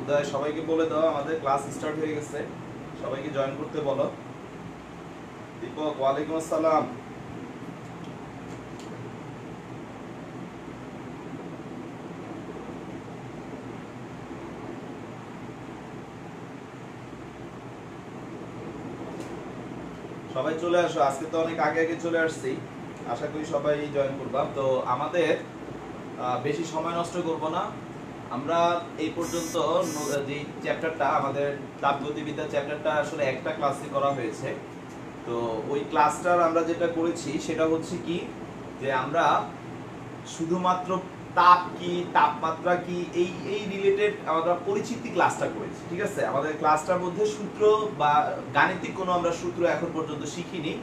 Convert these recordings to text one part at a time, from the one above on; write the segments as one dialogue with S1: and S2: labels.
S1: বিদায় সবাইকে বলে দাও আমাদের ক্লাস স্টার্ট হয়ে গেছে, সবাইকে জয়েন করতে বলো। দীপক ওয়ালাইকুম আসসালাম। সবাই চলে আসো, আজকে তো অনেক আগে আগে চলে আসছি, আশা করি সবাই জয়েন করবা। তো আমাদের বেশি সময় নষ্ট করব না, আমরা এই পর্যন্ত যে চ্যাপ্টারটা আমাদের তাপগতিবিদ্যা চ্যাপ্টারটা আসলে একটা ক্লাসে করা হয়েছে। তো ওই ক্লাসটার আমরা যেটা করেছি সেটা হচ্ছে কি, যে আমরা শুধুমাত্র তাপ কি তাপমাত্রা কি এই এই রিলেটেড আমরা পরিচিতি ক্লাসটা করেছি, ঠিক আছে। আমাদের ক্লাসটার মধ্যে সূত্র বা গাণিতিক কোনো আমরা সূত্র এখন পর্যন্ত শিখিনি।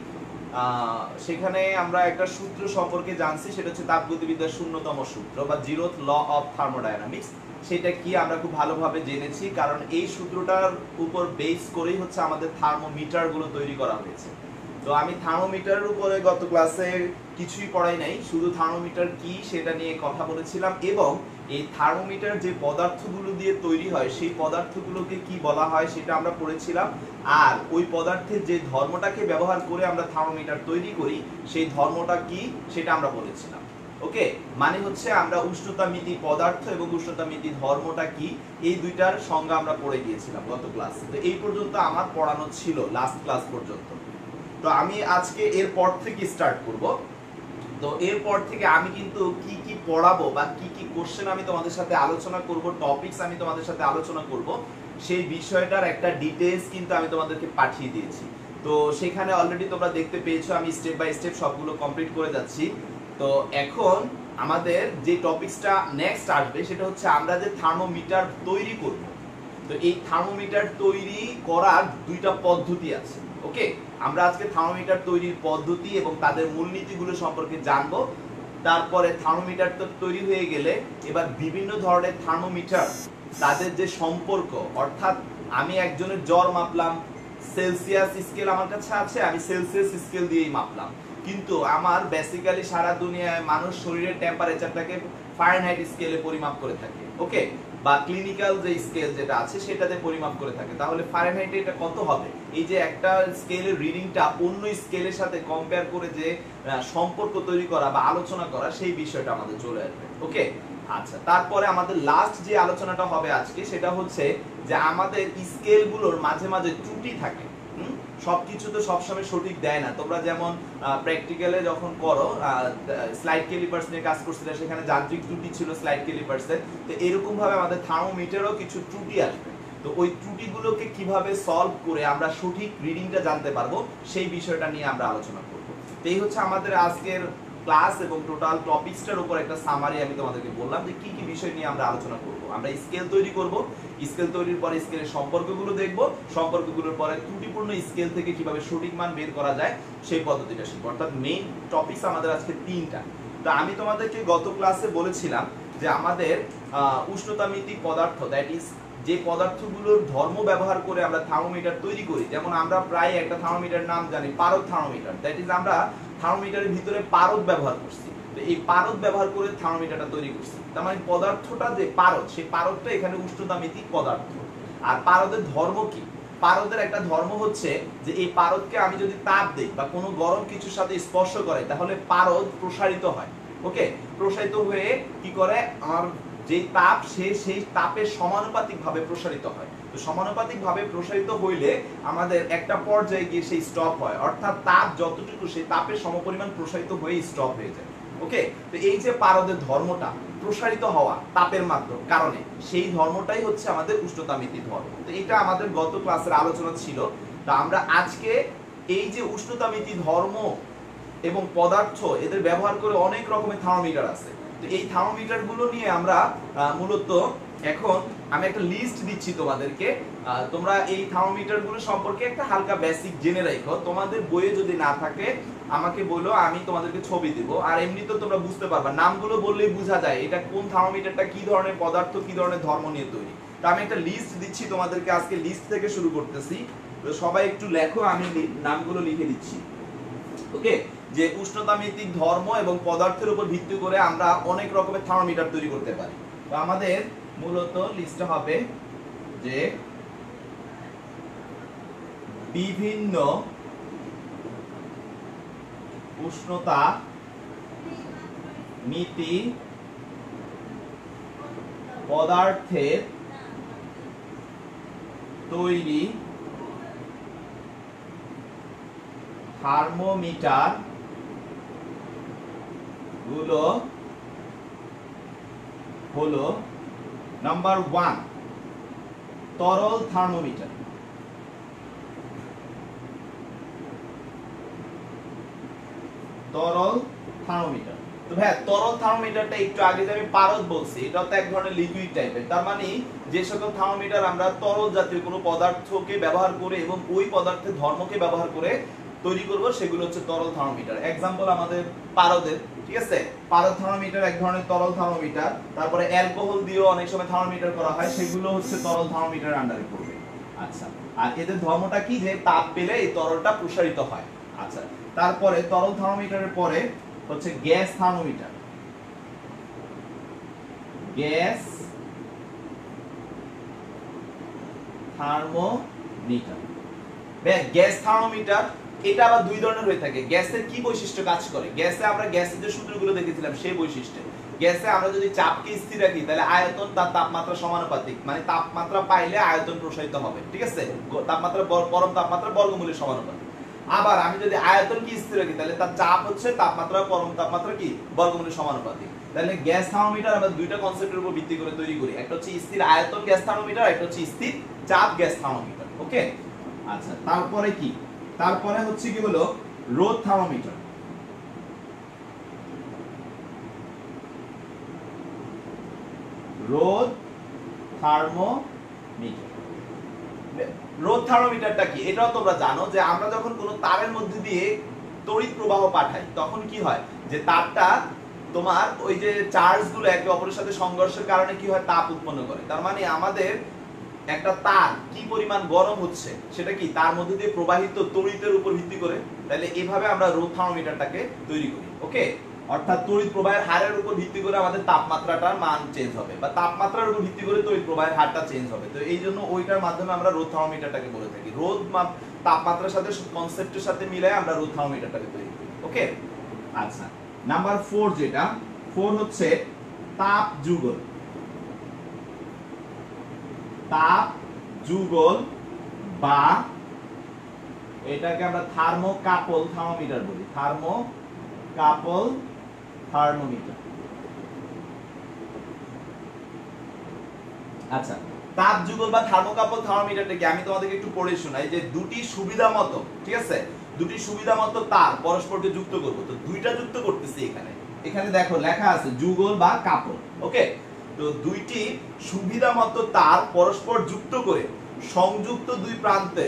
S1: সেখানে আমরা একটা সূত্র সম্পর্কে জানছি, সেটা হচ্ছে তাপগতিবিদ্যার শূন্যতম সূত্র বা জিরোথ ল অফ থার্মোডায়নামিক্স। সেটা কি আমরা খুব ভালোভাবে জেনেছি, কারণ এই সূত্রটার উপর বেস করেই হচ্ছে আমাদের থার্মোমিটার গুলো তৈরি করা হয়েছে। তো আমি থার্মোমিটারের উপরে গত ক্লাসে কিছুই পড়াই নাই, শুধু থার্মোমিটার কি সেটা নিয়ে কথা বলেছিলাম, এবং এই থার্মোমিটার যে পদার্থগুলো দিয়ে তৈরি হয় সেই পদার্থগুলোকে কি বলা হয় সেটা আমরা পড়েছিলাম। আর ওই পদার্থের যে ধর্মটাকে ব্যবহার করে আমরা থার্মোমিটার তৈরি করি সেই ধর্মটা কি সেটা আমরা বলেছিলাম। ওকে, মানে হচ্ছে আমরা উষ্ণতামিতি পদার্থ এবং উষ্ণতামিতি ধর্মটা কি এই দুইটার সংজ্ঞা আমরা পড়ে গিয়েছিলাম গত ক্লাসে। তো এই পর্যন্ত আমার পড়ানো ছিল লাস্ট ক্লাস পর্যন্ত। তো আমি আজকে এরপর থেকে স্টার্ট করব। তো এরপর থেকে আমি কিন্তু কি কি পড়াবো বা কি কি কোশ্চেন আমি তোমাদের সাথে আলোচনা করব, টপিকস আমি তোমাদের সাথে আলোচনা করব, সেই বিষয়টার একটা ডিটেইলস কিন্তু আমি তোমাদেরকে পাঠিয়ে দিয়েছি। তো সেখানে অলরেডি তোমরা দেখতে পেয়েছো আমি স্টেপ বাই স্টেপ সবগুলো কমপ্লিট করে যাচ্ছি। তো এখন আমাদের যে টপিকসটা নেক্সট আসবে সেটা হচ্ছে আমরা যে থার্মোমিটার তৈরি করব। তো এই থার্মোমিটার তৈরি করার দুইটা পদ্ধতি আছে। ওকে, আমরা আজকে থার্মোমিটার তৈরির পদ্ধতি এবং তাদের মূলনীতিগুলো সম্পর্কে জানবো। তারপরে থার্মোমিটার তো তৈরি হয়ে গেলে এবার বিভিন্ন ধরনের থার্মোমিটার তাদের যে সম্পর্ক, অর্থাৎ আমি একজনের জ্বর মাপলাম, সেলসিয়াস স্কেল আমার কাছে আছে, আমি সেলসিয়াস স্কেল দিয়েই মাপলাম, কিন্তু আমার বেসিক্যালি সারা দুনিয়ায় মানুষ শরীরের টেম্পারেচারটাকে ফারেনহাইট স্কেলে পরিমাপ করে থাকে। ওকে, বা ক্লিনিক্যাল যে স্কেল যেটা আছে সেটাতে পরিমাপ করে থাকে। তাহলে ফারেনহাইটে এটা কত হবে? এই যে একটা স্কেলের রিডিংটা অন্য স্কেলের সাথে কম্পেয়ার করে যে সম্পর্ক তৈরি করা বা আলোচনা করা, সেই বিষয়টা আমাদের চলে আসবে। ওকে, আচ্ছা, তারপরে আমাদের লাস্ট যে আলোচনাটা হবে আজকে সেটা হচ্ছে যে আমাদের স্কেলগুলোর মাঝে মাঝে ত্রুটি থাকে। সবকিছু তো সবসময় সঠিক দেয় না। তোমরা যেমন প্র্যাকটিক্যালে যখন করো, স্লাইড ক্যালিপার্স নিয়ে কাজ করছিলে, সেখানে যান্ত্রিক ত্রুটি ছিল স্লাইড ক্যালিপার্সের। তো এরকম ভাবে আমাদের থার্মোমিটারও কিছু ত্রুটি আসবে। তো ওই ত্রুটিগুলোকে কিভাবে সলভ করে আমরা সঠিক রিডিংটা জানতে পারবো সেই বিষয়টা নিয়ে আমরা আলোচনা করব। তো এই হচ্ছে আমাদের আজকের ক্লাস এবং টোটাল টপিকসটার উপর একটা সামারি আমি তোমাদেরকে বললাম যে কি কি বিষয় নিয়ে আমরা আলোচনা করব। আমরা স্কেল তৈরি করব, স্কেল তৈরির পরে স্কেলের সম্পর্কগুলো দেখব, সম্পর্কগুলোর পরে ত্রুটিপূর্ণ স্কেল থেকে কিভাবে সঠিক মান বের করা যায় সেই পদ্ধতিটা শিখব। অর্থাৎ মেইন টপিকস আমাদের আজকে তিনটা। তো আমি তোমাদেরকে গত ক্লাসে বলেছিলাম যে আমাদের উষ্ণতামিতিক পদার্থ, দ্যাট ইজ যে পদার্থগুলোর ধর্ম ব্যবহার করে আমরা থার্মোমিটার তৈরি করি, যেমন আমরা প্রায় একটা থার্মোমিটার নাম জানি পারদ থার্মোমিটার, দ্যাট ইজ আমরা থার্মোমিটারের ভিতরে পারদ ব্যবহার করছি। তো এই পারদ ব্যবহার করে থার্মোমিটারটা তৈরি করছি। তার মানে পদার্থটা যে পারদ, সেই পারদটা এখানে উষ্ণতামিতিক পদার্থ। আর পারদের ধর্ম কি? পারদের একটা ধর্ম হচ্ছে যে এই পারদকে আমি যদি তাপ দেই বা কোনো গরম কিছুর সাথে স্পর্শ করে তাহলে পারদ প্রসারিত হয়। ওকে, প্রসারিত হয়ে কি করে, আমার যে তাপ সেই তাপের সমানুপাতিক ভাবে প্রসারিত হয়। তো সমানুপাতিক ভাবে প্রসারিত হইলে আমাদের একটা পর্যায়ে গিয়ে সেই স্টপ হয়, অর্থাৎ তাপ যতটুকু সেই তাপের সমপরিমাণ প্রসারিত হয়ে স্টপ হয়ে যায়। ওকে, তো এই যে পারদের ধর্মটা প্রসারিত হওয়া তাপের মাধ্যমে কারণে, সেই ধর্মটাই হচ্ছে আমাদের উষ্ণতামিতি ধর্ম। তো এটা আমাদের গত ক্লাসের আলোচনা ছিল। তো আমরা আজকে এই যে উষ্ণতামিতি ধর্ম এবং পদার্থ, এদের ব্যবহার করে অনেক রকমের থার্মোমিটার আছে। তো এই থার্মোমিটার গুলো নিয়ে আমরা মূলত এখন আমি একটা লিস্ট দিচ্ছি তোমাদেরকে। তোমরা এই থার্মোমিটার গুলো সম্পর্কে একটা হালকা বেসিক জেনে রাখো। তোমাদের বইয়ে যদি না থাকে আমাকে বলো, আমি তোমাদেরকে ছবি দিব। আর এমনি তো তোমরা বুঝতে পারবা, নামগুলো বললেই বোঝা যায় এটা কোন থার্মোমিটারটা কি ধরনের পদার্থ, কি ধরনের ধর্ম নিয়ে তৈরি। তো আমি একটা লিস্ট দিচ্ছি তোমাদেরকে, আজকে লিস্ট থেকে শুরু করতেছি। তো সবাই একটু লেখো, আমি নামগুলো লিখে দিচ্ছি। ওকে, যে উষ্ণতামিতিক ধর্ম এবং পদার্থের উপর ভিত্তি করে আমরা অনেক রকমের থার্মোমিটার তৈরি করতে পারি। তো আমাদের মূলত লিস্টটা হবে যে বিভিন্ন উষ্ণতা মিতি পদার্থের তৈরি থার্মোমিটার গুলো হলো নাম্বার 1 তরল থার্মোমিটার। তরল থার্মোমিটার। তো ভাই তরল থার্মোমিটারটা একটু আগে যে আমি পারদ বলছি, এটা তো এক ধরনের লিকুইড টাইপের। তার মানে যে সকল থার্মোমিটার আমরা তরল জাতীয় কোনো পদার্থকে ব্যবহার করে এবং ওই পদার্থের ধর্মকে ব্যবহার করে তৈরি করব, সেগুলো হচ্ছে তরল থার্মোমিটার। एग्जांपल আমাদের পারদের, ঠিক আছে? পারদ থার্মোমিটার এক ধরনের তরল থার্মোমিটার। তারপরে অ্যালকোহল দিয়েও অনেক সময় থার্মোমিটার করা হয়, সেগুলো হচ্ছে তরল থার্মোমিটার আন্ডারে পড়বে। আচ্ছা, আর এদের ধর্মটা কি, যে তাপ পেলে এই তরলটা প্রসারিত হয়। আচ্ছা, তারপরে তরল থার্মোমিটারের পরে হচ্ছে gas thermometer. Gas thermometer. Gas thermometer এটা আবার দুই ধরনের হয়ে থাকে। গ্যাসের কি বৈশিষ্ট্য কাজ করে? গ্যাসে আমরা গ্যাসের যে সূত্রগুলো দেখেছিলাম সেই বৈশিষ্ট্য। গ্যাসে আমরা যদি চাপকে স্থির রাখি তাহলে আয়তন তার তাপমাত্রা সমানুপাতিক, মানে তাপমাত্রা পাইলে আয়তন প্রসারিত হবে, ঠিক আছে? তাপমাত্রা পরম তাপমাত্রা বর্গমূলের সমানুপাতিক। আবার আমি যদি আয়তন কি স্থির রাখি তাহলে তার চাপ হচ্ছে তাপমাত্রা পরম তাপমাত্রা কি বর্গমূলের সমানুপাতিক। তাহলে গ্যাস থার্মোমিটার আমরা দুইটা কনসেপ্টের উপর ভিত্তি করে তৈরি করি, একটা হচ্ছে স্থির আয়তন গ্যাস থার্মোমিটার, একটা হচ্ছে স্থির চাপ গ্যাস থার্মোমিটার। ওকে, আচ্ছা, তারপরে কি? তারপরে হচ্ছে কি হলো রোদ থার্মোমিটার। রোদ থার্মোমিটার। রোদ থার্মোমিটারটা কি? এটাও তোমরা জানো যে আমরা যখন কোনো তারের মধ্যে দিয়ে তড়িৎ প্রবাহ পাঠাই তখন কি হয়, যে তারটা তোমার ওই যে চার্জগুলো একে অপরের সাথে সংঘর্ষের কারণে কি হয়, তাপ উৎপন্ন করে। তার মানে আমাদের একটা তার কি পরিমাণ গরম হচ্ছে সেটা কি তার মধ্যে দিয়ে প্রবাহিত তড়িতের উপর ভিত্তি করে। তাহলে এইভাবে আমরা রোদ থার্মোমিটারটাকে তৈরি করি। ওকে, অর্থাৎ তড়িৎ প্রবাহের হারের উপর ভিত্তি করে আমাদের তাপমাত্রাটার মান চেঞ্জ হবে, বা তাপমাত্রার উপর ভিত্তি করে তড়িৎ প্রবাহের হারটা চেঞ্জ হবে। তো এই জন্য ওইটার মাধ্যমে আমরা রোদ থার্মোমিটারটাকে বলে থাকি। রোদ তাপমাত্রার সাথে কনসেপ্টের সাথে মিলাই আমরা রোদ থার্মোমিটারটাকে তৈরি করি। ওকে, আচ্ছা, নাম্বার 4 যেটা 4 হচ্ছে তাপ যুগল। তাপ যুগল বা এটাকে আমরা থার্মোকাপল থার্মোমিটার বলি। Thermocouple thermometer. আচ্ছা, তাপ যুগল বা থার্মোকাপল থার্মোমিটারটা কি আমি তোমাদেরকে একটু পড়ে শোনাই। যে দুটি সুবিধা মতো, ঠিক আছে, দুটি সুবিধা মতো তার পরস্পরকে যুক্ত করব। তো দুইটা যুক্ত করতেছি এখানে। এখানে দেখো লেখা আছে যুগল বা কাপল। ওকে, তো দুইটি সুবিধা মতো তার পরস্পর যুক্ত করে সংযুক্ত দুই প্রান্তে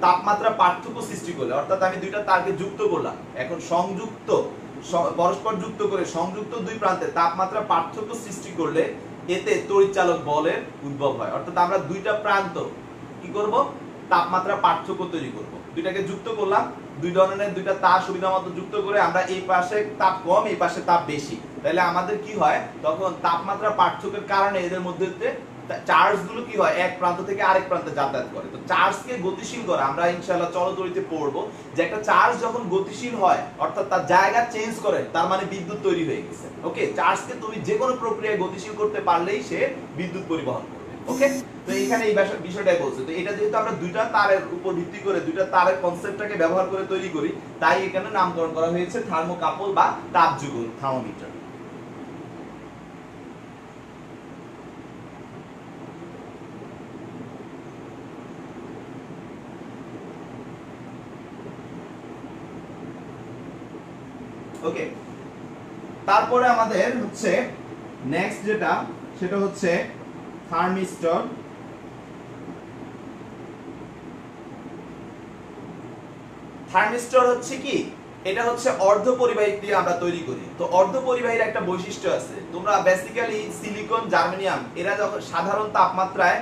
S1: তাপমাত্রা পার্থক্য সৃষ্টি করলে, অর্থাৎ আমি দুইটা তারকে যুক্ত করলাম, এখন সংযুক্ত পরস্পর যুক্ত করে সংযুক্ত দুই প্রান্তে তাপমাত্রা পার্থক্য সৃষ্টি করলে এতে তড়িৎচালক বলের উদ্ভব হয়। অর্থাৎ আমরা দুইটা প্রান্ত কি করব, তাপমাত্রা পার্থক্য তৈরি করব। দুইটাকে যুক্ত করলাম, দুই ধরনের দুইটা তার সুবিধা মতো যুক্ত করে আমরা এই পাশে তাপ কম এই পাশে তাপ বেশি, তাহলে আমাদের কি হয়, তখন তাপমাত্রা পার্থক্যের কারণে এদের মধ্যে চার্জ গুলো কি হয়, এক প্রান্ত থেকে আরেক প্রান্তে যাতায়াত করে। তো চার্জকে গতিশীল করা আমরা ইনশাআল্লাহ চলতরিতে পড়বো, যে একটা চার্জ যখন গতিশীল হয় অর্থাৎ তার জায়গা চেঞ্জ করে, তার মানে বিদ্যুৎ তৈরি হয়ে গেছে। ওকে, চার্জকে তুমি যে কোনো প্রক্রিয়ায় গতিশীল করতে পারলেই সে বিদ্যুৎ পরিবহন করবে। ওকে, তো এখানে এই বিষয়টাই বলছে। তো এটা যেহেতু আমরা দুইটা তারের উপর ভিত্তি করে দুইটা তারের কনসেপ্টটাকে ব্যবহার করে তৈরি করি, তাই এখানে নামকরণ করা হয়েছে থার্মোকাপল বা তাপযুগল থার্মোমিটার। ওকে, তারপরে আমাদের হচ্ছে নেক্সট যেটা সেটা হচ্ছে থার্মিস্টর। থার্মিস্টর হচ্ছে কি, এটা হচ্ছে অর্ধপরিবাহী দিয়ে আমরা তৈরি করি। তো অর্ধপরিবাহীর একটা বৈশিষ্ট্য আছে, তোমরা বেসিক্যালি সিলিকন, জার্মেনিয়াম এরা যখন সাধারণ তাপমাত্রায়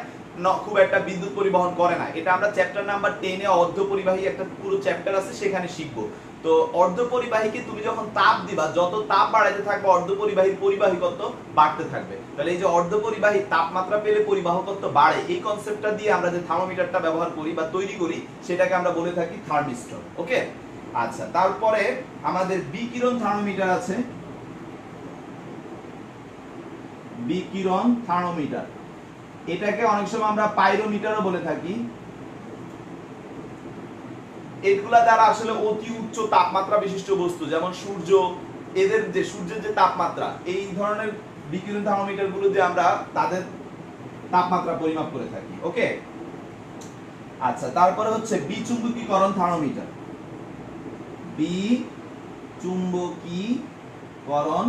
S1: খুব একটা বিদ্যুৎ পরিবহন করে না। এটা আমরা চ্যাপ্টার নাম্বার 10 এ অর্ধপরিবাহী একটা পুরো চ্যাপ্টার আছে সেখানে শিখবো। তো অর্ধপরিবাহীকে তুমি যখন তাপ দিবা, যত তাপ বাড়াইতে থাকবে অর্ধপরিবাহীর পরিবাহীত্ব বাড়তে থাকবে। তাহলে এই যে অর্ধপরিবাহী তাপমাত্রা পেলে পরিবাহকত্ব বাড়ে, এই কনসেপ্টটা দিয়ে আমরা যে থার্মোমিটারটা ব্যবহার করি বা তৈরি করি সেটাকে আমরা বলে থাকি থার্মিস্টর। ওকে, আচ্ছা, তারপরে আমাদের বিকিরণ থার্মোমিটার আছে, বিকিরণ থার্মোমিটার। এটাকে অনেক সময় আমরা পাইরোমিটারও বলে থাকি। এগুলা দ্বারা আসলে অতি উচ্চ তাপমাত্রা বিশিষ্ট বস্তু যেমন সূর্য, এদের যে সূর্যের যে তাপমাত্রা, এই ধরনের বিকিরণ থার্মোমিটার গুলো দিয়ে আমরা তাদের তাপমাত্রা পরিমাপ করে থাকি। ওকে, আচ্ছা, তারপরে হচ্ছে বিচুম্বকীকরণ থার্মোমিটার, বিচুম্বকীকরণ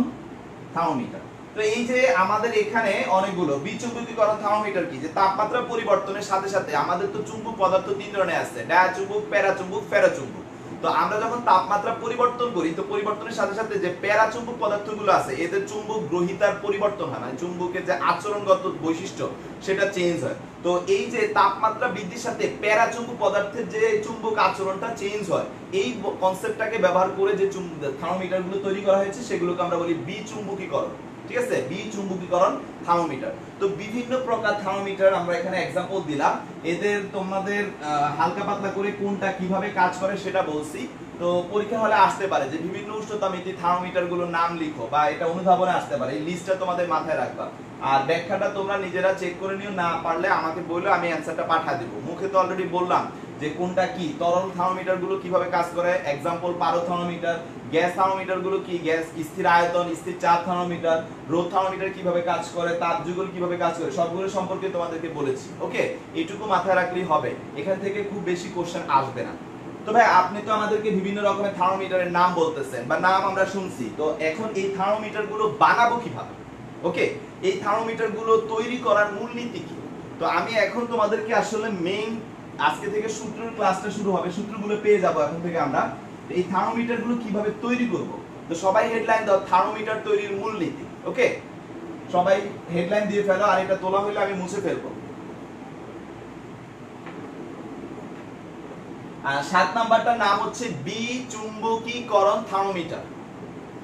S1: থার্মোমিটার। তো এই যে আমাদের এখানে অনেকগুলো বিচুম্বকীকরণ থার্মোমিটার কি, যে তাপমাত্রা পরিবর্তনের সাথে সাথে আমাদের তো চুম্বক পদার্থ তিন ধরনের আছে, ডায়াচুম্বক, প্যারাচুম্বক, ফেরোচুম্বক। তো আমরা যখন তাপমাত্রা পরিবর্তন করি, তো পরিবর্তনের সাথে সাথে যে প্যারাচুম্বক পদার্থগুলো আছে এদের চুম্বক গ্রহিতার পরিবর্তন হয়, মানে চুম্বকের যে আচরণগত বৈশিষ্ট্য সেটা চেঞ্জ হয়। তো এই যে তাপমাত্রা বৃদ্ধির সাথে প্যারাচুম্বক পদার্থের যে চুম্বক আচরণটা চেঞ্জ হয়, এই কনসেপ্টটাকে ব্যবহার করে যে থার্মোমিটারগুলো তৈরি করা হয়েছে সেগুলোকে আমরা বলি বিচুম্বকীকরণ। ঠিক আছে, বিচুম্বকীকরণ থার্মোমিটার। তো বিভিন্ন প্রকার থার্মোমিটার আমরা এখানে एग्जांपल দিলাম, এদের তোমাদের হালকা পাতলা করে কোনটা কিভাবে কাজ করে সেটা বলছি। তো পরীক্ষা হলে আসতে পারে যে বিভিন্ন উষ্ণতামিতি থার্মোমিটার গুলোর নাম লিখো, বা এটা অনুধাবনে আসতে পারে, এই লিস্টটা তোমাদের মাথায় রাখবা। আর ব্যাখ্যাটা তোমরা নিজেরা চেক করে নিও, না পারলে আমাকে বললে আমি অ্যানসারটা পাঠিয়ে দেব। মুখে তো অলরেডি বললাম যে কোনটা কি, তরল থার্মোমিটার গুলো কিভাবে কাজ করে, एग्जांपल পারো থার্মোমিটার। গ্যাস থার্মোমিটার গুলো কি, গ্যাস স্থির আয়তন, স্থির চাপ থার্মোমিটার। রোদ থার্মোমিটার কিভাবে কাজ করে, তাপ যুগল কিভাবে কাজ করে, সবগুলো সম্পর্কে তোমাদেরকে বলেছি। ওকে, এইটুকু মাথায় রাখলেই হবে, এখান থেকে খুব বেশি কোশ্চেন আসবে না। তো ভাই আপনি তো আমাদেরকে বিভিন্ন রকমের থার্মোমিটারের নাম বলতেছেন বা নাম আমরা শুনছি, তো এখন এই থার্মোমিটার গুলো বানাবো কিভাবে? ওকে, এই থার্মোমিটার গুলো তৈরি করার মূলনীতি কি? তো আমি এখন তোমাদেরকে আসলে মেইন, আজকে থেকে সূত্রের ক্লাসটা শুরু হবে, সূত্রগুলো পেয়ে যাবো এখন থেকে আমরা। এই থার্মোমিটার গুলো কিভাবে তৈরি করব, তো সবাই হেডলাইন দাও, থার্মোমিটার তৈরির মূলনীতি। ওকে, সবাই হেডলাইন দিয়ে ফেলো, আর এটা তোলা হলে আমি মুছে ফেলবো। আর 7 নাম্বারটার নাম হচ্ছে বিচুম্বকীকরণ থার্মোমিটার।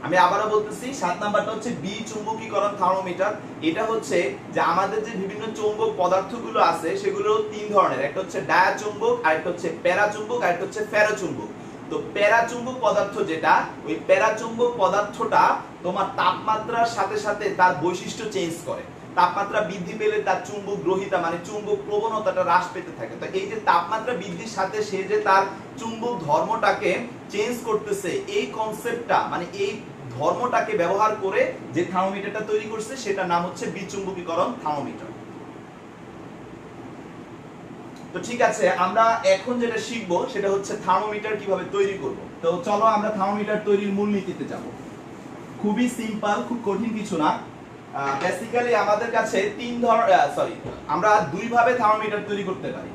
S1: আমি আবারো বলতেছি, 7 নাম্বারটা হচ্ছে বিচুম্বকীকরণ থার্মোমিটার। এটা হচ্ছে যে আমাদের যে বিভিন্ন চৌম্বক পদার্থগুলো আছে সেগুলো তিন ধরনের, একটা হচ্ছে ডায়াচুম্বক, আরেকটা হচ্ছে প্যারাচুম্বক, আরেকটা হচ্ছে ফেরোচুম্বক। তো প্যারাচুম্বক পদার্থ যেটা, ওই প্যারাচুম্বক পদার্থটা তোমার তাপমাত্রার সাথে সাথে তার বৈশিষ্ট্য চেঞ্জ করে। তাপমাত্রা বৃদ্ধি পেলে তার চুম্বক গ্রহিতা মানে চুম্বক প্রবণতাটা হ্রাস পেতে থাকে। তো এই যে তাপমাত্রা বৃদ্ধির সাথে সে যে তার চুম্বক ধর্মটাকে চেঞ্জ করতেছে, এই কনসেপ্টটা মানে এই ধর্মটাকে ব্যবহার করে যে থার্মোমিটারটা তৈরি করছে সেটার নাম হচ্ছে বিচুম্বকীকরণ থার্মোমিটার। তো ঠিক আছে, আমরা এখন যেটা শিখবো সেটা হচ্ছে থার্মোমিটার কিভাবে তৈরি করব। তো চলো আমরা থার্মোমিটার তৈরির মূলনীতিতে যাব। খুবই সিম্পল, খুব কঠিন কিছু না। বেসিক্যালি আমাদের কাছে আমরা দুই ভাবে থার্মোমিটার তৈরি করতে পারি।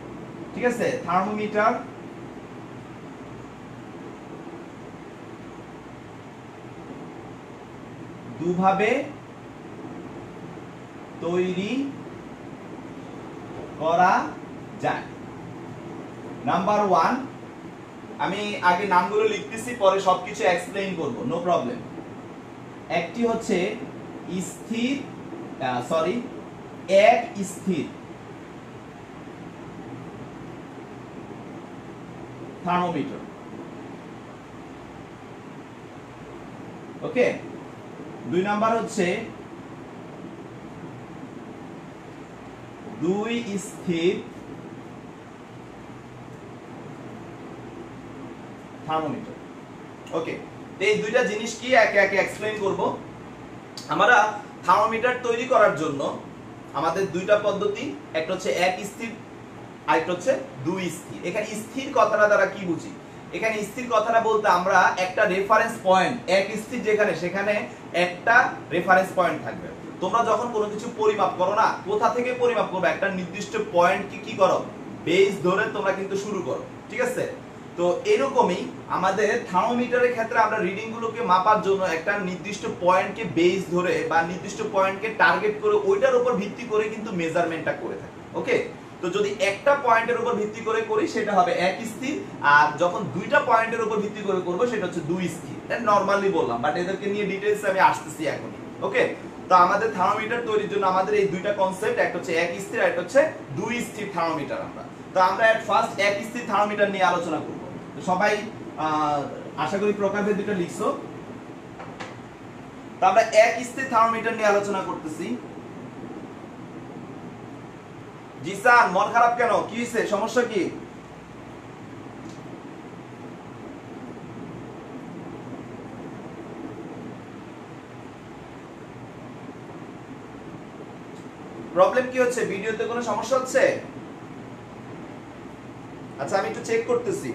S1: ঠিক আছে, থার্মোমিটার দুভাবে তৈরি করা যায়। নাম্বার 1, আমি আগে নামগুলো লিখতেছি, পরে সবকিছু এক্সপ্লেইন করব, নো প্রবলেম। একটি হচ্ছে এক স্থির থার্মোমিটার। ওকে, 2 নাম্বার হচ্ছে দুই স্থির থার্মোমিটার। ওকে, এই দুইটা জিনিস কি একে একে এক্সপ্লেইন করব। আমরা থার্মোমিটার তৈরি করার জন্য আমাদের দুইটা পদ্ধতি, একটা হচ্ছে এক স্থির, আরেকটা হচ্ছে দুই স্থির। এখানে স্থির কথাটা দ্বারা কি বুঝি, এখানে স্থির কথাটা বলতে আমরা একটা রেফারেন্স পয়েন্ট, এক স্থির যেখানে সেখানে একটা রেফারেন্স পয়েন্ট থাকবে। তোমরা যখন কোনো কিছু পরিমাপ করো না, কোথা থেকে পরিমাপ করবে, একটা নির্দিষ্ট পয়েন্ট কি করো, বেস ধরে তোমরা কিন্তু শুরু করো। ঠিক আছে, তো এরকমই আমাদের থার্মোমিটারের ক্ষেত্রে আমরা রিডিং গুলোকে মাপার জন্য একটা নির্দিষ্ট পয়েন্টকে বেস ধরে বা নির্দিষ্ট পয়েন্টকে টার্গেট করে ওইটার উপর ভিত্তি করে কিন্তু মেজারমেন্টটা করে থাকি। ওকে, তো যদি একটা পয়েন্টের উপর ভিত্তি করে করি সেটা হবে এক স্থির, আর যখন দুইটা পয়েন্টের উপর ভিত্তি করে করব সেটা হচ্ছে দুই স্থির। এটা নরমালি বললাম, বাট এদেরকে নিয়ে ডিটেইলস আমি আসতেছি এখনই। ওকে, তো আমাদের থার্মোমিটার তৈরির জন্য আমাদের এই দুইটা কনসেপ্ট, একটা হচ্ছে এক স্থির আর একটা হচ্ছে দুই স্থির থার্মোমিটার। আমরা এট ফার্স্ট এক স্থির থার্মোমিটার নিয়ে আলোচনা করব। তো সবাই আশা করি প্রকারভেদ দুটো লিখছো। তো আমরা এক স্থির থার্মোমিটার নিয়ে আলোচনা করতেছি। জি স্যার, মন খারাপ কেন? কি হয়েছে? সমস্যা কি? প্রবলেম কি হচ্ছে? ভিডিওতে কোনো সমস্যা হচ্ছে? আচ্ছা, আমি একটু চেক করতেছি।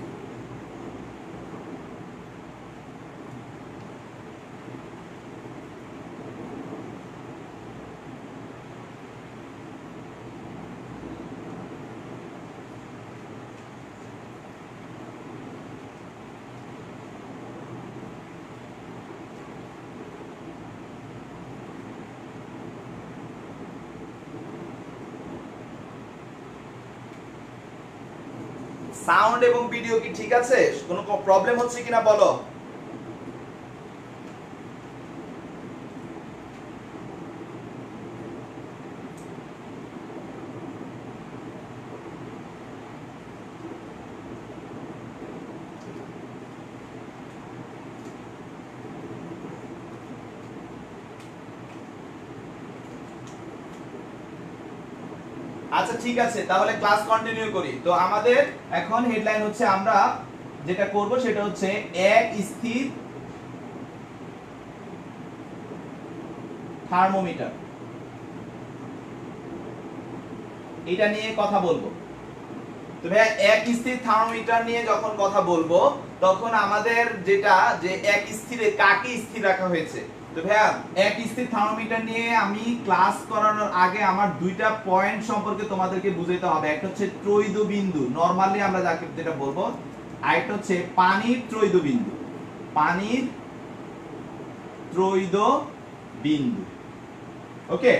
S1: সাউন্ড এবং ভিডিও কি ঠিক আছে? কোনো প্রবলেম হচ্ছে কিনা বলো। আচ্ছা ঠিক আছে, তাহলে ক্লাস কন্টিনিউ করি। তো আমাদের এখন হেডলাইন হচ্ছে আমরা যেটা করব সেটা হচ্ছে এক স্থির থার্মোমিটার, এটা নিয়ে কথা বলবো। তো ভাই এক স্থির থার্মোমিটার নিয়ে যখন কথা বলবো তখন আমাদের যেটা যে এক স্থিরে কাকে স্থির রাখা হয়েছে। তো ভাইয়া এক স্থির থার্মোমিটার নিয়ে আমি ক্লাস করানোর আগে আমার দুইটা পয়েন্ট সম্পর্কে তোমাদেরকে বুঝাইতে হবে। একটা হচ্ছে ত্রৈধ বিন্দু, নরমালি আমরা যাকে যেটা বলবো, আর একটা হচ্ছে পানির ত্রৈধ বিন্দু। পানির ত্রৈধ বিন্দু, ওকে।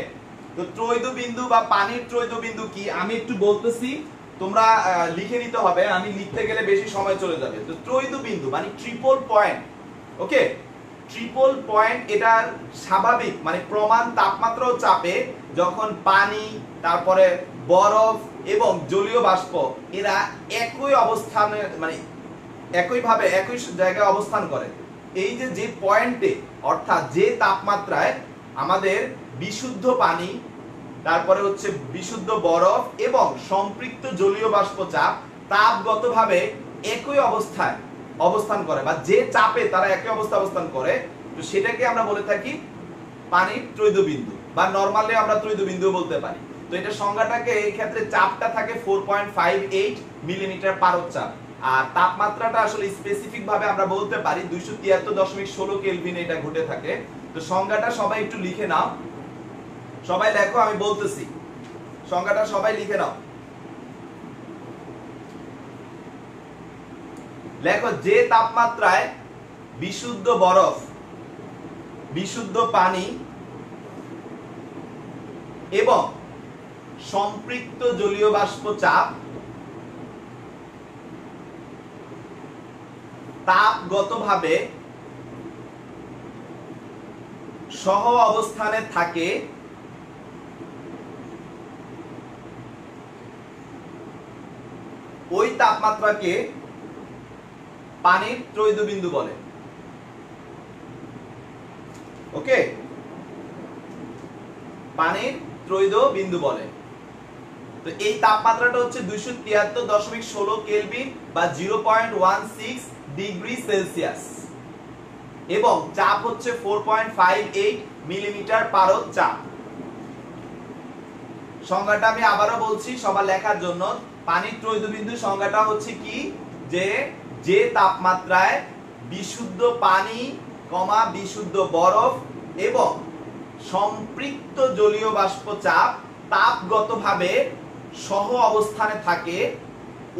S1: তো ত্রৈধ বিন্দু বা পানির ত্রৈধ বিন্দু কি আমি একটু বলতেছি, তোমরা লিখে নিতে হবে, আমি লিখতে গেলে বেশি সময় চলে যাবে। তো ত্রৈধ বিন্দু মানে ট্রিপল পয়েন্ট, ওকে। ট্রিপল পয়েন্ট এটার স্বাভাবিক মানে প্রমাণ তাপমাত্রা ও চাপে যখন পানি, তারপরে বরফ এবং জলীয় বাষ্প এরা একই অবস্থানে মানে একইভাবে একই জায়গায় অবস্থান করে, এই যে পয়েন্টে অর্থাৎ যে তাপমাত্রায় আমাদের বিশুদ্ধ পানি, তারপরে হচ্ছে বিশুদ্ধ বরফ এবং সম্পৃক্ত জলীয় বাষ্প চাপ তাপগতভাবে একই অবস্থায় অবস্থান করে বা যে চাপে তারা একই অবস্থা অবস্থান করে, তো সেটাকে আমরা বলে থাকি পানির ত্রৈধ বিন্দু বা নরমালি আমরা ত্রৈধ বিন্দু বলতে পারি। তো এটা সংজ্ঞাটাকে এই ক্ষেত্রে চাপটা থাকে 4.58 মিলিমিটার পারদ-চাপ, আর তাপমাত্রাটা আসলে স্পেসিফিক ভাবে আমরা বলতে পারি 273.16 কেলভিন এটা ঘটে থাকে। তো সংজ্ঞাটা সবাই একটু লিখে নাও, সবাই লেখো, আমি বলতেছি সংজ্ঞাটা সবাই লিখে নাও। লেখো, যে তাপমাত্রায় বিশুদ্ধ বরফ, বিশুদ্ধ পানি এবং সম্পৃক্ত জলীয় বাষ্প চাপ তাপগতভাবে সহ অবস্থানে থাকে, ওই তাপমাত্রাকে পানির ত্রৈধ বিন্দু বলে, ওকে। পানির ত্রৈধ বিন্দু বলে। তো এই তাপমাত্রাটা হচ্ছে 273.16 কেলভিন বা 0.16 ডিগ্রি সেলসিয়াস এবং চাপ হচ্ছে 4.58 মিলিমিটার পারদ চাপ। সংজ্ঞাটা আমি আবারো বলছি সবার লেখার জন্য, পানির ত্রৈধ বিন্দু সংজ্ঞাটা হচ্ছে কি, যে তাপমাত্রায় বিশুদ্ধ পানি, বিশুদ্ধ বরফ এবং সম্পৃক্ত জলীয় বাষ্প চাপ তাপগতভাবে সহ অবস্থানে থাকে,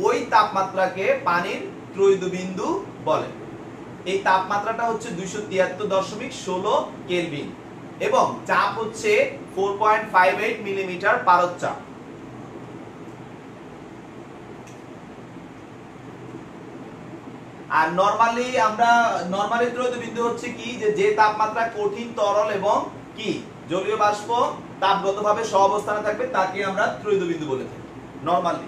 S1: ওই তাপমাত্রাকে পানির ত্রৈধ বিন্দু বলে। এই তাপমাত্রাটা হচ্ছে 273.16 কেলভিন এবং চাপ হচ্ছে 4.58 মিলিমিটার পারদ চাপ। আর নরমালি ত্রয়িত বিন্দু হচ্ছে কি, যে তাপমাত্রা কঠিন, তরল এবং কি জলীয় বাষ্প তাপগতভাবে সহাবস্থানে থাকবে তাকে আমরা ত্রয়িত বিন্দু বলে থাকি নরমালি।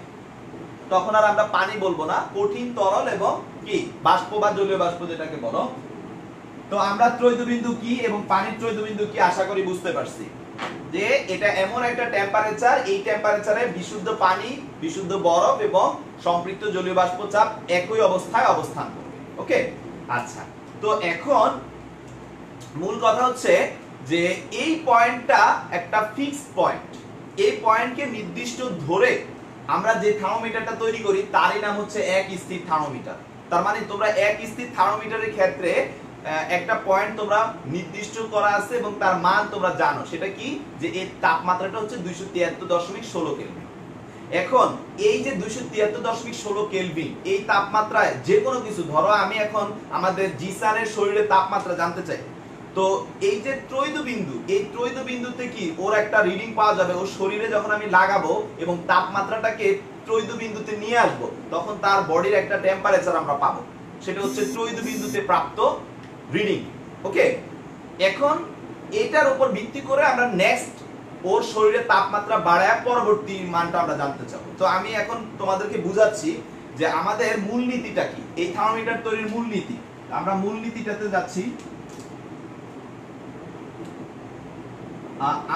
S1: তখন আর আমরা পানি বলবো না, কঠিন, তরল এবং কি বাষ্প বা জলীয় বাষ্প যেটাকে বলো। তো আমরা ত্রয়িত বিন্দু কি এবং পানির ত্রয়িত বিন্দু কি আশা করি বুঝতে পারছি, যে এটা এমন একটা টেম্পারেচার, এই টেম্পারেচারে বিশুদ্ধ পানি, বিশুদ্ধ বরফ এবং সম্পৃক্ত জলীয় বাষ্প চাপ একই অবস্থায় অবস্থান করবে। ওকে, আচ্ছা। তো এখন মূল কথা হচ্ছে যে এই পয়েন্টটা একটা ফিক্সড পয়েন্ট, এই পয়েন্টকে নির্দিষ্ট ধরে আমরা যে থার্মোমিটারটা তৈরি করি তারই নাম হচ্ছে এক স্থির থার্মোমিটার। তার মানে তোমরা এক স্থির থার্মোমিটারের ক্ষেত্রে একটা পয়েন্ট তোমরা নির্দিষ্ট করা আছে এবং তার মান তোমরা জানো, সেটা কি, যে এর তাপমাত্রাটা হচ্ছে 273.16 কেলভিন। এখন এই যে 273.16 কেলভিন, এই তাপমাত্রায় যে কোনো কিছু, ধরো আমি এখন আমাদের জিসানের শরীরের তাপমাত্রা জানতে চাই, তো এই যে ত্রয়িত বিন্দু, এই ত্রয়িত বিন্দুতে কি ওর একটা রিডিং পাওয়া যাবে, ওর শরীরে যখন আমি লাগাবো এবং তাপমাত্রাটাকে ত্রয়িত বিন্দুতে নিয়ে আসবো, তখন তার বডির একটা টেম্পারেচার আমরা পাবো, সেটা হচ্ছে ত্রয়িত বিন্দুতে প্রাপ্ত রিডিং। ওকে, এখন এটার উপর ভিত্তি করে আমরা নেক্সট ওর শরীরের তাপমাত্রা বাড়ায় পরবর্তী মানটা আমরা জানতে চাবো। তো আমি এখন তোমাদেরকে বুঝাচ্ছি যে আমাদের মূলনীতিটা কি, এই থার্মোমিটার তৈরির মূলনীতি। আমরা মূলনীতিটাতে যাচ্ছি।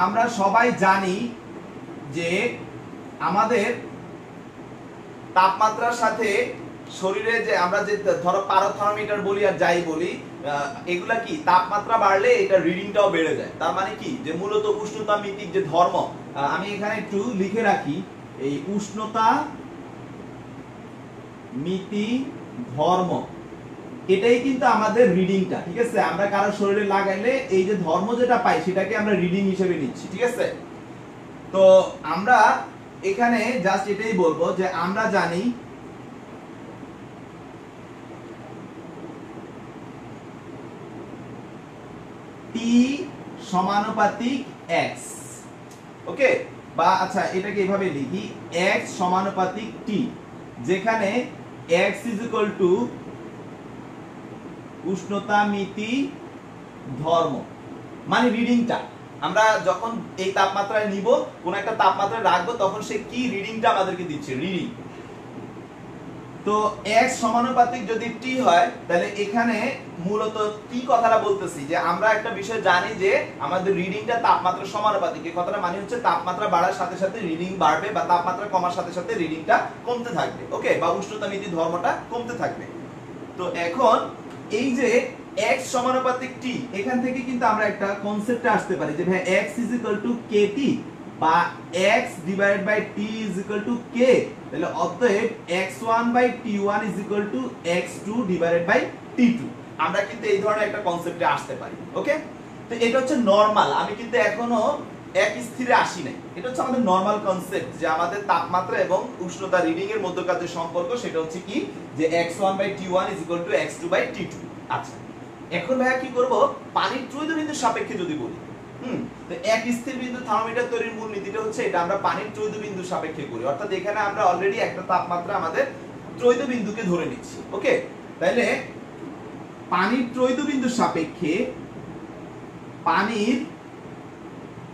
S1: আমরা সবাই জানি যে আমাদের তাপমাত্রার সাথে শরীরে যে আমরা যে ধরো পারোথার্মোমিটার বলি আর যাই বলি, এগুলা কি তাপমাত্রা বাড়লে এটা রিডিংটাও বেড়ে যায়। তার মানে কি, যে মূলত উষ্ণতা মিতিক যে ধর্ম, আমি এখানে একটু লিখে রাখি, এই উষ্ণতা মিতি ধর্ম, এটাই কিন্তু আমাদের রিডিংটা। ঠিক আছে, আমরা কারো শরীরে লাগাইলে এই যে ধর্ম যেটা পাই সেটাকে আমরা রিডিং হিসেবে নিচ্ছি। ঠিক আছে, তো আমরা এখানে জাস্ট এটাই বলবো যে আমরা জানি T সমানুপাতিক x। ওকে, বা আচ্ছা এটাকে এভাবে লিখি, x সমানুপাতিক T, যেখানে x উষ্ণতা মিতি ধর্ম, মানে রিডিংটা আমরা যখন এই তাপমাত্রায় নিব, কোন একটা তাপমাত্রায় রাখবো, তখন সে কি রিডিংটা আমাদেরকে দিচ্ছে, রিডিং। তো x সমানুপাতিক যদি t হয়, তাহলে এখানে মূলত কি কথাটা বলতেছি, যে আমরা একটা বিষয় জানি যে আমাদের রিডিংটা তাপমাত্রার সমানুপাতিক। এই কথাটা মানে হচ্ছে তাপমাত্রা বাড়ার সাথে সাথে রিডিং বাড়বে, বা তাপমাত্রা কমার সাথে সাথে রিডিংটা কমতে থাকবে। ওকে, বা উষ্ণতা মিতি ধর্মটা কমতে থাকবে। তো এখন এই যে x সমানুপাতিক t, এখান থেকে কিন্তু আমরা একটা কনসেপ্টে আসতে পারি যে ভাই x kt বা x divided by t k, তাহলে অতএব x1 by t1 x2 divided by t2। আমরা কিন্তু এই ধরনের একটা কনসেপ্টে আসতে পারি। ওকে, তো এটা হচ্ছে নরমাল, আমি কিন্তু এখনো এক স্থিরে আসি নাই। এটা হচ্ছে আমাদের নরমাল কনসেপ্ট, যে আমাদের তাপমাত্রা এবং উষ্ণতা রিডিং এর মধ্যকার যে সম্পর্ক, সেটা হচ্ছে কি, যে x1 by t1 x2 by t2। আচ্ছা, এখন ভাইয়া কি করব, পানির ত্রয়িত বিন্দুর সাপেক্ষে যদি বলি, তো এক স্থির বিন্দু থার্মোমিটার তৈরির মূল নীতিটা হচ্ছে এটা, আমরা পানির ত্রয়িত বিন্দুর সাপেক্ষে করি, অর্থাৎ এখানে আমরা অলরেডি একটা তাপমাত্রা আমাদের ত্রয়িত বিন্দুকে ধরে নিচ্ছি। ওকে, তাহলে পানির ত্রয়িত বিন্দুর সাপেক্ষে, পানির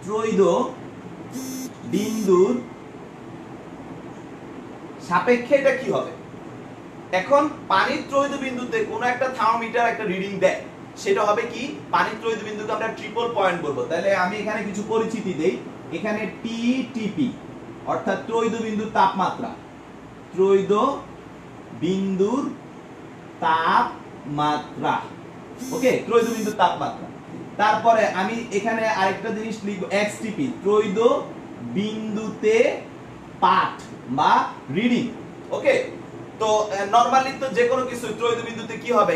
S1: ত্রয়িত বিন্দুর সাপেক্ষে এটা কি হবে, এখন পানির ত্রয়িত বিন্দুতে কোন একটা থার্মোমিটার একটা রিডিং দেয়, সেটা হবে কি, পানির ত্রয়িত বিন্দুকে আমরা ট্রিপল পয়েন্ট বলবো। তাহলে আমি এখানে কিছু পরিচিতি দেই, এখানে টিটিপি অর্থাৎ ত্রয়িত বিন্দুর তাপমাত্রা, ত্রয়িত বিন্দুর তাপমাত্রা। ওকে, ত্রয়িত বিন্দুর তাপমাত্রা। তারপরে আমি এখানে আরেকটা জিনিস লিখব, এক্সটিপি, ত্রয়িত বিন্দুতে পাঠ বা রিডিং। ওকে, তো নরমালি তো যে কোনো কিছু ত্রয়িত বিন্দুতে কি হবে,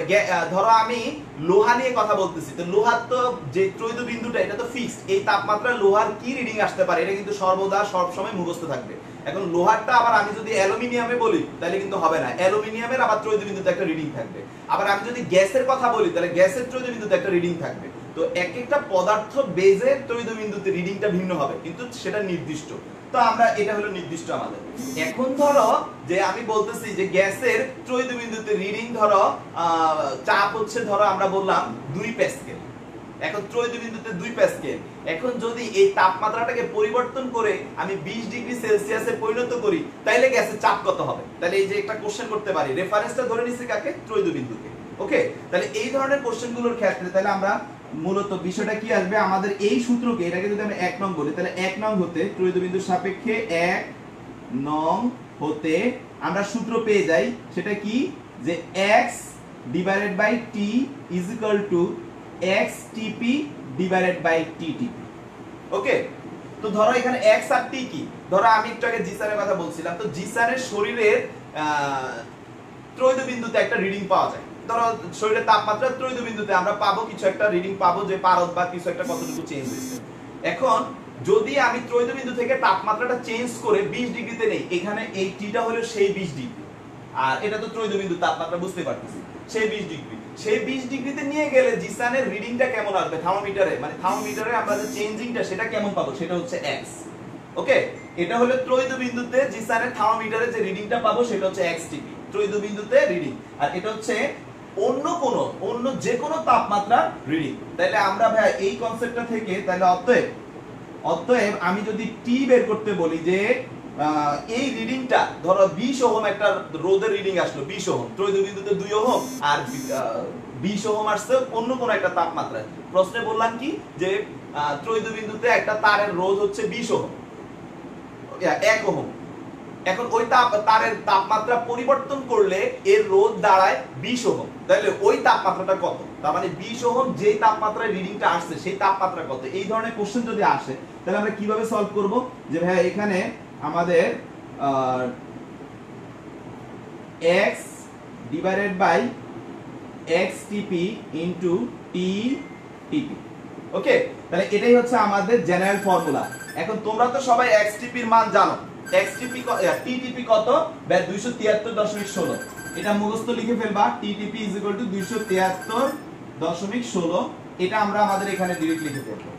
S1: ধরো আমি লোহা নিয়ে কথা বলতেছি, তো লোহার তো যে ত্রয়িত বিন্দুটা এটা তো ফিক্সড, এই তাপমাত্রা লোহার কি রিডিং আসতে পারে এটা কিন্তু সর্বদা সব সময় মুখস্থ থাকবে। এখন লোহারটা আবার আমি যদি অ্যালুমিনিয়ামে বলি তাহলে কিন্তু হবে না, অ্যালুমিনিয়ামের আবার ত্রয়িত বিন্দুতে একটা রিডিং থাকবে। আবার আমি যদি গ্যাসের কথা বলি তাহলে গ্যাসের ত্রয়িত বিন্দুতে একটা রিডিং থাকবে। তো এক একটা পদার্থ বেজে ত্রয়োদশ বিন্দুতে রিডিংটা ভিন্ন হবে, কিন্তু সেটা নির্দিষ্ট। তো আমরা এটা হলো নির্দিষ্ট আমাদের। এখন ধরো যে আমি বলতেছি যে গ্যাসের ত্রয়োদশ বিন্দুতে রিডিং ধরো চাপ হচ্ছে ধরো আমরা বললাম 2 প্যাসকেল। এখন ত্রয়োদশ বিন্দুতে 2 প্যাসকেল। এখন যদি এই তাপমাত্রাটাকে পরিবর্তন করে আমি 20 ডিগ্রি সেলসিয়াসে পরিণত করি, তাইলে গ্যাসের চাপ কত হবে? তাহলে এই যে একটা কোশ্চেন করতে পারি, রেফারেন্সটা ধরে নিছি কাকে? ত্রয়োদশ বিন্দুকে। ওকে, তাহলে এই ধরনের কোশ্চেনগুলোর ক্ষেত্রে তাহলে আমরা মূলত বিষয়টা কি আসবে, আমাদের এই সূত্রকে, এটাকে যদি আমি 1 নং বলি, তাহলে 1 নং হতে ত্রয়োদশ বিন্দুর সাপেক্ষে 1 নং হতে আমরা সূত্র পেয়ে যাই, সেটা কি, যে x divided by t is equal to xTp divided by ttp। Okay, তো ধরো এখানে x আর t কি, ধরো আমি একটু আগে জিসানের কথা বলছিলাম, তো জিসানের শরীরের ত্রয়োদশ বিন্দুতে একটা রিডিং পাওয়া যায়। ধরো শরীরের তাপমাত্রা ত্রয়োদশ বিন্দুতে আমরা পাবো কিছু একটা রিডিং পাবো, যে পারদ বা কিছু একটা কতটুকু চেঞ্জ হয়েছে। এখন যদি আমি ত্রয়োদশ বিন্দু থেকে তাপমাত্রাটা চেঞ্জ করে 20 ডিগ্রিতে নেই, এখানে এই টিটা হলো সেই 20 ডিগ্রি, আর এটা তো ত্রয়োদশ বিন্দু তাপমাত্রা বুঝতে পারতেছি, সেই 20 ডিগ্রি। সেই 20 ডিগ্রিতে নিয়ে গেলে জিসানের রিডিংটা কেমন আসবে থার্মোমিটারে, মানে থার্মোমিটারে আমরা যে চেঞ্জিংটা সেটা কেমন পাবো, সেটা হচ্ছে x। ওকে, এটা হলো ত্রয়োদশ বিন্দুতে জিসানের থার্মোমিটারে যে রিডিংটা পাবো সেটা হচ্ছে xTp, ত্রয়োদশ বিন্দুতে রিডিং। আর এটা হচ্ছে অন্য যে কোনো তাপমাত্রার রিডিং। তাহলে আমরা ভাই এই কনসেপ্টটা থেকে তাহলে অতএব আমি যদি টি বের করতে বলি, যে এই রিডিংটা ধরো 20 ওহম একটা রোদের রিডিং আসলো, 20 ওহম, ত্রয়োদশ বিন্দুতে 2 ওহম, আর 20 ওহম আসছে অন্য কোন একটা তাপমাত্রায়। প্রশ্নে বললাম কি, যে ত্রয়োদশ বিন্দুতে একটা তারের রোধ হচ্ছে 20 ওহম, 1 ওহম। এখন ওই তারের তাপমাত্রা পরিবর্তন করলে এর রোধ দাঁড়ায় 20 ওহম। তাহলে ওই তাপমাত্রাটা কত? তার মানে 20 ওহম যেই তাপমাত্রায় রিডিংটা আসছে সেই তাপমাত্রা কত? এই ধরনের কোশ্চেন যদি আসে তাহলে আমরা কিভাবে সলভ করব, যে ভাই এখানে আমাদের x divided by xTp into ttp। Okay, তাহলে এটাই হচ্ছে আমাদের জেনারেল ফর্মুলা। এখন তোমরা তো সবাই xTp এর মান জানো, ttp কত? 273.16। এটা মুখস্থ লিখে ফেলবা, ttp = 273.16। এটা আমরা আমাদের এখানে ডিরেক্ট লিখে ফেলবো।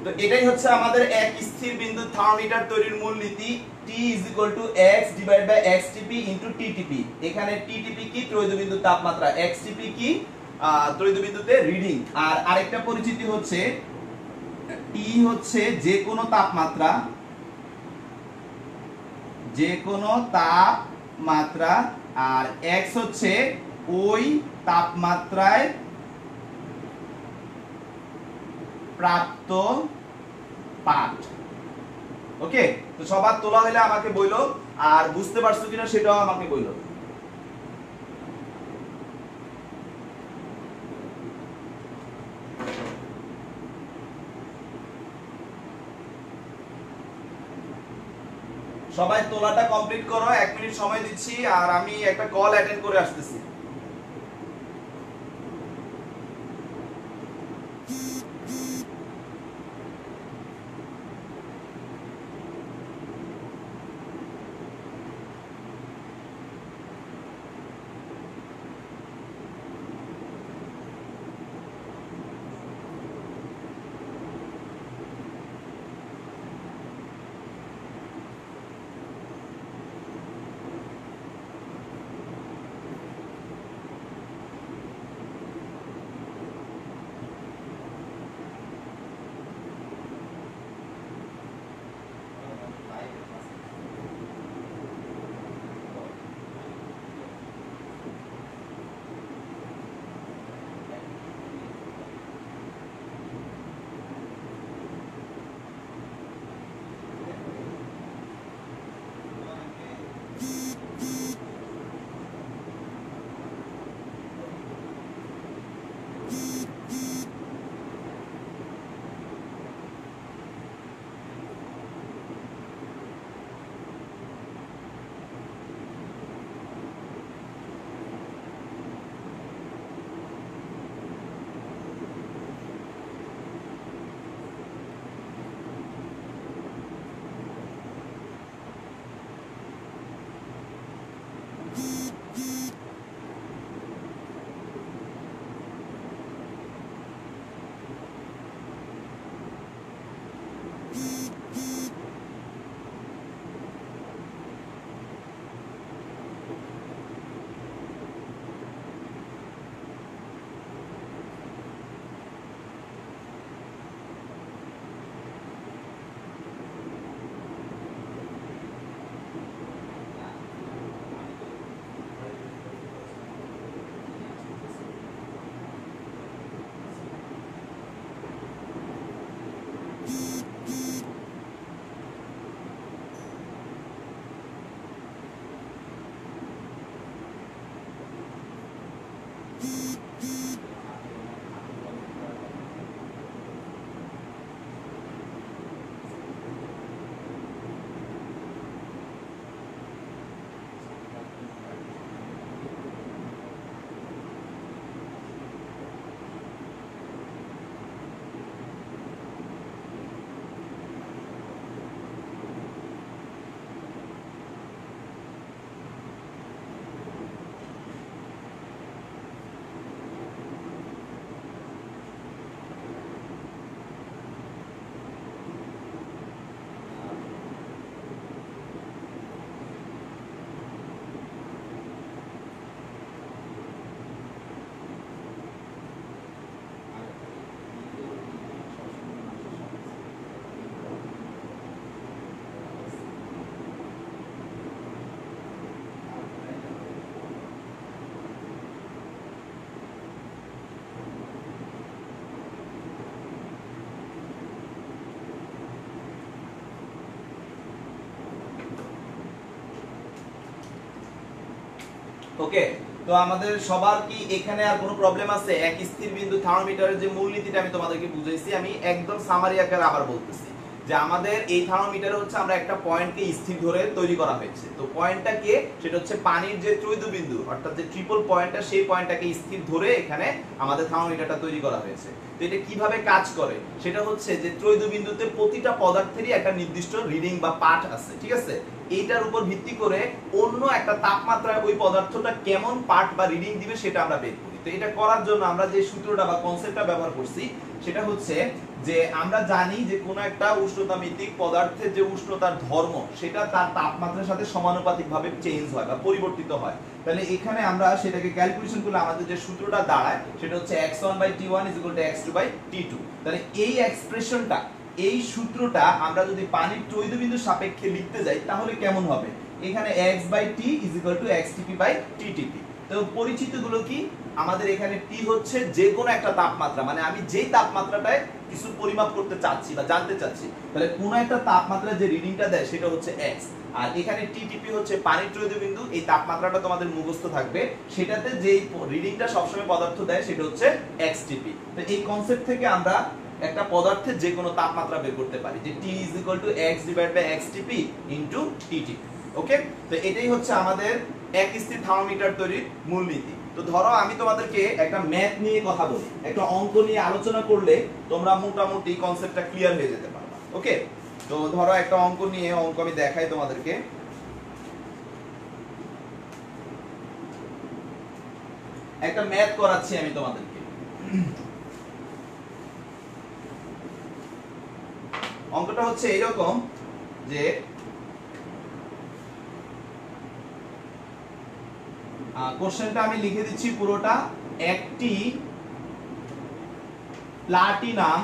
S1: তো এটাই হচ্ছে আমাদের এক স্থির বিন্দু থার্মোমিটার তৈরির মূলনীতি, T = x divide by xTp into ttp। এখানে ttp কি? ত্রয়োদশ বিন্দুর তাপমাত্রা, xTp কি? ত্রয়োদশ বিন্দুতে রিডিং। আর আরেকটা পরিচিতি হচ্ছে T হচ্ছে যে কোনো তাপমাত্রা, আর x হচ্ছে ওই তাপমাত্রায় প্রাপ্ত পাঠ। ওকে, তো সবার তোলা হলে আমাকে বইলো, আর বুঝতে পারছো কিনা সেটাও আমাকে বইলো। সবাই তোলাটা কমপ্লিট করো, 1 মিনিট সময় দিচ্ছি, আর আমি একটা কল অ্যাটেন্ড করে আসতেছি। ওকে, তো আমাদের সবার কি এখানে আর কোনো প্রবলেম আছে? এক স্থির বিন্দু থার্মোমিটারের যে মূলনীতিটা আমি তোমাদেরকে বুঝাইছি, আমি একদম সামারি আকারে আবার বলতেছি যে আমাদের এই থার্মোমিটারে হচ্ছে আমরা একটা পয়েন্টকে স্থির ধরে তৈরি করা হয়েছে। তো পয়েন্টটা কি? সেটা হচ্ছে পানির যে ত্রৈধ বিন্দু অর্থাৎ যে ট্রিপল পয়েন্টটা, সেই পয়েন্টটাকে স্থির ধরে এখানে আমাদের থার্মোমিটারটা তৈরি করা হয়েছে। তো এটা কিভাবে কাজ করে সেটা হচ্ছে যে ত্রৈধ বিন্দুতে প্রতিটা পদার্থেরই একটা নির্দিষ্ট রিডিং বা পাঠ আছে, ঠিক আছে? এইটার উপর ভিত্তি করে অন্য একটা তাপমাত্রায় ওই পদার্থটা কেমন পাঠ বা রিডিং দিবে সেটা আমরা বের করি। তো এটা করার জন্য আমরা যে সূত্রটা বা কনসেপ্টটা ব্যবহার করছি সেটা হচ্ছে যে আমরা জানি যে কোন একটা উষ্ণতামিতিক পদার্থের যে উষ্ণতার ধর্ম সেটা তার তাপমাত্রার সাথে সমানুপাতিকভাবে চেঞ্জ হয় বা পরিবর্তিত হয়। তাহলে এখানে আমরা সেটাকে ক্যালকুলেশন করলে আমাদের যে সূত্রটা দাঁড়ায় সেটা হচ্ছে x1/t1 = x2/t2। তাহলে এই এক্সপ্রেশনটা, এই সূত্রটা আমরা যদি পানির ত্রৈধ বিন্দুর সাপেক্ষে লিখতে যাই তাহলে কেমন হবে? এখানে x/t = xTP/ttp। তো পরিচিত গুলো কি? আমাদের এখানে t হচ্ছে যে কোনো একটা তাপমাত্রা, মানে আমি যেই তাপমাত্রাটায় কিছু পরিমাপ করতে চাচ্ছি বা জানতে চাচ্ছি, তাহলে কোন একটা তাপমাত্রা যে রিডিংটা দেয় সেটা হচ্ছে x। আর এখানে ttp হচ্ছে পানির ত্রৈধ বিন্দু, এই তাপমাত্রাটা তোমাদের মুখস্থ থাকবে, সেটাতে যেই রিডিংটা সবসময় পদার্থ দেয় সেটা হচ্ছে xTP। তো এই কনসেপ্ট থেকে আমরা একটা পদার্থের যে কোনো তাপমাত্রা বের করতে পারি যে t = x/xTP * ttp। ওকে, তো এটাই হচ্ছে আমাদের এক স্থির থার্মোমিটার তৈরির মূলনীতি। তো ধরো আমি তোমাদেরকে একটা ম্যাথ নিয়ে কথা বলি, একটা অঙ্ক নিয়ে আলোচনা করলে তোমরা মোটামুটি কনসেপ্টটা ক্লিয়ার হয়ে যেতে পারবে। ওকে, তো ধরো একটা অঙ্ক নিয়ে, অঙ্ক আমি দেখাই তোমাদেরকে। একটা ম্যাথ করাচ্ছি আমি তোমাদেরকে। অঙ্কটা হচ্ছে এরকম যে কোশ্চেনটা আমি লিখে দিচ্ছি পুরোটা। একটি প্লাটিনাম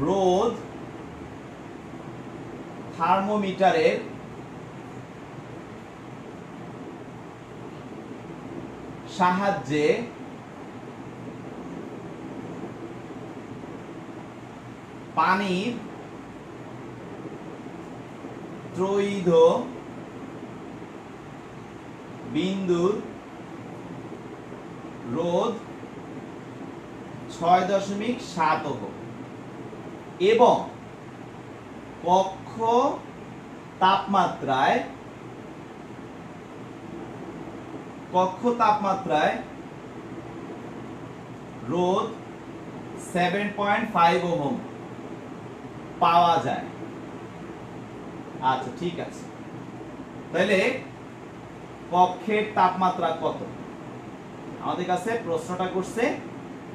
S1: রোধ থার্মোমিটারের সাহায্যে পানির ত্রৈধ বিন্দুর রোধ 6.7 ওহম এবং কক্ষ তাপমাত্রায় রোধ 7.5 ওহম পাওয়া যায়। আচ্ছা, ঠিক আছে, তাহলে কক্ষের তাপমাত্রা কত? আমাদের কাছে প্রশ্নটা করছে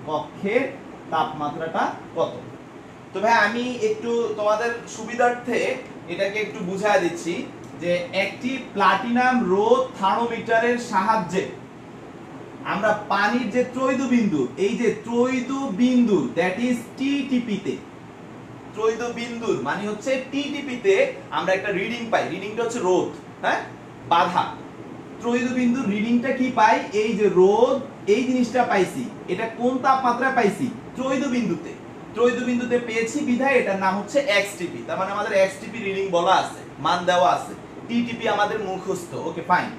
S1: কক্ষের তাপমাত্রাটা কত। তো ভাই আমি একটু তোমাদের সুবিধার্থে এটাকে একটু বুঝায় দিচ্ছি যে একটি প্লাটিনাম রোধ থার্মোমিটারের সাহায্যে আমরা পানির যে ত্রৈধ বিন্দু, এই যে ত্রৈধ বিন্দু দ্যাট ইজ টিটিপি তে, ত্রৈধ বিন্দুর মানে হচ্ছে টিটিপি তে আমরা একটা রিডিং পাই। রিডিংটা হচ্ছে রোধ, হ্যাঁ, বাধা। ত্রৈধ বিন্দুর রিডিংটা কি পাই? এই যে রোধ, এই জিনিসটা পাইছি। এটা কোন তাপমাত্রায় পাইছি? ত্রৈধ বিন্দুতে। ত্রৈধ বিন্দুতে পেয়েছি বিধায় এটার নাম হচ্ছে xTP। তার মানে আমাদের xTP রিডিং বলা আছে, মান দেওয়া আছে। ttp আমাদের মুখস্থ। ওকে, ফাইন।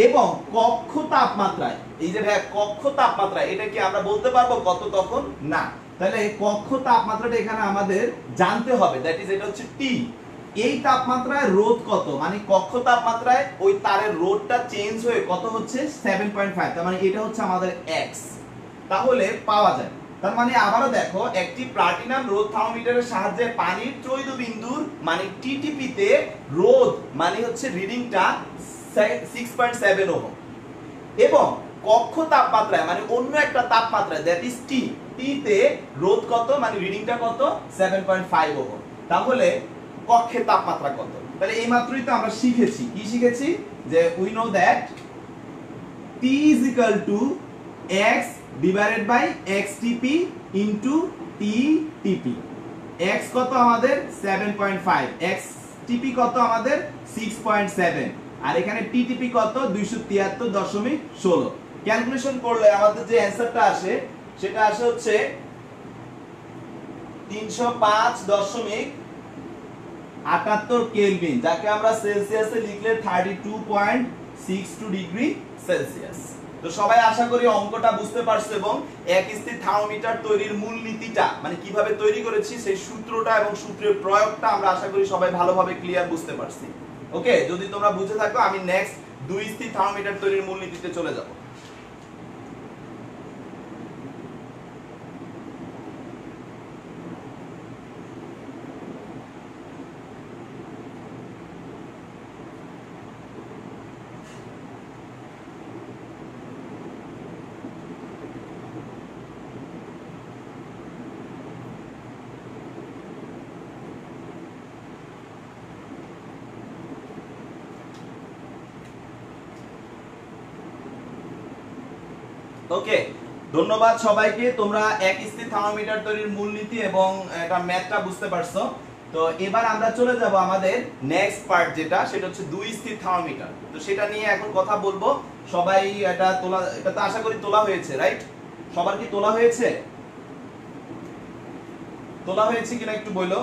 S1: এবং কক্ষ তাপমাত্রায়, এই যে ভাই কক্ষ তাপমাত্রা, এটা কি আমরা বলতে পারবো কত তখন? না। তাহলে কক্ষ তাপমাত্রাটা এখানে আমাদের জানতে হবে, দ্যাট ইজ এটা হচ্ছে T। এই তাপমাত্রায় রোধ কত? মানে কক্ষ তাপমাত্রায় ওই তারের রোধটা চেঞ্জ হয়ে কত হচ্ছে? 7.5। তার মানে এটা হচ্ছে আমাদের x। তাহলে পাওয়া যায়। তার মানে আবারো দেখো, একটি প্লাটিনাম রোধ থার্মোমিটারের সাহায্যে পানির ত্রৈধ বিন্দুর মানে টিটিপি তে রোধ মানে হচ্ছে রিডিংটা 6.7 ওহম এবং কক্ষ তাপমাত্রায় মানে অন্য একটা তাপমাত্রায় দ্যাট ইজ টি, টি তে রোধ কত? মানে রিডিংটা কত? 7.5 ওহম। তাহলে কক্ষের তাপমাত্রা কত? তাহলে এই মাত্রই তো আমরা শিখেছি, কি শিখেছি? যে we know that T = x divided by xTP into TTP। x কত আমাদের? 7.5, xTP কত আমাদের? 6.7, আর এখানে TTP কত? 273.16। ক্যালকুলেশন করলে আমাদের যে অ্যানসারটা আসে সেটা আসে হচ্ছে 305.0 78 কেলভিন, যাকে আমরা সেলসিয়াসে লিখলে 32.62 ডিগ্রি সেলসিয়াস। তো সবাই আশা করি অঙ্কটা বুঝতে পারছো এবং এক স্থির থার্মোমিটার তৈরির মূলনীতিটা মানে কিভাবে তৈরি করেছি সেই সূত্রটা এবং সূত্রের প্রয়োগটা আমরা আশা করি সবাই ভালোভাবে ক্লিয়ার বুঝতে পারছি। ওকে, যদি তোমরা বুঝে থাকো আমি নেক্সট দুই স্থির থার্মোমিটার তৈরির মূলনীতিতে চলে যাব। ওকে, ধন্যবাদ সবাইকে। তোমরা এক স্থির থার্মোমিটার তৈরির মূলনীতি এবং এটা ম্যাথটা বুঝতে পারছো। তো এবার আমরা চলে যাব আমাদের নেক্সট পার্ট, যেটা সেটা হচ্ছে দুই স্থির থার্মোমিটার। তো সেটা নিয়ে এখন কথা বলবো। সবাই এটা তো আশা করি তোলা হয়েছে, রাইট? সবার কি তোলা হয়েছে? তোলা হয়েছে কিনা একটু বলো।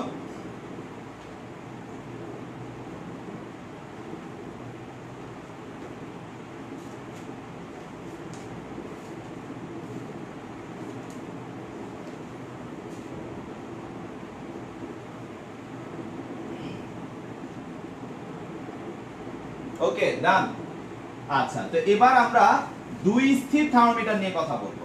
S1: ওকে, ডান। আচ্ছা, তো এবার আমরা দুই স্থির থার্মোমিটার নিয়ে কথা বলবো।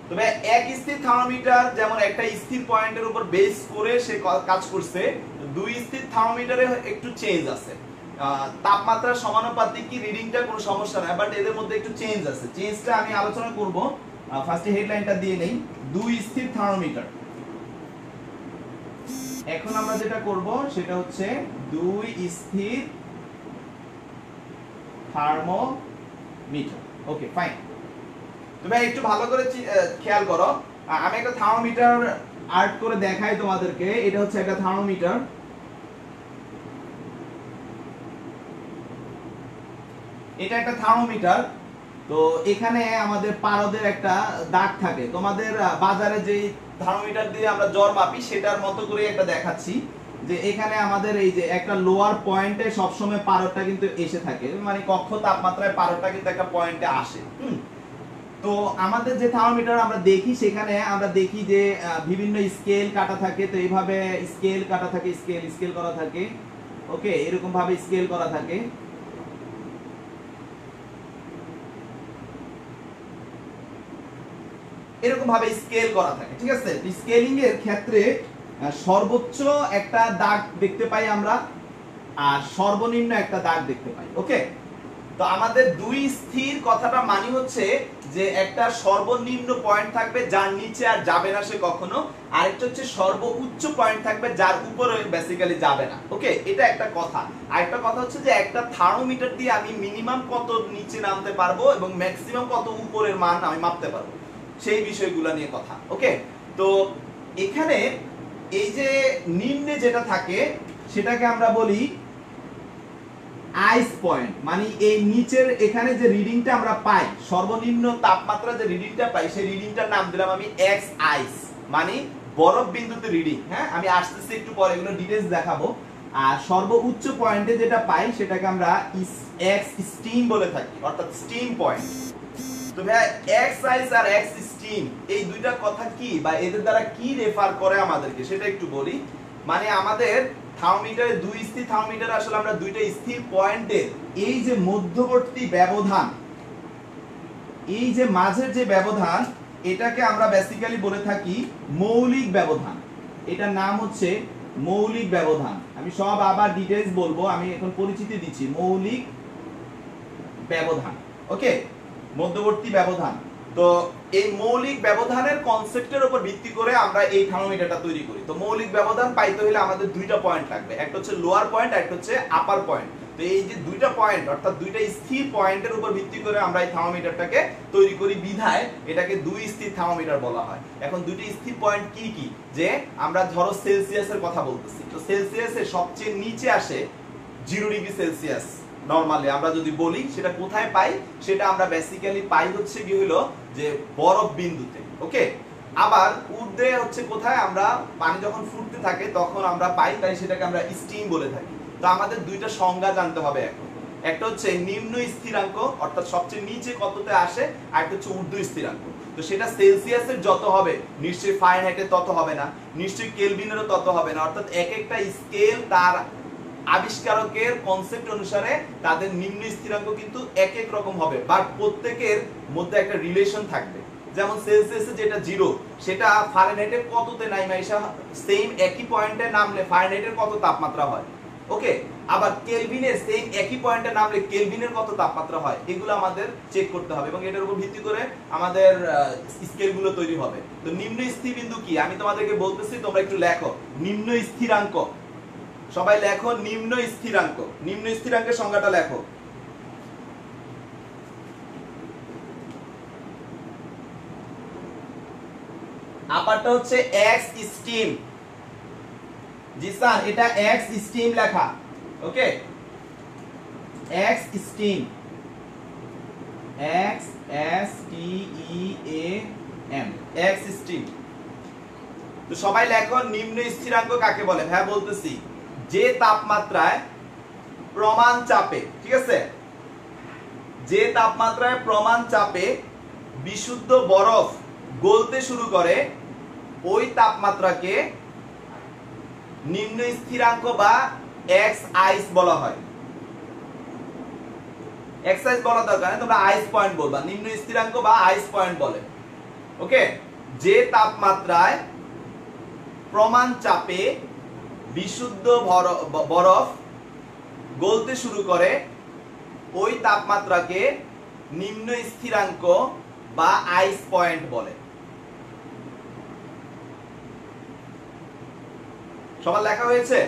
S1: তবে এক স্থির থার্মোমিটার যেমন একটা স্থির পয়েন্টের উপর বেস করে সে কাজ করছে, দুই স্থির থার্মোমিটারে একটু চেঞ্জ আছে। তাপমাত্রার সমানুপাতিক কি রিডিংটা কোনো সমস্যা নাই, বাট এদের মধ্যে একটু চেঞ্জ আছে। চেঞ্জটা আমি আলোচনা করব। ফার্স্টে হেডলাইনটা দিয়ে নেই, দুই স্থির থার্মোমিটার। এখন আমরা যেটা করব সেটা হচ্ছে দুই স্থির থার্মোমিটার। ওকে, ফাইন। তবে একটু ভালো করে খেয়াল করো, আমি একটা থার্মোমিটার আর্ট করে দেখাই তোমাদেরকে। এটা হচ্ছে একটা থার্মোমিটার। এটা একটা থার্মোমিটার। তো এখানে আমাদের পারদের একটা দাগ থাকে। তোমাদের বাজারে যে থার্মোমিটার দিয়ে আমরা জ্বর মাপি সেটার মতো করে একটা দেখাচ্ছি, যে এখানে আমাদের এই যে একটা লোয়ার পয়েন্টে সবসময় পারদটা কিন্তু এসে থাকে, মানে কক্ষ তাপমাত্রায় পারদটা কিন্তু একটা পয়েন্টে আসে। তো আমাদের যে থার্মোমিটার আমরা দেখি সেখানে আমরা দেখি যে বিভিন্ন স্কেল কাটা থাকে। তো এইভাবে স্কেল কাটা থাকে, স্কেল করা থাকে। ওকে, এরকম ভাবে স্কেল করা থাকে। এরকম ভাবে স্কেল করা থাকে, ঠিক আছে? স্কেলিং এর ক্ষেত্রে সর্বোচ্চ একটা দাগ দেখতে পাই আমরা, আর সর্বনিম্ন একটা দাগ দেখতে পাই। ওকে, তো আমাদের দুই স্থির কথাটা মানে হচ্ছে যে একটা সর্বনিম্ন পয়েন্ট থাকবে যার নিচে আর যাবে না সে কখনো, আরেকটা হচ্ছে সর্বোচ্চ পয়েন্ট থাকবে যার উপরে বেসিক্যালি যাবে না। ওকে, এটা একটা কথা। আরেকটা কথা হচ্ছে যে একটা থার্মোমিটার দিয়ে আমি মিনিমাম কত নিচে নামতে পারবো এবং ম্যাক্সিমাম কত উপরের মান আমি মাপতে পারবো, সেই বিষয়গুলো নিয়ে কথা। ওকে, তো এখানে এই যে নিম্নে যেটা থাকে সেটাকে আমরা বলি আইস পয়েন্ট। মানে এই নিচের এখানে যে রিডিংটা আমরা পাই, সর্বনিম্ন তাপমাত্রা যে রিডিংটা পাই, সেই রিডিংটার নাম দিলাম আমি এক্স আইস, মানে বরফ বিন্দুতে রিডিং। হ্যাঁ, আমি আসতেছি একটু পরে এগুলো ডিটেইলস দেখাবো। আর সর্বোচ্চ পয়েন্টে যেটা পাই সেটাকে আমরা এক্স স্টিম বলে থাকি, অর্থাৎ স্টিম পয়েন্ট। তো ভাই এক্স আইস আর এক্স স্টিম এই দুইটা কথা কি বা এদের দ্বারা কি রেফার করে আমাদেরকে সেটা একটু বলি। মানে আমাদের থার্মোমিটারে দুই স্থির থার্মোমিটার আসলে আমরা দুইটা স্থির পয়েন্টের এই যে মধ্যবর্তী ব্যবধান, এই যে মাঝের যে ব্যবধান, এটাকে আমরা বেসিক্যালি বলে থাকি মৌলিক ব্যবধান। এটার নাম হচ্ছে মৌলিক ব্যবধান। আমি সব আবার ডিটেইলস বলবো, আমি এখন পরিচিতি দিচ্ছি। মৌলিক ব্যবধান, ওকে, মধ্যবর্তী ব্যবধান। তো এই মৌলিক ব্যবধানের কনসেপ্টের উপর ভিত্তি করে আমরা এই থার্মোমিটারটা তৈরি করি। তো মৌলিক ব্যবধান পাইতে হলে আমাদের দুইটা পয়েন্ট লাগবে, একটা হচ্ছে লোয়ার পয়েন্ট আর একটা হচ্ছে আপার পয়েন্ট। তো এই যে দুইটা পয়েন্ট অর্থাৎ দুইটা স্থির পয়েন্টের উপর ভিত্তি করে আমরা এই থার্মোমিটারটাকে তৈরি করি, বিধায় এটাকে দুই স্থির থার্মোমিটার বলা হয়। এখন দুইটা স্থির পয়েন্ট কি কি, যে আমরা ধরো সেলসিয়াসের কথা বলতেছি, তো সেলসিয়াসের সবচেয়ে নিচে আসে 0 ডিগ্রি সেলসিয়াস। নরমালি আমরা যদি বলি সেটা কোথায় পাই, সেটা আমরা বেসিক্যালি পাই হচ্ছে কি হলো যে বরফ বিন্দুতে। ওকে, আবার ঊর্ধ্বে হচ্ছে কোথায় আমরা পানি যখন ফুটতে থাকে তখন আমরা পাই, তাই সেটাকে আমরা স্টিম বলে থাকি। তো আমাদের দুইটা সংজ্ঞা জানতে হবে এখন। একটা হচ্ছে নিম্ন স্থিরাঙ্ক, অর্থাৎ সবচেয়ে নিচে কততে আসে, আর একটা হচ্ছে ঊর্ধ্ব স্থিরাঙ্ক। তো সেটা সেলসিয়াসের যত হবে নিশ্চয়ই ফারেনহাইটের তত হবে না, নিশ্চয়ই কেলভিনেরও তত হবে না। অর্থাৎ এক একটা স্কেল তার আবিষ্কারকের কনসেপ্ট অনুসারে তাদের নিম্ন স্থিরাঙ্ক কিন্তু এক এক রকম হবে, বাট প্রত্যেকের মধ্যে একটা রিলেশন থাকবে। যেমন সেলসিয়াসে যেটা 0 সেটা ফারেনহাইটের কততে নাইমা এসে সেম একই পয়েন্টে নামলে ফারেনহাইটের কত তাপমাত্রা হয়, ওকে। আবার কেলভিনের সেম একই পয়েন্টে নামলে কেলভিনের কত তাপমাত্রা হয়, এগুলো আমাদের চেক করতে হবে এবং এটার উপর ভিত্তি করে আমাদের স্কেলগুলো তৈরি হবে। তো নিম্ন স্থির বিন্দু কি আমি তোমাদেরকে বলতেছি, তোমরা একটু লেখো নিম্ন স্থিরাঙ্ক। সবাই লেখো নিম্ন স্থিরাঙ্ক। নিম্ন স্থিরাঙ্কের সংজ্ঞাটা লেখো। আপারটা হচ্ছে এক্স স্টিম। জি স্যার, এটা এক্স স্টিম লেখা, okay. X steam, X S T E A M, X steam. তো সবাই লেখো নিম্ন স্থিরাঙ্ক কাকে বলে। হ্যাঁ বলতেছি, যে তাপমাত্রায় প্রমাণ চাপে, ঠিক আছে, যে তাপমাত্রায় প্রমাণ চাপে বিশুদ্ধ বরফ গলতে শুরু করে ওই তাপমাত্রাকে নিম্ন স্থিরাঙ্ক বা এক্স আইস বলা হয়। এক্স আইস বলা দরকার তোমরা আইস পয়েন্ট বলবা, নিম্ন স্থিরাঙ্ক বা আইস পয়েন্ট বলে, ওকে। যে তাপমাত্রায় প্রমাণ চাপে বিশুদ্ধ বরফ গলতে শুরু করে ওই তাপমাত্রাকে নিম্ন স্থিরাঙ্ক বা আইস পয়েন্ট বলে। সবার লেখা হয়েছে?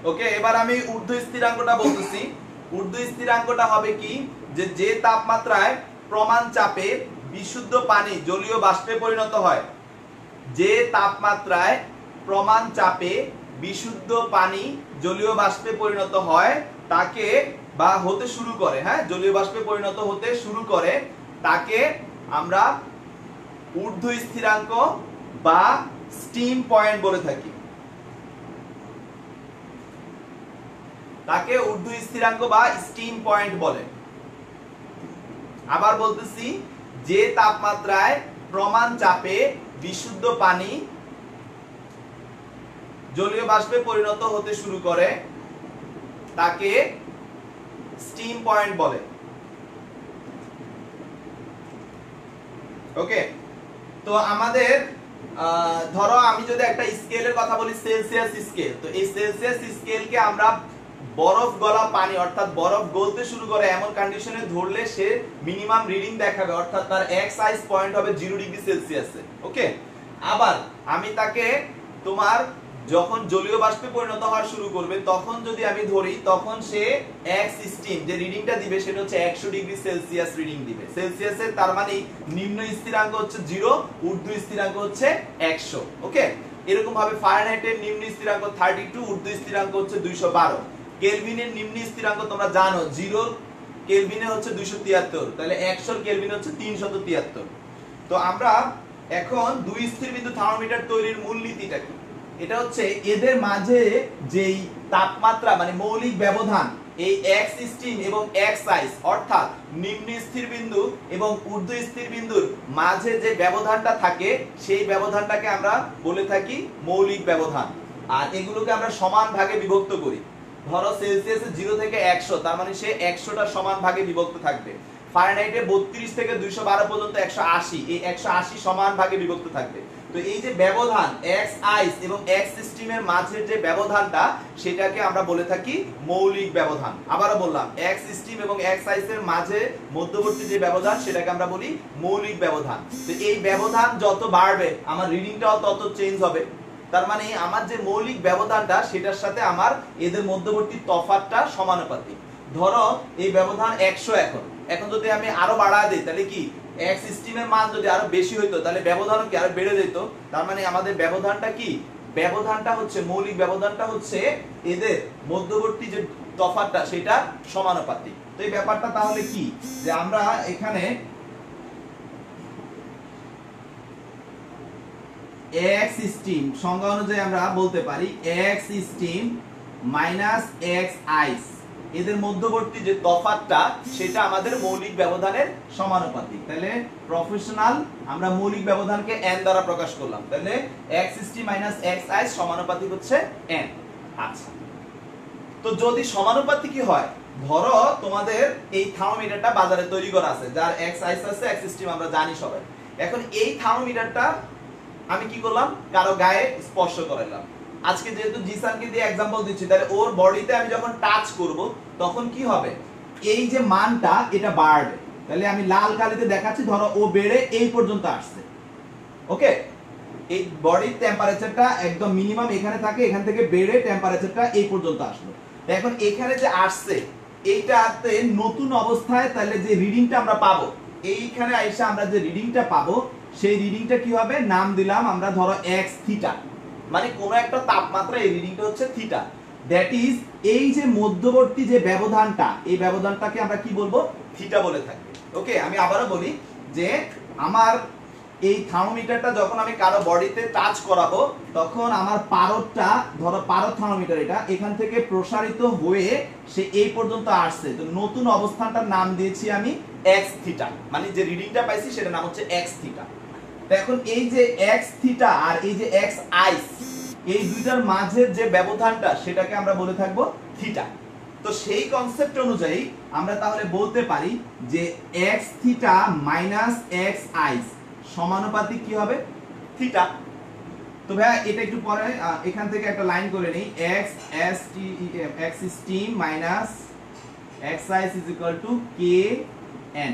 S1: ওকে, এবার আমি ঊর্ধ্ব স্থিরাঙ্কটা বলতেছি। ঊর্ধ্ব স্থিরাঙ্কটা হবে কি, যে যে তাপমাত্রায় প্রমাণ চাপে বিশুদ্ধ পানি জলীয় বাষ্পে পরিণত হয়, যে তাপমাত্রায় প্রমাণ চাপে বিশুদ্ধ পানি জলীয় বাষ্পে পরিণত হয় তাকে বা হতে শুরু করে, হ্যাঁ জলীয় বাষ্পে পরিণত হতে শুরু করে তাকে আমরা ঊর্ধ্ব স্থিরাঙ্ক বা স্টিম পয়েন্ট বলে থাকি। তাকে ঊর্ধ্ব স্থিরাঙ্ক বা স্টিম পয়েন্ট বলে। আবার বলতেছি, যে তাপমাত্রায় প্রমাণ চাপে বিশুদ্ধ পানি জলীয় বাষ্পে পরিণত হতে শুরু করে তাকে স্টিম পয়েন্ট বলে, ওকে। তো আমাদের ধরো আমি যদি একটা স্কেলের কথা বলি, সেলসিয়াস স্কেল, তো এই সেলসিয়াস স্কেলকে আমরা বরফ গলা পানি অর্থাৎ বরফ গলতে শুরু করে এমন কন্ডিশনে ধরলে সে মিনিমাম রিডিং দেখাবে, অর্থাৎ তার এক্স আইস পয়েন্ট হবে 0 ডিগ্রি সেলসিয়াসে, ওকে। আবার আমি তাকে তোমার যখন জলীয় বাষ্পে পরিণত হওয়া শুরু করবে তখন যদি আমি ধরি, তখন সে এক্স স্টিম যে রিডিংটা দিবে সেটা হচ্ছে 100 ডিগ্রি সেলসিয়াস রিডিং দিবে সেলসিয়াসের। তার মানে নিম্ন স্থিরাঙ্ক হচ্ছে 0, ঊর্ধ্ব স্থিরাঙ্ক হচ্ছে 100, ওকে। এরকম ভাবে ফারেনহাইটের নিম্ন স্থিরাঙ্ক 32, ঊর্ধ্ব স্থিরাঙ্ক হচ্ছে 212। কেলভিনের নিম্ন স্থিরাঙ্ক তোমরা জানো, 0 কেলভিনে হচ্ছে 273, তাহলে 100 কেলভিনে হচ্ছে 373। তো আমরা এখন দুই স্থির বিন্দু থার্মোমিটার তৈরির মূলনীতিটা কি, এটা হচ্ছে এদের মাঝে যেই তাপমাত্রা মানে মৌলিক ব্যবধান, এই এক্স স্টিম এবং এক্স আইস অর্থাৎ নিম্ন স্থির বিন্দু এবং ঊর্ধ্ব স্থির বিন্দুর মাঝে যে ব্যবধানটা থাকে সেই ব্যবধানটাকে আমরা বলে থাকি মৌলিক ব্যবধান। আর এগুলোকে আমরা সমান ভাগে বিভক্ত করি। ধরো সেলসিয়াসে 0 থেকে 100, তার মানে সে 100টা সমান ভাগে বিভক্ত থাকবে। ফারেনহাইটে 32 থেকে 212 পর্যন্ত 180, এই 180 সমান ভাগে বিভক্ত থাকবে। তো এই যে ব্যবধান এক্স আইস এবং এক্স স্টিমের মাঝের যে ব্যবধানটা সেটাকে আমরা বলে থাকি মৌলিক ব্যবধান। আবারও বললাম, এক্স স্টিম এবং এক্স আইসের মাঝে মধ্যবর্তী যে ব্যবধান সেটাকে আমরা বলি মৌলিক ব্যবধান। তো এই ব্যবধান যত বাড়বে আমার রিডিংটাও তত চেঞ্জ হবে। তার মানে আমার যে মৌলিক ব্যবধানটা সেটার সাথে আমার এদের মধ্যবর্তী তফাৎটা সমানুপাতিক। ধরো এই ব্যবধান 100, এখন যদি আমি আরো বাড়ায় দেই তাহলে কি এক্স স্টিমের মান যদি আরো বেশি হইতো তাহলে ব্যবধানও কি আরো বেড়ে যেত। তার মানে আমাদের ব্যবধানটা কি, ব্যবধানটা হচ্ছে মৌলিক ব্যবধানটা হচ্ছে এদের মধ্যবর্তী যে তফাৎটা সেটা সমানুপাতিক। তো এই ব্যাপারটা তাহলে কি, যে আমরা এখানে এক্স স্টিম সংজ্ঞা অনুযায়ী আমরা বলতে পারি X steam minus X ice এদের মধ্যবর্তী যে তফাৎটা সেটা আমাদের মৌলিক ব্যবধানের সমানুপাতিক। তাহলে প্রফেশনাল আমরা মৌলিক ব্যবধানকে n দ্বারা প্রকাশ করলাম, তাহলে X steam minus X ice সমানুপাতিক হচ্ছে n। আচ্ছা, তো যদি সমানুপাতিকই হয়, ধরো তোমাদের এই থার্মোমিটারটা বাজারে তৈরি করা আছে যার এক্স আইস আছে এক্স স্টিম আমরা জানি সবাই। এখন এই থার্মোমিটারটা আমি কি করলাম, কারো গায়ে স্পর্শ করাইলাম। আজকে যেহেতু জিসানকে দিয়ে एग्जांपल দিচ্ছি, তাহলে ওর বডিতে আমি যখন টাচ করব তখন কি হবে, এই যে মানটা এটা বাড়বে। তাহলে আমি লাল কালিতে দেখাচ্ছি, ধরো ও বেড়ে এই পর্যন্ত আসছে। ওকে, এই বডির টেম্পারেচারটা একদম মিনিমাম এখানে থাকে, এখান থেকে বেড়ে টেম্পারেচারটা এই পর্যন্ত আসলো। এখন এখানে যে আসছে এইটাতে নতুন অবস্থায় তাহলে যে রিডিংটা আমরা পাবো, এইখানে আইসা আমরা যে রিডিংটা পাবো সেই রিডিংটা কি হবে, নাম দিলাম আমরা ধরো এক্স থিটা, মানে কোন একটা তাপমাত্রা এই রিডিংটা হচ্ছে থিটা। দ্যাট ইজ এই যে মধ্যবর্তী যে ব্যবধানটা, এই ব্যবধানটাকে আমরা কি বলবো, থিটা বলে থাকি। ওকে, আমি আবারও বলি যে আমার এই থার্মোমিটারটা যখন আমি কারো বডিতে টাচ করাবো তখন আমার পারদটা, ধরো পারদ থার্মোমিটার এটা, এখান থেকে প্রসারিত হয়ে সে এই পর্যন্ত আসছে। তো নতুন অবস্থানটার নাম দিয়েছি আমি এক্স থিটা, মানে যে রিডিংটা পাইছি সেটার নাম হচ্ছে এক্স থিটা। এখন এই যে এক্স থিটা আর এই যে এক্স আইস, এই দুইটার মাঝের যে ব্যবধানটা সেটাকে আমরা বলে থাকবো থিটা। তো সেই কনসেপ্ট অনুযায়ী আমরা তাহলে বলতে পারি যে X theta minus X ice সমানুপাতিক কি হবে, থিটা। তো ভাইয়া এটা একটু পরে এখান থেকে একটা লাইন করে নেই, X S T X steam minus X ice is equal to K N.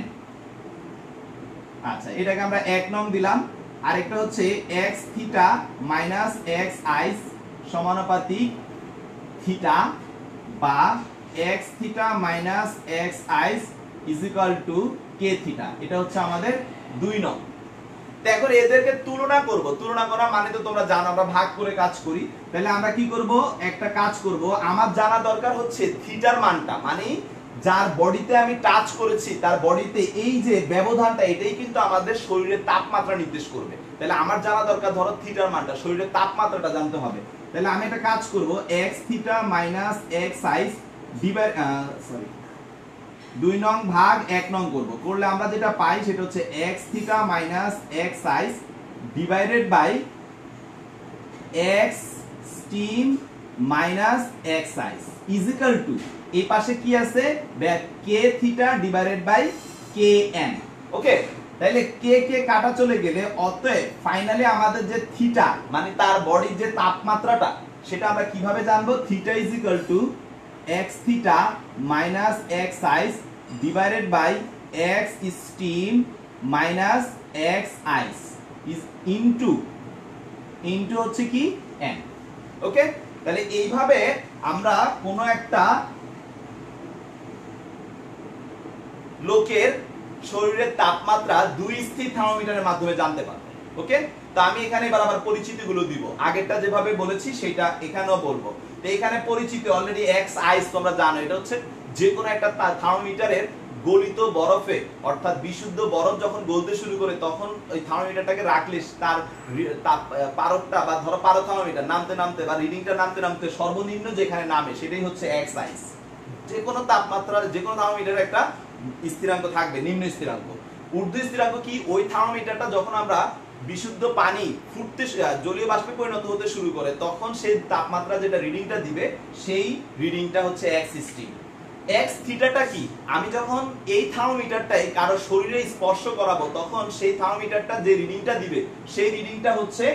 S1: আচ্ছা, এটাকে আমরা 1 নং দিলাম। আরেকটা হচ্ছে x theta minus x ice সমানুপাতিক থিটা, বা x theta minus x ice is equal to k theta. এটা হচ্ছে আমাদের 2 নং। তো এখন এদেরকে তুলনা করব, তুলনা করা মানে তো তোমরা জানো আমরা ভাগ করে কাজ করি। তাহলে আমরা কি করব, একটা কাজ করব, আমার জানা দরকার হচ্ছে থিটার মানটা, মানে যার বডিতে আমি টাচ করেছি তার বডিতে এই যে ব্যবধানটা এটাই কিন্তু আমাদের শরীরের তাপমাত্রা নির্দেশ করবে। তাহলে আমার জানা দরকার ধরো থিটার মানটা, শরীরের তাপমাত্রাটা জানতে হবে। তাহলে আমি একটা কাজ করব, x থিটা মাইনাস x আইস ডিভাইড 2 নং ভাগ 1 নং করব, করলে আমরা যেটা পাই সেটা হচ্ছে x theta minus x ice divided by x steam minus x ice is equal to, এই পাশে কি আছে, k theta divided by kn। Okay, তাহলে কে কে কাটা চলে গেলে অতএব ফাইনালি আমাদের যে থিটা মানে তার বডির যে তাপমাত্রাটা সেটা আমরা কিভাবে জানবো, theta is equal to x theta minus x ice divided by x steam minus x ice is into হচ্ছে কি n। ওকে, তাহলে এইভাবে আমরা কোনো একটা লোকের শরীরের তাপমাত্রা 2 স্থির থার্মোমিটারের মাধ্যমে জানতে পারবো। ওকে, তো আমি এখানে এবার আবার পরিচিতিগুলো দিব, আগেরটা যেভাবে বলেছি সেটা এখানেও বলবো। তো এখানে পরিচিতি অলরেডি এক্স আইস তোমরা জানো, এটা হচ্ছে যে কোনো একটা থার্মোমিটারের গলিত বরফে, অর্থাৎ বিশুদ্ধ বরফ যখন গলতে শুরু করে তখন ওই থার্মোমিটারটাকে রাখলে তার পারদটা বা ধরো পারদ থার্মোমিটার নামতে নামতে বা রিডিংটা নামতে নামতে সর্বনিম্ন যেখানে নামে সেটাই হচ্ছে এক্স আইস। যে কোনো তাপমাত্রার যে কোনো থার্মোমিটারের একটা স্থিরাঙ্ক থাকবে, নিম্ন স্থিরাঙ্ক। ঊর্ধ্ব স্থিরাঙ্ক কি, ওই থার্মোমিটারটা যখন আমরা বিশুদ্ধ পানি ফুটতে জলীয় বাষ্পে পরিণত হতে শুরু করে তখন সেই তাপমাত্রা যেটা রিডিংটা দিবে সেই রিডিংটা হচ্ছে এক্স স্টিম। এক্স থিটাটা কি, আমি যখন এই থার্মোমিটারটাই কারো শরীরে স্পর্শ করাবো তখন সেই থার্মোমিটারটা যে রিডিংটা দিবে সেই রিডিংটা হচ্ছে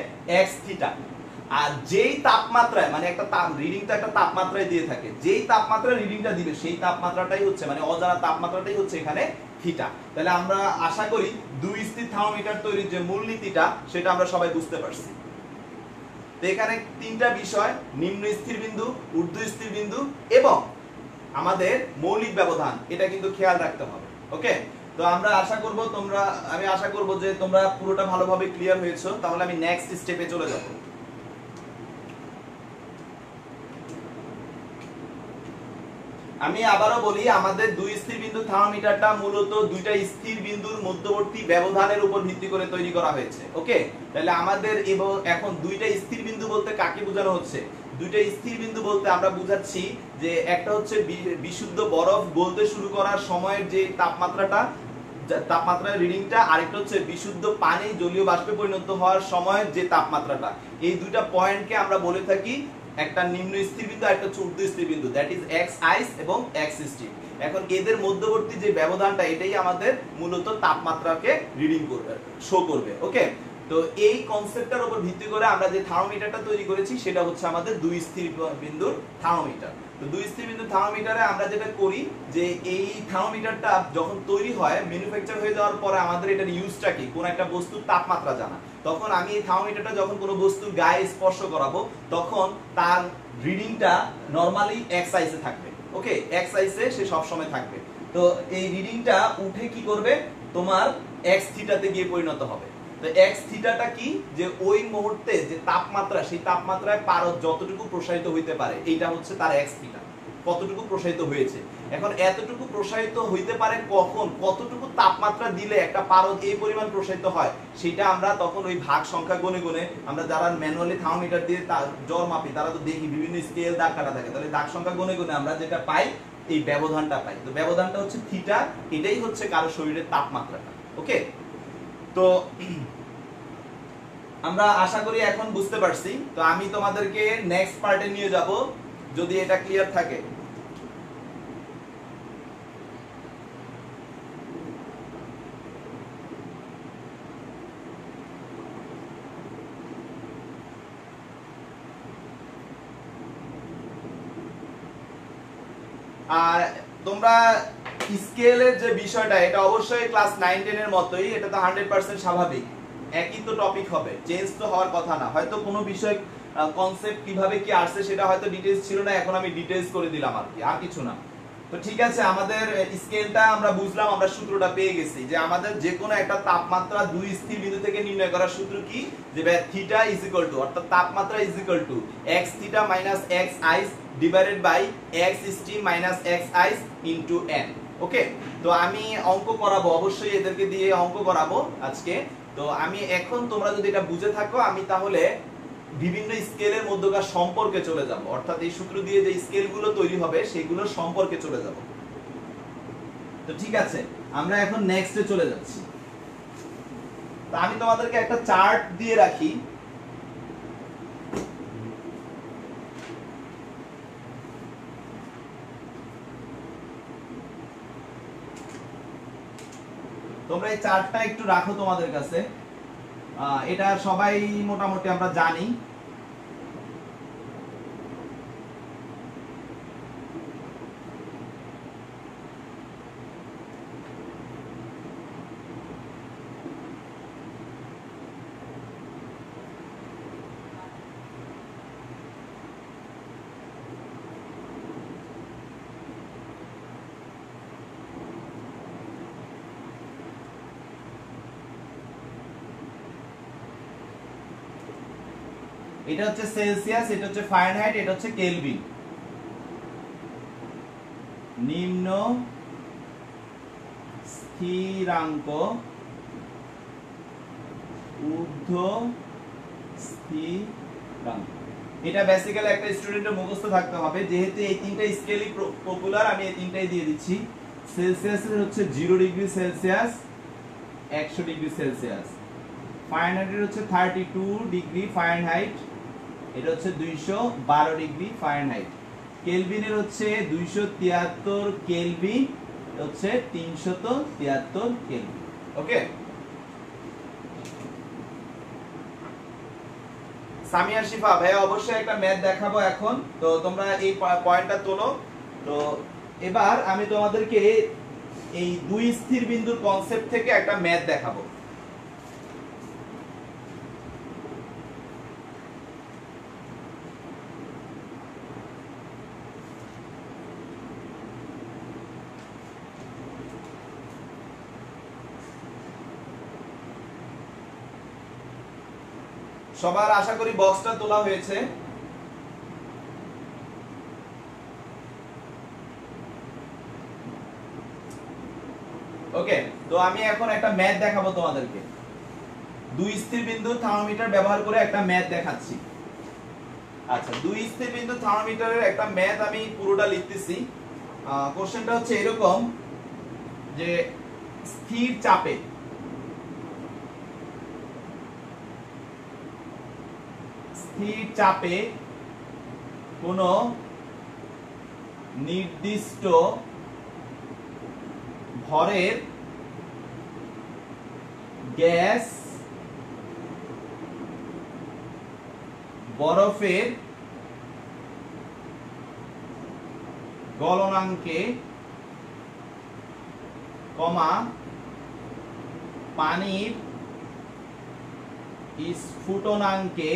S1: এক্স থিটা। আর যেই তাপমাত্রায় মানে একটা রিডিংটা একটা তাপমাত্রায় দিয়ে থাকে, যেই তাপমাত্রায় রিডিংটা দিবে সেই তাপমাত্রাটাই হচ্ছে মানে অজানা তাপমাত্রাটাই হচ্ছে এখানে থিটা। তাহলে আমরা আশা করি দুই স্থির থার্মোমিটার তৈরির যে মূলনীতিটা সেটা আমরা সবাই বুঝতে পারছি। তো এখানে তিনটা বিষয়, নিম্ন স্থির বিন্দু, ঊর্ধ্ব স্থির বিন্দু এবং আমাদের মৌলিক ব্যবধান, এটা কিন্তু খেয়াল রাখতে হবে। ওকে, তো আমরা আশা করব আমি আশা করব যে তোমরা পুরোটা ভালোভাবে ক্লিয়ার হয়েছো। তাহলে আমি নেক্সট স্টেপে চলে যাব। আমি আবারও বলি, আমাদের দুই স্থির বিন্দু থার্মোমিটারটা মূলত দুইটা স্থির বিন্দুর মধ্যবর্তী ব্যবধানের উপর ভিত্তি করে তৈরি করা হয়েছে। ওকে, তাহলে আমাদের এখন দুইটা স্থির বিন্দু বলতে কাকে বোঝানো হচ্ছে? দুইটা স্থির বিন্দু বলতে আমরা বুঝাচ্ছি যে একটা হচ্ছে বিশুদ্ধ বরফ গলতে শুরু করার সময়ের যে তাপমাত্রার রিডিংটা, আরেকটা হচ্ছে বিশুদ্ধ পানি জলীয় বাষ্পে পরিণত হওয়ার সময়ের যে তাপমাত্রাটা। এই দুইটা পয়েন্টকে আমরা বলে থাকি একটা নিম্ন স্থির বিন্দু, একটা হচ্ছে ঊর্ধ্ব স্থির বিন্দু, দ্যাট ইজ এক্স আইস এবং এক্স স্টিম। এখন এদের মধ্যবর্তী যে ব্যবধানটা এটাই আমাদের মূলত তাপমাত্রাকে রিডিং করবে, শো করবে। ওকে, তো এই কনসেপ্টটার উপর ভিত্তি করে আমরা যে থার্মোমিটারটা তৈরি করেছি সেটা হচ্ছে আমাদের দুই স্থির বিন্দুর থার্মোমিটার। তো দুই স্থির বিন্দু থার্মোমিটারে আমরা যেটা করি যে এই থার্মোমিটারটা যখন তৈরি হয়, ম্যানুফ্যাকচার হয়ে যাওয়ার পরে আমাদের এটার ইউজটা কি, কোন একটা বস্তুর তাপমাত্রা জানা। তখন আমি এই থার্মোমিটারটা যখন কোনো বস্তুর গায়ে স্পর্শ করাবো তখন তার রিডিংটা নরমালি এক্স আইসে থাকবে। ওকে, এক্স আইসে সে সব সময় থাকবে। তো এই রিডিংটা উঠে কি করবে, তোমার এক্স থিটাতে গিয়ে পরিণত হবে। তো এক্স থিটাটা কি, যে ওই মুহূর্তে যে তাপমাত্রা, সেই তাপমাত্রায় পারদ যতটুকু প্রসারিত হইতে পারে এইটা হচ্ছে তার এক্স থিটা, কতটুকু প্রসারিত হয়েছে। এখন এতটুকু প্রসারিত হইতে পারে কখন, কতটুকু তাপমাত্রা দিলে একটা পারদ এই পরিমাণ প্রসারিত হয়, সেটা আমরা তখন ওই ভাগ সংখ্যা গুনে গুনে, আমরা যারা ম্যানুয়ালি থার্মোমিটার দিয়ে জ্বর মাপি তারা তো দেখি বিভিন্ন স্কেল দাগ কাটা থাকে, তাহলে দাগ সংখ্যা গুনে গুনে আমরা যেটা পাই এই ব্যবধানটা পাই। তো ব্যবধানটা হচ্ছে থিটা, এটাই হচ্ছে কারো শরীরের তাপমাত্রাটা। ওকে, তো আমরা আশা করি এখন বুঝতে পারছি। তো আমি তোমাদেরকে নেক্সট পার্টে নিয়ে যাব যদি এটা ক্লিয়ার থাকে। আর তোমরা স্কেলের যে বিষয়টা, এটা অবশ্যই ক্লাস 9-10 এর মতোই, এটা তো 100% স্বাভাবিক, একই তো টপিক হবে, চেঞ্জ তো হওয়ার কথা না। হয়তো কোনো বিষয় কনসেপ্ট কিভাবে কি আসছে সেটা হয়তো ডিটেইলস ছিল না, এখন আমি ডিটেইলস করে দিলাম আর কি, আর কিছু না। তো ঠিক আছে, আমাদের স্কেলটা আমরা বুঝলাম, আমরা সূত্রটা পেয়ে গেছি যে আমাদের যে কোনো একটা তাপমাত্রা দুই স্থির বিন্দু থেকে নির্ণয় করার সূত্র কি, যে থিটা ইজ ইকুয়াল টু, অর্থাৎ তাপমাত্রা is equal to x theta minus x ice divided by x steam minus x ice into n। Okay, তো আমি অঙ্ক করাবো, অবশ্যই এদেরকে দিয়ে অঙ্ক করাবো আজকে। তো আমি এখন, তোমরা যদি এটা বুঝে থাকো, আমি তাহলে বিভিন্ন স্কেলের মধ্যকার সম্পর্কে চলে যাব, অর্থাৎ এই সূত্র দিয়ে যে স্কেলগুলো তৈরি হবে সেগুলোর সম্পর্কে চলে যাব। তো ঠিক আছে, আমরা এখন নেক্সটে চলে যাচ্ছি। তো আমি তোমাদেরকে একটা চার্ট দিয়ে রাখি। তোমরা এই চার্টটা একটু রাখো তোমাদের কাছে, এটা সবাই মোটামুটি আমরা জানি। এটা হচ্ছে সেলসিয়াস, এটা হচ্ছে ফারেনহাইট, এটা হচ্ছে কেলভিন। নিম্ন স্থিরাঙ্ক, ঊর্ধ্ব স্থিরাঙ্ক, এটা বেসিক্যালি একটা স্টুডেন্টের মুখস্থ থাকতে হবে। যেহেতু এই তিনটা স্কেলই পপুলার, আমি এই তিনটাই দিয়ে দিচ্ছি। সেলসিয়াসের হচ্ছে 0 ডিগ্রি সেলসিয়াস 100 ডিগ্রি সেলসিয়াস, ফারেনহাইটের হচ্ছে 32 ডিগ্রি ফারেনহাইট, এটা হচ্ছে 212 ডিগ্রি ফারেনহাইট। কেলভিনের হচ্ছে 273 কেলভিন হচ্ছে 373 কেলভিন। ওকে, সামিয়া শিফা ভাইয়া অবশ্যই একটা ম্যাথ দেখাবো এখন, তো তোমরা এই পয়েন্টটা তোলো। তো এবার আমি তোমাদেরকে এই দুই স্থির বিন্দুর কনসেপ্ট থেকে একটা ম্যাথ দেখাবো। সবার আশা করি বক্সটা তোলা হয়েছে। ওকে, তো আমি এখন একটা ম্যাথ দেখাবো তোমাদেরকে। দুই স্থির বিন্দু থার্মোমিটার ব্যবহার করে একটা ম্যাথ দেখাচ্ছি। আচ্ছা, দুই স্থির বিন্দু থার্মোমিটারের একটা ম্যাথ আমি পুরোটা লিখতেছি। কোশ্চেনটা হচ্ছে এরকম যে স্থির চাপে কোন নির্দিষ্ট ভরের গ্যাস বরফের গলনাঙ্কে পানির স্ফুটনাঙ্কে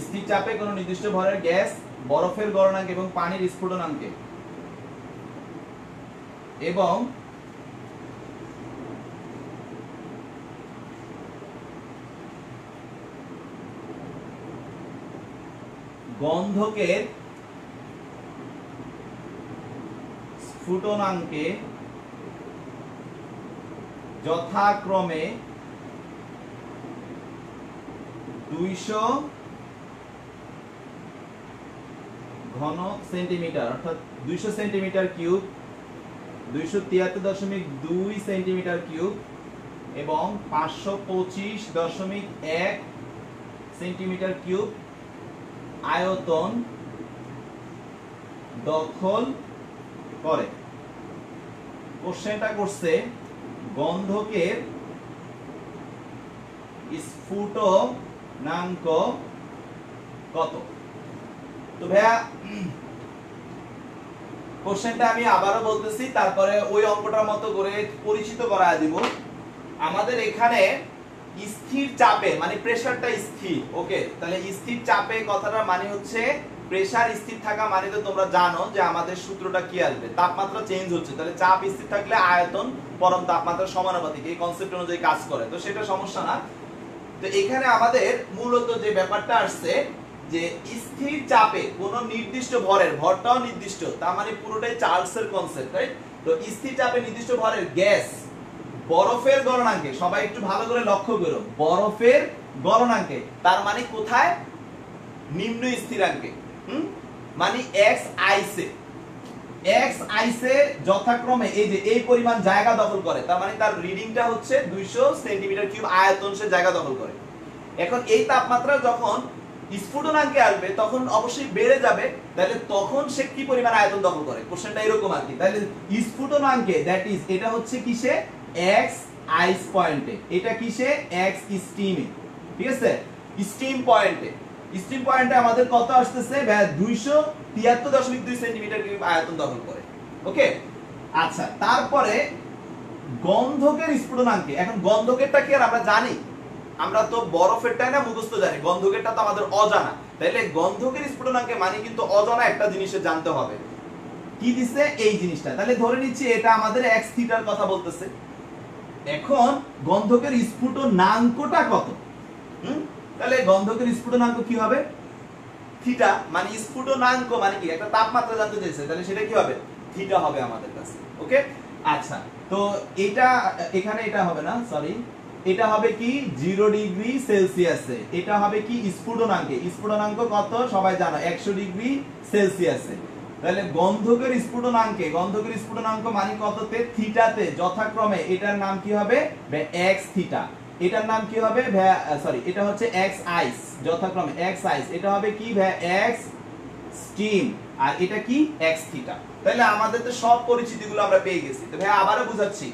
S1: স্থির চাপে কোন নির্দিষ্ট ভরের গ্যাস বরফের গলনাঙ্কে এবং পানির স্ফুটনাঙ্কে এবং গন্ধকের স্ফুটনাঙ্কে যথাক্রমে 200 ঘন সেন্টিমিটার অর্থাৎ 200 সেন্টিমিটার কিউব, 273.2 সেন্টিমিটার কিউব এবং 525.1 সেন্টিমিটার কিউব আয়তন দখল করে। কোশ্চেনটা করছে গন্ধকের স্ফুটনাঙ্ক কত। তো ভাইয়া কোশ্চেনটা আমি আবারও বলতেছি, তারপরে ওই অঙ্কটার মতো করে পরিচিত করায় দিব। আমাদের এখানে স্থির চাপে মানে প্রেসারটা স্থির। ওকে, তাহলে স্থির চাপে কথাটা মানে হচ্ছে প্রেসার স্থির থাকা মানে তো তোমরা জানো যে আমাদের সূত্রটা কি আসবে, তাপমাত্রা চেঞ্জ হচ্ছে, তাহলে চাপ স্থির থাকলে আয়তন পরম তাপমাত্রার সমানুপাতিক, এই কনসেপ্ট অনুযায়ী কাজ করে, তো সেটা সমস্যা না। তো এখানে আমাদের মূলত যে ব্যাপারটা আসছে যে স্থির চাপে কোন নির্দিষ্ট ভরের, ভরটাও নির্দিষ্ট, তার মানে পুরোটাই চার্লসের কনসেপ্ট, রাইট? তো স্থির চাপে নির্দিষ্ট ভরের গ্যাস বরফের গলনাঙ্কে, সবাই একটু ভালো করে লক্ষ্য করো, বরফের গলনাঙ্কে, তার মানে কোথায়? নিম্ন স্থিরাঙ্কে, মানে এক্স আইসে যথাক্রমে এই যে এই পরিমাণ জায়গা দখল করে, তার মানে তার রিডিংটা হচ্ছে 200 সেন্টিমিটার কিউব আয়তন সে জায়গা দখল করে। এখন এই তাপমাত্রা যখন স্ফুটনাঙ্কে আসবে তখন অবশ্যই বেড়ে যাবে, তাহলে তখন সে কি পরিমাণ আয়তন দখল করে, কোশ্চেনটা এরকম আর কি। তাহলে স্ফুটনাঙ্কে দ্যাট ইজ এটা হচ্ছে কিসে? এক্স আইস পয়েন্টে, এটা কিসে? এক্স স্টিমে, ঠিক আছে? স্টিম পয়েন্টে আমাদের কত আসতেছে? 273.2 সেন্টিমিটার কিউব আয়তন দখল করে। ওকে, আচ্ছা, তারপরে গন্ধকের স্ফুটনাঙ্কে, এখন গন্ধকেরটা কি আর আমরা জানি? আমরা তো বরফেরটাই না মুখস্থ জানি, গন্ধকেরটা তো আমাদের অজানা। তাইলে গন্ধকের স্ফুটনাঙ্কে মানে কিন্তু অজানা একটা জিনিসে জানতে হবে, কি দিছে? এই জিনিসটা। তাহলে ধরে নিচ্ছি এটা আমাদের এক্স থিটার কথা বলতেছে। এখন গন্ধকের স্ফুটনাঙ্কটা কত? তাহলে গন্ধকের স্ফুটনাঙ্ক কি হবে? থিটা। মানে স্ফুটনাঙ্ক মানে কি? একটা তাপমাত্রা জানতে চাইছে, তাহলে সেটা কি হবে? থিটা হবে আমাদের কাছে। ওকে, আচ্ছা, তো এটা এখানে এটা হবে না, সরি, এটা হবে কি 0 ডিগ্রি সেলসিয়াসে, এটা হবে কি স্ফুটনাঙ্কে। স্ফুটনাঙ্ক কত সবাই জানো, 100 ডিগ্রি সেলসিয়াসে। তাহলে গন্ধকের স্ফুটনাঙ্ক মানে কততে? থিটাতে, যথাক্রমে এটার নাম কি হবে? X theta. এটার নাম কি হবে সরি, এটা হচ্ছে এক্স আইস, যথাক্রমে এক্স আইস, এটা হবে কি এক্স স্টিম, আর এটা কি এক্স থিটা। তাহলে আমাদের তো সব পরিচিতিগুলো আমরা পেয়ে গেছি। তো ভাই আবারো বুঝাচ্ছি,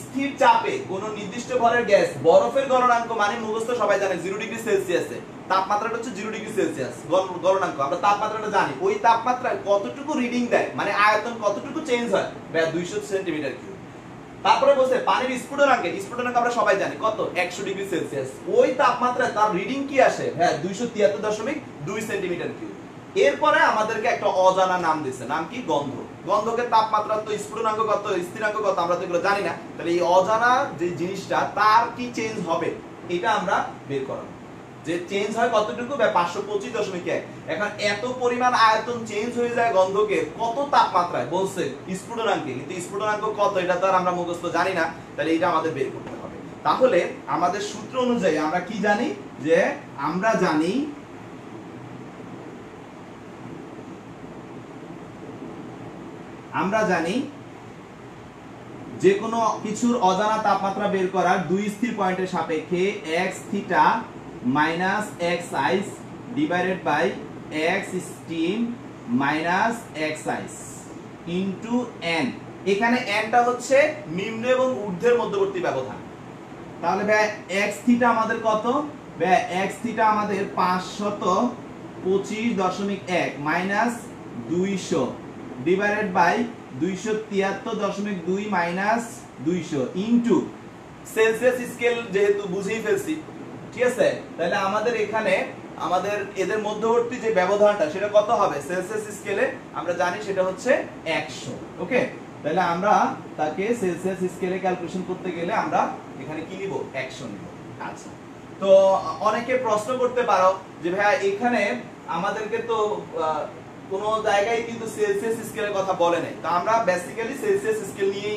S1: স্থির চাপে কোন নির্দিষ্ট ভরের গ্যাস, বরফের গলনাঙ্ক মানে মুখস্থ সবাই জানে 0 ডিগ্রি সেলসিয়াসে, তাপমাত্রাটা হচ্ছে 0 ডিগ্রি সেলসিয়াস গলনাঙ্ক, আমরা তাপমাত্রাটা জানি। ওই তাপমাত্রায় কতটুকু রিডিং দেয়, মানে আয়তন কতটুকু চেঞ্জ হয়, 200 সেন্টিমিটার কিউব। তারপরে বলছে পানির স্ফুটনাঙ্ক আমরা সবাই জানি কত, 100 ডিগ্রি সেলসিয়াস। ওই তাপমাত্রায় তার রিডিং কি আসে, 273.2 সেন্টিমিটার কিউব। এরপরে আমাদেরকে একটা অজানা নাম দিছে, নাম কি, গন্ধ। গন্ধকে তাপমাত্রা তো, স্ফুটনাঙ্ক কত, স্থিরাঙ্ক কত, আমরা তো এগুলো জানি না। তাহলে এই অজানা যে জিনিসটা, তার কি চেঞ্জ হবে, এটা আমরা বের করাবো, যে চেঞ্জ হয় কতটুকু, 525.1। এখন এত পরিমাণ আয়তন চেঞ্জ হয়ে যায় গন্ধকে কত তাপমাত্রায়, বলছে স্ফুটনাঙ্কে, কিন্তু স্ফুটনাঙ্ক কত এটা তো আর আমরা মুখস্থ জানি না। তাহলে এটা আমাদের বের করতে হবে। তাহলে আমাদের সূত্র অনুযায়ী আমরা কি জানি, যে আমরা জানি যে কোনো কিছুর অজানা তাপমাত্রা বের করার দুই স্থির পয়েন্টের সাপেক্ষে X theta minus X ice divided by X steam minus X ice into N. এখানে এনটা হচ্ছে নিম্ন এবং ঊর্ধ্বের মধ্যবর্তী ব্যবধান। তাহলে ভাই এক্স থিটা আমাদের কত, ভাই এক্স থিটা আমাদের 525.1 minus 200 divided by 273.2 minus 200 into Celsius scale, যেহেতু বুঝেই ফেলছি, ঠিক আছে। তাহলে আমাদের এখানে আমাদের এদের মধ্যবর্তী যে ব্যবধানটা সেটা কত হবে, সেলসিয়াস স্কেলে আমরা জানি সেটা হচ্ছে 100। ওকে, তাহলে আমরা তাকে সেলসিয়াস স্কেলে ক্যালকুলেশন করতে গেলে আমরা এখানে কি নিব, 100 নিব। আচ্ছা, তো অনেকে প্রশ্ন করতে পারো যে ভাইয়া এখানে আমাদেরকে তো কোন জায়গায় কিন্তু সেলসিয়াস স্কেলের কথা বলে নাই, তো আমরা বেসিক্যালি সেলসিয়াস স্কেল নিয়ে,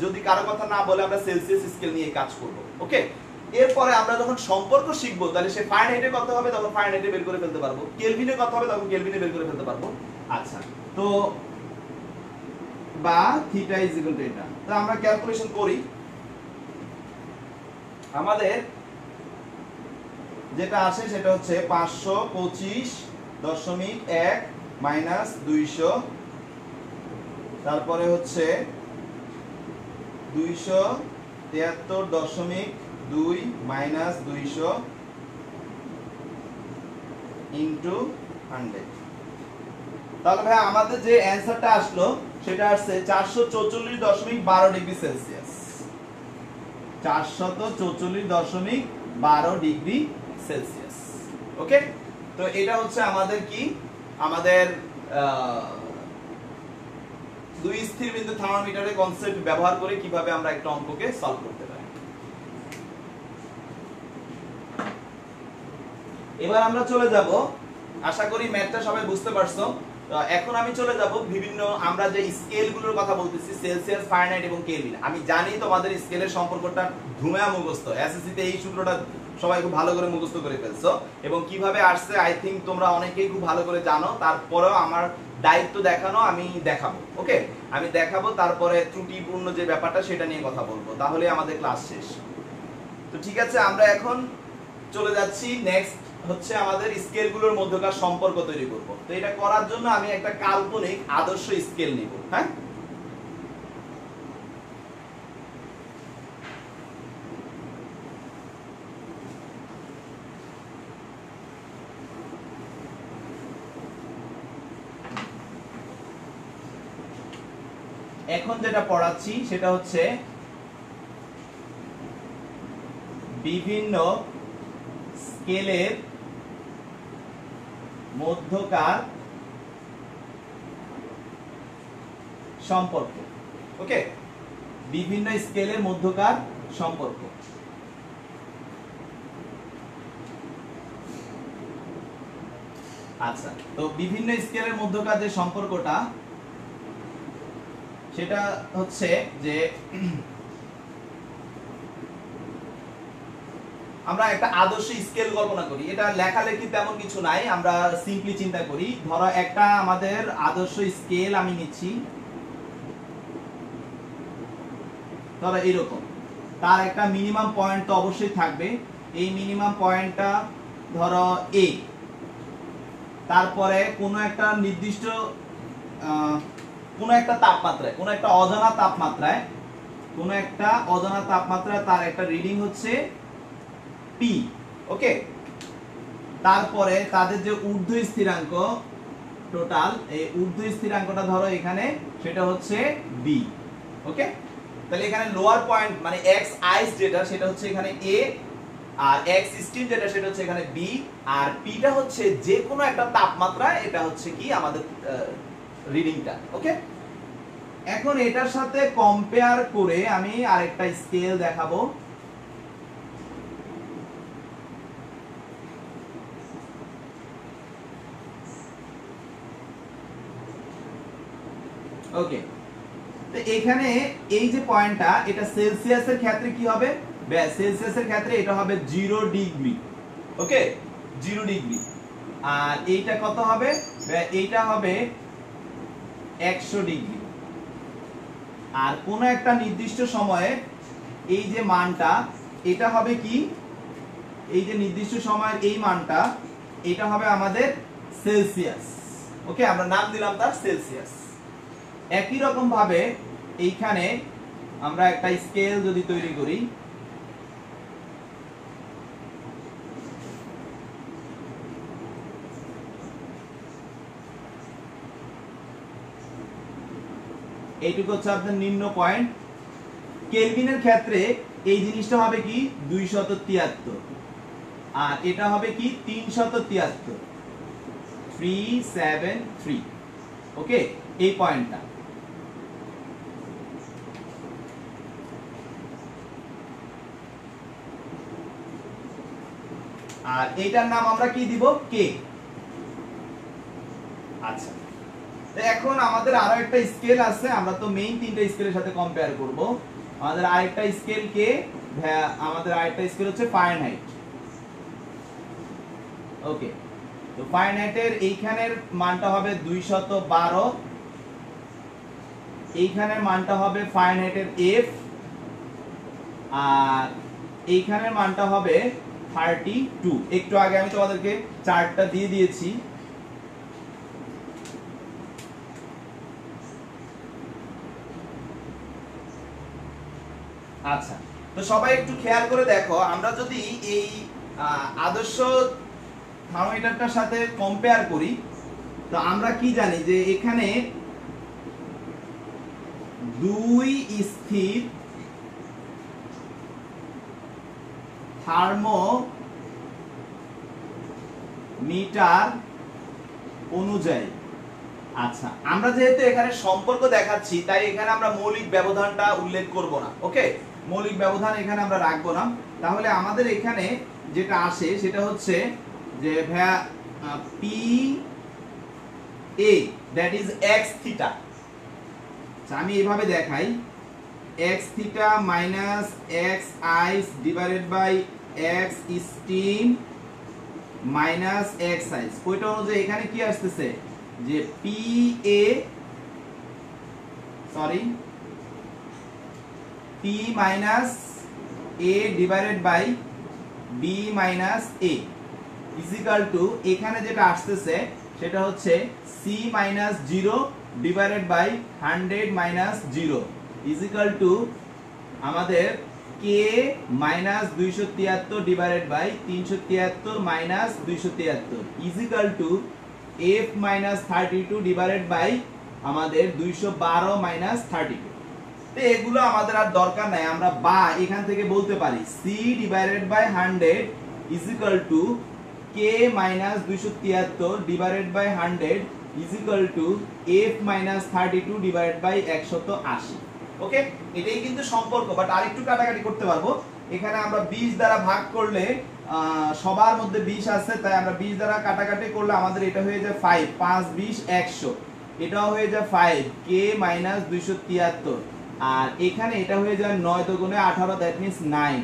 S1: যদি কারো কথা না বলে আমরা সেলসিয়াস স্কেল নিয়ে কাজ করব। ওকে, এরপরে আমরা যখন সম্পর্ক শিখবো, তাহলে সে ফারেনহাইটে কত হবে তখন ফারেনহাইটে বের করে ফেলতে পারবো, কেলভিনে কত হবে তখন কেলভিনে বের করে ফেলতে পারবো। আচ্ছা, তো বা থিটা ইজ ইকুয়াল টু এটা, তো আমরা ক্যালকুলেশন করি। আমাদের যেটা আসে সেটা হচ্ছে 525.1 মাইনাস 200, তারপরে হচ্ছে 273.2 মাইনাস 200 ইনটু 100। তাহলে ভাই আমাদের যে অ্যানসারটা আসলো সেটা আসছে 444.12 ডিগ্রি সেলসিয়াস, 444.12 ডিগ্রি সেলসিয়াস। ওকে, তো এটা হচ্ছে আমাদের কি, আমাদের দুই স্থির বিন্দু থার্মোমিটারের কনসেপ্ট ব্যবহার করে কিভাবে আমরা একটা অঙ্ককে সলভ করতে পারি। এবার আমরা চলে যাব, আশা করি ম্যাথটা সবাই বুঝতে পারছো। এখন আমি চলে যাব বিভিন্ন, আমরা যে স্কেলগুলোর কথা বলতেছি, সেলসিয়াস, ফারেনহাইট এবং কেলভিন। আমি জানি তোমাদের স্কেলের সম্পর্কটা ধুমেয়া মুখস্থ, এসএসসি তে এই সূত্রটা সবাই খুব ভালো করে মুখস্থ করে ফেলছো, এবং কিভাবে আসছে আই থিংক তোমরা অনেকেই খুব ভালো করে জানো। তারপরেও আমার দায়িত্ব দেখানো, আমি দেখাবো। ওকে, আমি দেখাবো, তারপরে ত্রুটিপূর্ণ যে ব্যাপারটা সেটা নিয়ে কথা বলবো, তাহলে আমাদের ক্লাস শেষ। তো ঠিক আছে, আমরা এখন চলে যাচ্ছি নেক্সট, হচ্ছে আমাদের স্কেলগুলোর মধ্যকার সম্পর্ক তৈরি করব। তো এটা করার জন্য আমি একটা কাল্পনিক আদর্শ স্কেল নিব। হ্যাঁ, এখন যেটা পড়াচ্ছি সেটা হচ্ছে বিভিন্ন স্কেলের মধ্যকার সম্পর্ক। ওকে, বিভিন্ন স্কেলের মধ্যকার সম্পর্ক। আচ্ছা, তো বিভিন্ন স্কেলের মধ্যকার যে সম্পর্কটা সেটা হচ্ছে যে আমরা একটা আদর্শ স্কেল কল্পনা করি। এটা লেখালেখি তেমন কিছু নাই, আমরা সিম্পলি চিন্তা করি। ধরো একটা আমাদের আদর্শ স্কেল আমি নিচ্ছি, ধরো এরকম, তার একটা মিনিমাম পয়েন্ট তো অবশ্যই থাকবে। এই মিনিমাম পয়েন্টটা ধরো এ, তারপরে কোনো একটা নির্দিষ্ট কোনো একটা তাপমাত্রায়, কোনো একটা অজানা তাপমাত্রায়, কোনো একটা অজানা তাপমাত্রায় তার একটা রিডিং হচ্ছে পি। ওকে, তারপরে তাদের যে ঊর্ধ্ব স্থিরাঙ্ক টোটাল, এই ঊর্ধ্ব স্থিরাঙ্কটা ধরো এখানে সেটা হচ্ছে বি। ওকে, তাহলে এখানে লোয়ার পয়েন্ট মানে এক্স আইস যেটা সেটা হচ্ছে এখানে এ, আর এক্স স্টিম যেটা সেটা হচ্ছে এখানে বি, আর পিটা হচ্ছে যে কোনো একটা তাপমাত্রা, এটা হচ্ছে কি আমাদের রিডিংটা। ওকে, এখন এটার সাথে কম্পেয়ার করে আমি আরেকটা স্কেল দেখাবো। ওকে, তো এখানে এই যে পয়েন্টটা, এটা সেলসিয়াসের ক্ষেত্রে কি হবে? সেলসিয়াসের ক্ষেত্রে এটা হবে 0 ডিগ্রি। ওকে, 0 ডিগ্রি। আর এইটা কত হবে? এইটা হবে 100 ডিগ্রি। আর কোন একটা নির্দিষ্ট সময়ে এই যে মানটা, এটা হবে কি? এই যে নির্দিষ্ট সময়ের এই মানটা, এটা হবে আমাদের সেলসিয়াস। ওকে, আমরা নাম দিলাম তার সেলসিয়াস। একই রকম ভাবে এইখানে আমরা একটা স্কেল যদি তৈরি করি, এইটুকু হচ্ছে আপনার নিম্ন পয়েন্ট। কেলভিনের ক্ষেত্রে এই জিনিসটা হবে কি 273, আর এটা হবে কি 373, 373। ওকে, এই পয়েন্টটা। আর এইটার নাম আমরা কি দিব? কে। আচ্ছা, তো এখন আমাদের আরো একটা স্কেল আছে, আমরা তো মেইন তিনটা স্কেলের সাথে কম্পেয়ার করব। আমাদের আরেকটা স্কেল কে, আমাদের আরেকটা স্কেল হচ্ছে ফারেনহাইট। ওকে, তো ফারেনহাইটের এইখানের মানটা হবে 212, এইখানের মানটা হবে ফারেনহাইটের এফ, আর এইখানের মানটা হবে 32। একটু আগে আমি তোমাদেরকে চার্টটা দিয়ে দিয়েছি। আচ্ছা, তো সবাই একটু খেয়াল করে দেখো, আমরা যদি এই আদর্শ থার্মোমিটারটার সাথে কম্পেয়ার করি, তো আমরা কি জানি যে এখানে দুই স্থির থার্মোমিটার অনুযায়ী, আচ্ছা আমরা যেহেতু এখানে সম্পর্ক দেখাচ্ছি, তাই এখানে আমরা মৌলিক ব্যবধানটা উল্লেখ করব না। ওকে, মৌলিক ব্যবধান এখানে আমরা রাখবো না। তাহলে আমাদের এখানে যেটা আসে সেটা হচ্ছে যে P A that is X theta. আমি এইভাবে দেখাই, X theta minus X ice divided by X steam minus X ice. ওইটা অনুযায়ী এখানে কি আসতেছে যে P A, sorry, P minus A divided by B minus A equal to, এখানে যেটা আসতেছে সেটা হচ্ছে C minus 0 divided by 100 minus 0 equal to আমাদের কে minus 273 divided by 373 minus 273 equal to F minus 32 divided by আমাদের 212 মাইনাস 32। তো এগুলো আমাদের আর দরকার নাই, আমরা বা এখান থেকে বলতে পারি C divided by 100 equal to K minus 273 divided by 100 equal to F minus 32 divided by 180। Okay, এটাই কিন্তু সম্পর্ক, বাট আরেকটু কাটাকাটি করতে পারবো। এখানে আমরা 20 দ্বারা ভাগ করলে সবার মধ্যে 20 আছে, তাই আমরা 20 দ্বারা কাটাকাটি করলে আমাদের এটা হয়ে যায় 5, 5 20 100, এটাও হয়ে যায় 5 কে মাইনাস 273, আর এখানে এটা হয়ে যায় 9 দুগুণে 18, দ্যাট মিন্স 9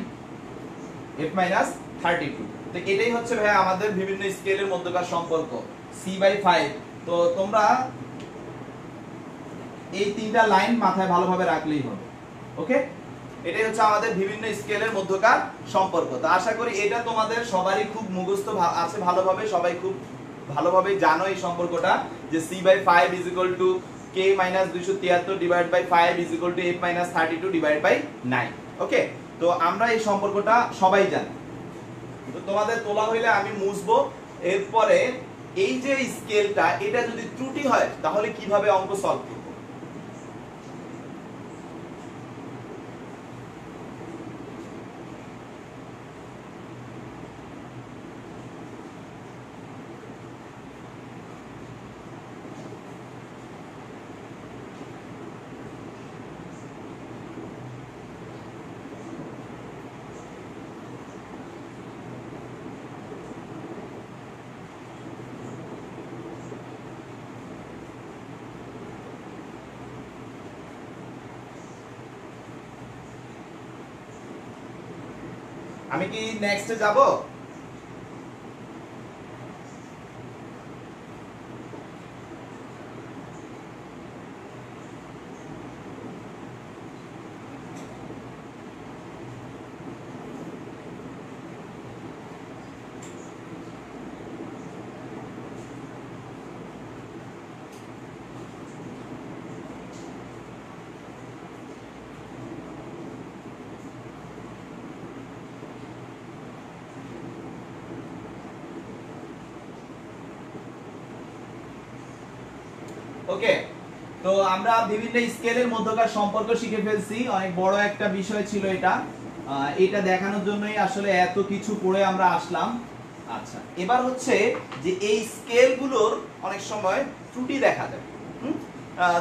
S1: এফ মাইনাস 32। তো এটাই হচ্ছে ভাই আমাদের বিভিন্ন স্কেলের মধ্যকার সম্পর্ক c/5। তো তোমরা এই তিনটা লাইন মাথায় ভালোভাবে রাখলেই হবে। ওকে, এটাই হচ্ছে আমাদের বিভিন্ন স্কেলের মধ্যকার সম্পর্ক। তো আশা করি এটা তোমাদের সবারই খুব মুখস্থ আছে ভালোভাবে, সবাই খুব ভালোভাবে জানো এই সম্পর্কটা, যে c/5 = k - 273 divide by 5 = f - 32 divide by 9। Okay, তো আমরা এই সম্পর্কটা সবাই জানি। তো তোমাদের তোলা হইলে আমি মুছবো। এরপরে এই যে স্কেলটা, এটা যদি ত্রুটি হয় তাহলে কিভাবে অঙ্ক সলভ করব? আমি কি নেক্সটে যাব? ওকে, তো আমরা বিভিন্ন স্কেলের মধ্যকার সম্পর্ক শিখে ফেলছি। অনেক বড় একটা বিষয় ছিল এটা, এটা দেখানোর জন্যই আসলে এত কিছু পড়ে আমরা আসলাম। আচ্ছা, এবার হচ্ছে যে এই স্কেলগুলোর অনেক সময় ত্রুটি দেখা যায়।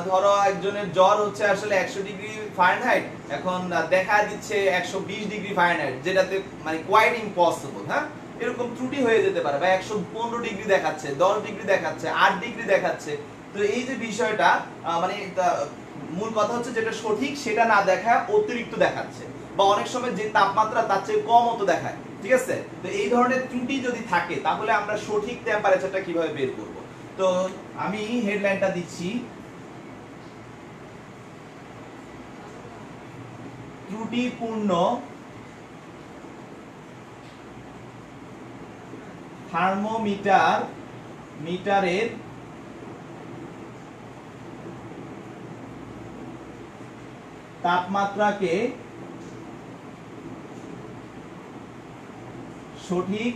S1: ধরো একজনের জ্বর হচ্ছে আসলে 100 ডিগ্রি ফারেনহাইট, এখন দেখা দিচ্ছে 120 ডিগ্রি ফারেনহাইট, যেটাতে মানে কোয়াইট ইম্পসিবল। হ্যাঁ, এরকম ত্রুটি হয়ে যেতে পারে, বা 115 ডিগ্রি দেখাচ্ছে, 10 ডিগ্রি দেখাচ্ছে, 8 ডিগ্রি দেখাচ্ছে। তো এই যে বিষয়টা, মানে মূল কথা হচ্ছে যেটা সঠিক সেটা না দেখা অতিরিক্ত দেখাচ্ছে, বা অনেক সময় যে তাপমাত্রা তার চেয়ে কম মতো দেখায়। ঠিক আছে, তো এই ধরনের ত্রুটি যদি থাকে তাহলে আমরা সঠিক টেম্পারেচারটা কিভাবে বের করব? তো আমি হেডলাইনটা দিচ্ছি, ত্রুটিপূর্ণ মিটারের তাপমাত্রাকে সঠিক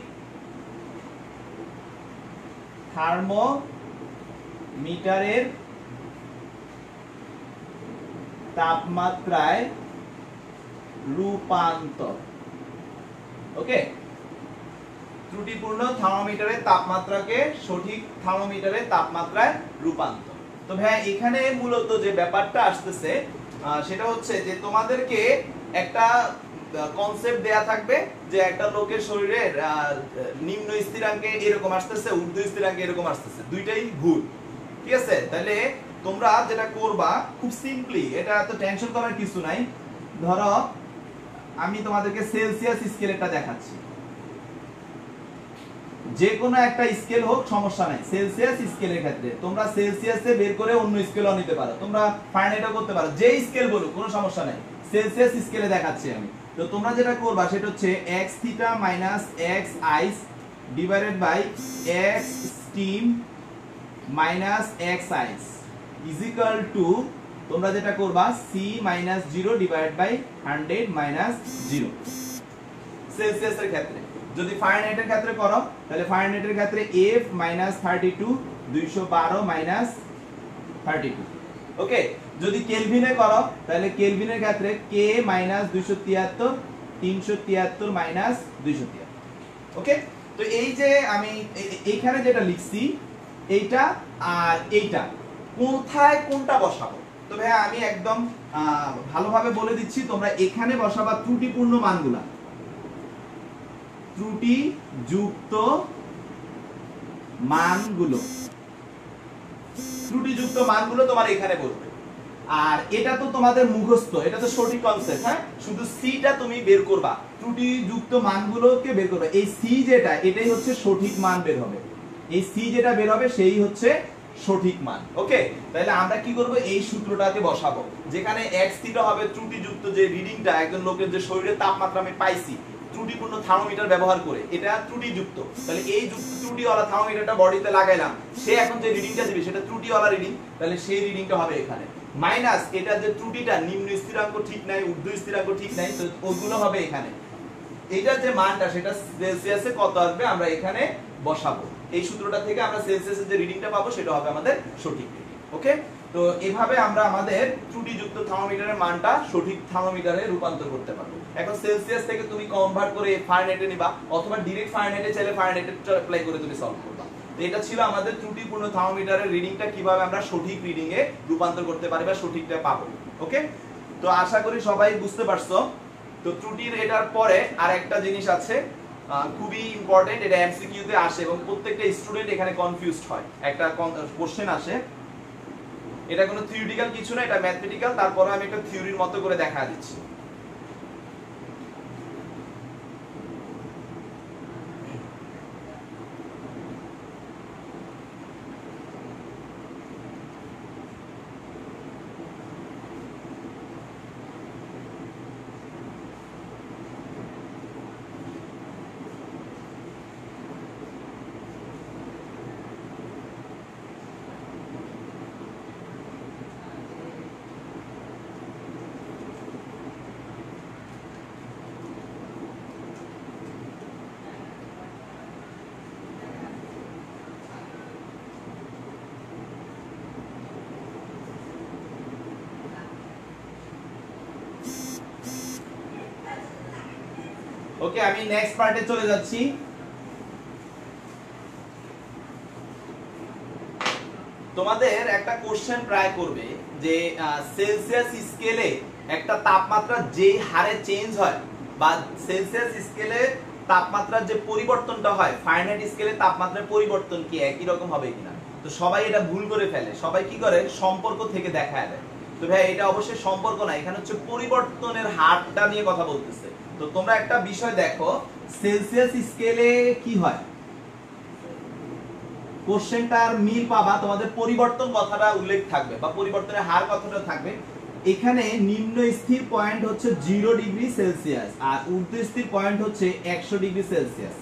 S1: থার্মোমিটারের তাপমাত্রায় রূপান্তর। ওকে, ত্রুটিপূর্ণ থার্মোমিটারের তাপমাত্রাকে সঠিক থার্মোমিটারের তাপমাত্রায় রূপান্তর। তো ভাই এখানে মূলত যে ব্যাপারটা আসতেছে সেটা হচ্ছে যে তোমাদেরকে একটা কনসেপ্ট দেয়া থাকবে যে একটা লোকের শরীরের নিম্ন স্থিরাঙ্কে এরকম আসতেছে, ঊর্ধ্ব স্থিরাঙ্কে এরকম আসতেছে, দুইটাই ভুল। ঠিক আছে, তাহলে তোমরা যেটা করবা খুব সিম্পলি, এটা এত টেনশন করার কিছু নাই। ধরো আমি তোমাদেরকে সেলসিয়াস স্কেলটা দেখাচ্ছি, যে কোনো একটা স্কেল হোক সমস্যা নাই। সেলসিয়াস স্কেলের ক্ষেত্রে তোমরা সেলসিয়াসে বের করে অন্য স্কেলও নিতে পারো, তোমরা ফারেনহাইটও করতে পারো, যে স্কেল বলো কোনো সমস্যা নাই। সেলসিয়াস স্কেলে দেখাচ্ছি আমি। তো তোমরা যেটা করবা সেটা হচ্ছে x θ - x ice divided by x steam - x ice is equal to, তোমরা যেটা করবা c - 0 ডিভাইডেড বাই 100 - 0 সেলসিয়াসের ক্ষেত্রে। যদি ফারেনহাইটের ক্ষেত্রে করো তাহলে ফারেনহাইটের ক্ষেত্রে f - 32 212 - 32। ওকে, যদি কেলভিনে করো তাহলে কেলভিনের ক্ষেত্রে k - 273 373 - 273। ওকে, তো এই যে আমি এখানে যেটা লিখছি এইটা আর এইটা কোথায় কোনটা বসাবো, তো ভাই আমি একদম ভালোভাবে বলে দিচ্ছি, তোমরা এখানে বসাবা ত্রুটিপূর্ণ মানগুলা, ত্রুটিযুক্ত মানগুলো তোমার এখানে বসবে। আর এটা তো তোমাদের মুখস্থ, এটা তো সঠিক কনসেপ্ট। হ্যাঁ, শুধু সিটা তুমি বের করবা, ত্রুটিযুক্ত মানগুলোকে বের করবে। এই সি যেটা, এটাই হচ্ছে সঠিক মান বের হবে। এই সি যেটা বের হবে সেই হচ্ছে সঠিক মান। ওকে, তাহলে আমরা কি করব, এই সূত্রটাকে বসাবো, যেখানে x থিটা হবে ত্রুটিযুক্ত যে রিডিংটা একজন লোকের যে শরীরের তাপমাত্রা আমি পাইছি ত্রুটিপূর্ণ থার্মোমিটার ব্যবহার করে, এটা ত্রুটিযুক্ত। তাহলে এই ত্রুটিওয়ালা থার্মোমিটারটা বডিতে লাগাইলাম, সে এখন যে রিডিংটা দিবে সেটা ত্রুটিওয়ালা রিডিং, তাহলে সেই রিডিংটা হবে এখানে, মাইনাস এটা যে ত্রুটিটা নিম্ন স্থিরাঙ্ক ঠিক নাই, ঊর্ধ্ব স্থিরাঙ্ক ঠিক নাই, তো ওগুলো হবে এখানে। এটা যে মানটা সেটা সেলসিয়াসে কত আসবে আমরা এখানে বসাবো। এই সূত্রটা থেকে আমরা সেলসিয়াসের যে রিডিংটা পাবো সেটা হবে আমাদের সঠিক রিডিং। ওকে, তো এভাবে আমরা আমাদের ত্রুটিযুক্ত থার্মোমিটারের মানটা সঠিক থার্মোমিটারে রূপান্তর করতে পারবো। এখন সেলসিয়াস থেকে তুমি কনভার্ট করে ফারেনহাইটে নিবা, অথবা ডাইরেক্ট ফারেনহাইটে চাইলে ফারেনহাইটে অ্যাপ্লাই করে তুমি সলভ করবা। তো এটা ছিল আমাদের ত্রুটিপূর্ণ থার্মোমিটারের রিডিংটা কিভাবে আমরা সঠিক রিডিং এ রূপান্তর করতে পারি বা সঠিকটা পাবো। ওকে, তো আশা করি সবাই বুঝতে পারছো। তো ত্রুটির এটার পরে আর একটা জিনিস আছে, খুবই ইম্পর্টেন্ট, এটা এমসিকিউ তে আসে এবং প্রত্যেকটা স্টুডেন্ট এখানে কনফিউজড হয়। একটা কোশ্চেন আসে, এটা কোনো থিওরিটিক্যাল কিছু না, এটা ম্যাথমেটিক্যাল, তারপরে আমি একটা থিওরির মতো করে দেখা দিচ্ছি। ওকে, আমি নেক্সট পার্টে চলে যাচ্ছি। তোমাদের একটা কোশ্চেন প্রায় করবে যে সেলসিয়াস স্কেলে একটা তাপমাত্রা যে হারে চেঞ্জ হয়, বা সেলসিয়াস স্কেলে তাপমাত্রার যে পরিবর্তনটা হয় ফারেনহাইট স্কেলে তাপমাত্রার পরিবর্তন কি একই রকম হবে কিনা। তো সবাই এটা ভুল করে ফেলে, সবাই কি করে সম্পর্ক থেকে দেখায় দেয়। তো ভাই এটা অবশ্যই সম্পর্ক না, এখানে হচ্ছে পরিবর্তনের হারটা নিয়ে কথা বলতেছে। তো তোমরা একটা বিষয় দেখো, সেলসিয়াস স্কেলে কি হয়, কোশ্চেনটার মিল পাবা, তোমাদের পরিবর্তন কথাটা উল্লেখ থাকবে বা পরিবর্তনের হার কথাটা থাকবে। এখানে নিম্ন স্থির পয়েন্ট হচ্ছে 0 ডিগ্রি সেলসিয়াস আর ঊর্ধ্ব স্থির পয়েন্ট হচ্ছে 100 ডিগ্রি সেলসিয়াস।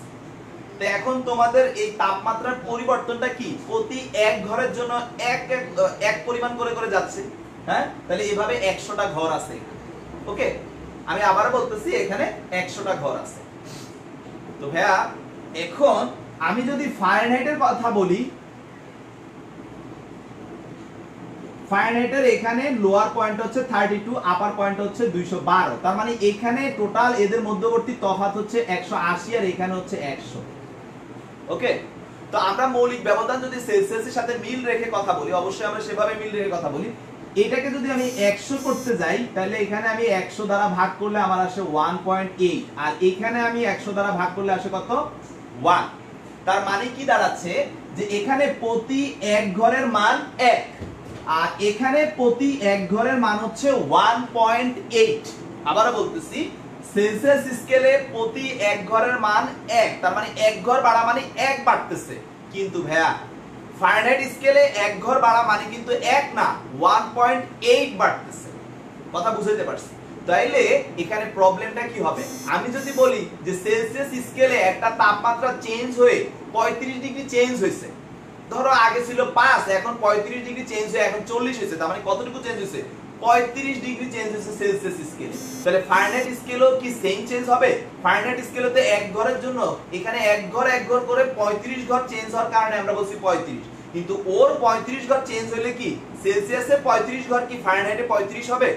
S1: তো এখন তোমাদের এই তাপমাত্রার পরিবর্তনটা কি, প্রতি এক ঘরের জন্য এক পরিমাণ করে করে যাচ্ছে। হ্যাঁ, তাহলে এভাবে 100টা ঘর আছে। ওকে, আমি আবার বলতেছি এখানে 100টা ঘর আছে। তো ভাইয়া এখন আমি যদি ফারেনহাইটের কথা বলি, ফারেনহাইটের এখানে লোয়ার পয়েন্ট হচ্ছে 32, আপার পয়েন্ট হচ্ছে 212। তার মানে এখানে টোটাল এদের মধ্যবর্তী তফাৎ হচ্ছে 180 আর এখানে হচ্ছে 100। ওকে, তো আমরা মৌলিক ব্যবধান যদি সেলসিয়াসের সাথে মিল রেখে কথা বলি, অবশ্যই আমরা সেভাবে মিল রেখে কথা বলি। এটাকে যদি আমি 100 করতে যাই, তাহলে এখানে আমি 100 দ্বারা ভাগ করলে আমার আসে 1.8, আর এখানে আমি 100 দ্বারা ভাগ করলে আসে কত, 1। তার মানে কি দাঁড়াচ্ছে যে এখানে প্রতি এক ঘরের মান 1 আর এখানে প্রতি এক ঘরের মান হচ্ছে 1.8। আবারো বলতেছি, সেলসিয়াস স্কেলে প্রতি এক ঘরের মান 1, তার মানে এক ঘর বাড়া মানে 1 বাড়তেছে। কিন্তু ভাইয়া ফারেনহাইট স্কেলে এক ঘর বাড়া মানে কিন্তু 1 না, 1.8 বাড়তেছে। কথা বুঝাইতে পারছি? তাইলে এখানে প্রবলেমটা কি হবে, আমি যদি বলি যে সেলসিয়াস স্কেলে একটা তাপমাত্রা চেঞ্জ হয়ে 35 ডিগ্রি চেঞ্জ হয়েছে, ধরো আগে ছিল 5, এখন 35 ডিগ্রি চেঞ্জ হয়ে এখন 40 হয়েছে, তার মানে কতটুকু চেঞ্জ হয়েছে, 35 ডিগ্রি চেঞ্জ হয়েছে সেলসিয়াস স্কেলে। তাহলে ফারেনহাইট স্কেলেও কি সেম চেঞ্জ হবে? ফারেনহাইট স্কেলেতে এক ঘরের জন্য এখানে এক ঘর করে 35 ঘর চেঞ্জ হওয়ার কারণে আমরা বলছি 35, কিন্তু ওর 35 ঘর চেঞ্জ হলে কি সেলসিয়াসে 35 ঘর কি ফারেনহাইটে 35 হবে?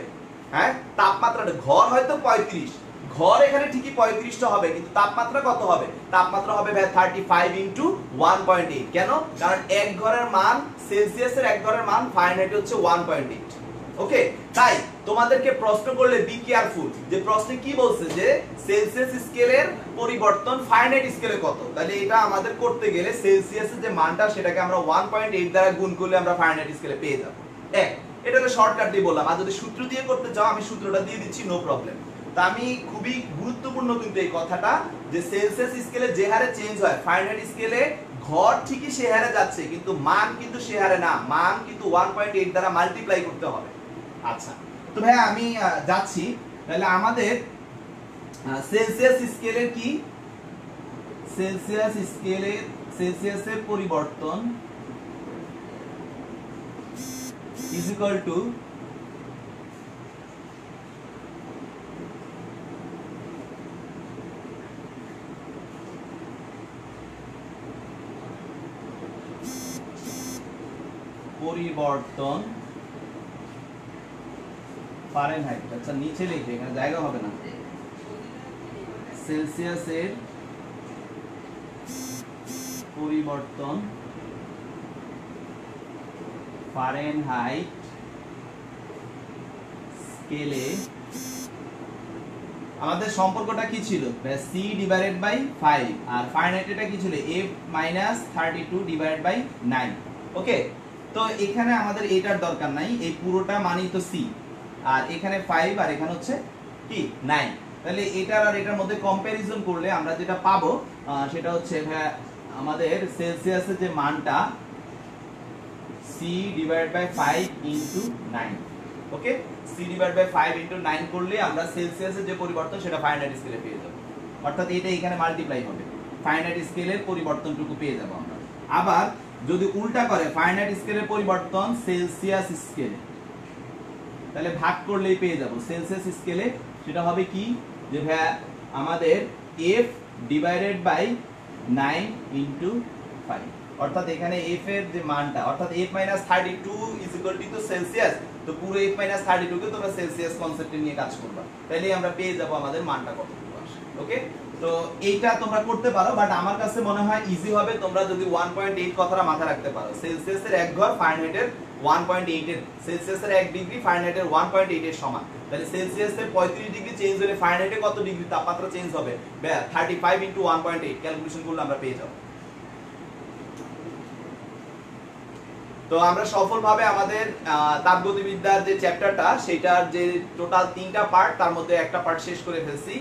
S1: হ্যাঁ, তাপমাত্রাটা ঘর হয়তো 35, ঘর এখানে ঠিকই 35টা হবে, কিন্তু তাপমাত্রা কত হবে? তাপমাত্রা হবে ভাই 35 ইনটু 1.8। কেন? কারণ এক ঘরের মান সেলসিয়াসের এক ঘরের মান ফারেনহাইটে হচ্ছে 1.8। ওকে, তাই তোমাদেরকে প্রশ্ন করলে বি কেয়ারফুল, যে প্রশ্নে কি বলছে যে সেলসিয়াস স্কেলের পরিবর্তন ফারেনহাইট স্কেলে কত। তাহলে এটা আমাদের করতে গেলে সেলসিয়াসের যে মানটা সেটাকে আমরা 1.8 দ্বারা গুণ করলে আমরা ফারেনহাইট স্কেলে পেয়ে যাব। এটা হলো শর্টকাট দিয়ে বললাম, আর যদি সূত্র দিয়ে করতে চাও আমি সূত্রটা দিয়ে দিচ্ছি, নো প্রবলেম। তা আমি খুবই গুরুত্বপূর্ণ কিন্তু এই কথাটা, যে সেলসিয়াস স্কেলে যে হারে চেঞ্জ হয় ফারেনহাইট স্কেলে ঘর ঠিকই সে হারে যাচ্ছে, কিন্তু মান কিন্তু সে হারে না, মান কিন্তু 1.8 দ্বারা মাল্টিপ্লাই করতে হবে। আচ্ছা, তো ভাই আমি যাচ্ছি, তাহলে আমাদের সেলসিয়াস স্কেলের কি, সেলসিয়াসের পরিবর্তন ইজ ইকুয়াল টু পরিবর্তন ফারেনহাইট। আচ্ছা নিচে লিখে, এখানে জায়গা হবে না। সেলসিয়াসের পরিবর্তন ফারেনহাইট স্কেলে আমাদের সম্পর্কটা কি ছিল, c ডিভাইডেড বাই 5, আর ফারেনহাইট এটা কি ছিল, f - 32 ডিভাইডেড বাই 9। ওকে, তো এখানে আমাদের এটার দরকার নাই, এই পুরোটা মানেই তো c, আর এখানে 5 আর এখানে হচ্ছে কি 9। তাহলে এটার আর এটার মধ্যে কম্পারিজন করলে আমরা যেটা পাবো সেটা হচ্ছে আমাদের সেলসিয়াসের যে মানটা c divided by 5 into 9। Okay, c divided by 5 into 9 করলে আমরা সেলসিয়াসের যে পরিবর্তন সেটা ফারেনহাইট স্কেলে পেয়ে যাব, অর্থাৎ এটা এখানে মাল্টিপ্লাই হবে, ফারেনহাইট স্কেলের পরিবর্তনটুকু পেয়ে যাব আমরা। আবার যদি উল্টা করে ফারেনহাইট স্কেলের পরিবর্তন সেলসিয়াস স্কেলে, তাহলে ভাগ করলেই পেয়ে যাব সেলসিয়াস স্কেলে, সেটা হবে কি যে ভাই আমাদের f ডিভাইডেড বাই 9 ইনটু 5, অর্থাৎ এখানে f এর যে মানটা, অর্থাৎ f - 32 is equal two Celsius, তো পুরো f - 32 কে তোমরা সেলসিয়াস কনসেপ্টে নিয়ে কাজ করবা, তাহলে আমরা পেয়ে যাব আমাদের মানটা কতটুকু আসে। ওকে, তো এইটা তোমরা করতে পারো, বাট আমার কাছে মনে হয় ইজি হবে তোমরা যদি 1.8 কথাটা মাথায় রাখতে পারো। সেলসিয়াসের এক ঘর ফারেনহাইটের 1.8 এর, সেলসিয়াসের 1 ডিগ্রি ফারেনহাইটের 1.8 এর সমান, তাহলে সেলসিয়াসের 35 ডিগ্রি চেঞ্জ হলে ফারেনহাইটে কত ডিগ্রি তাপমাত্রা চেঞ্জ হবে, 35 ইনটু 1.8 ক্যালকুলেশন করলে আমরা পেয়ে যাব। তো আমরা সফলভাবে আমাদের তাপগতিবিদ্যার যে চ্যাপ্টারটা, সেটার যে টোটাল 3টা পার্ট, তার মধ্যে একটা পার্ট শেষ করে ফেলছি।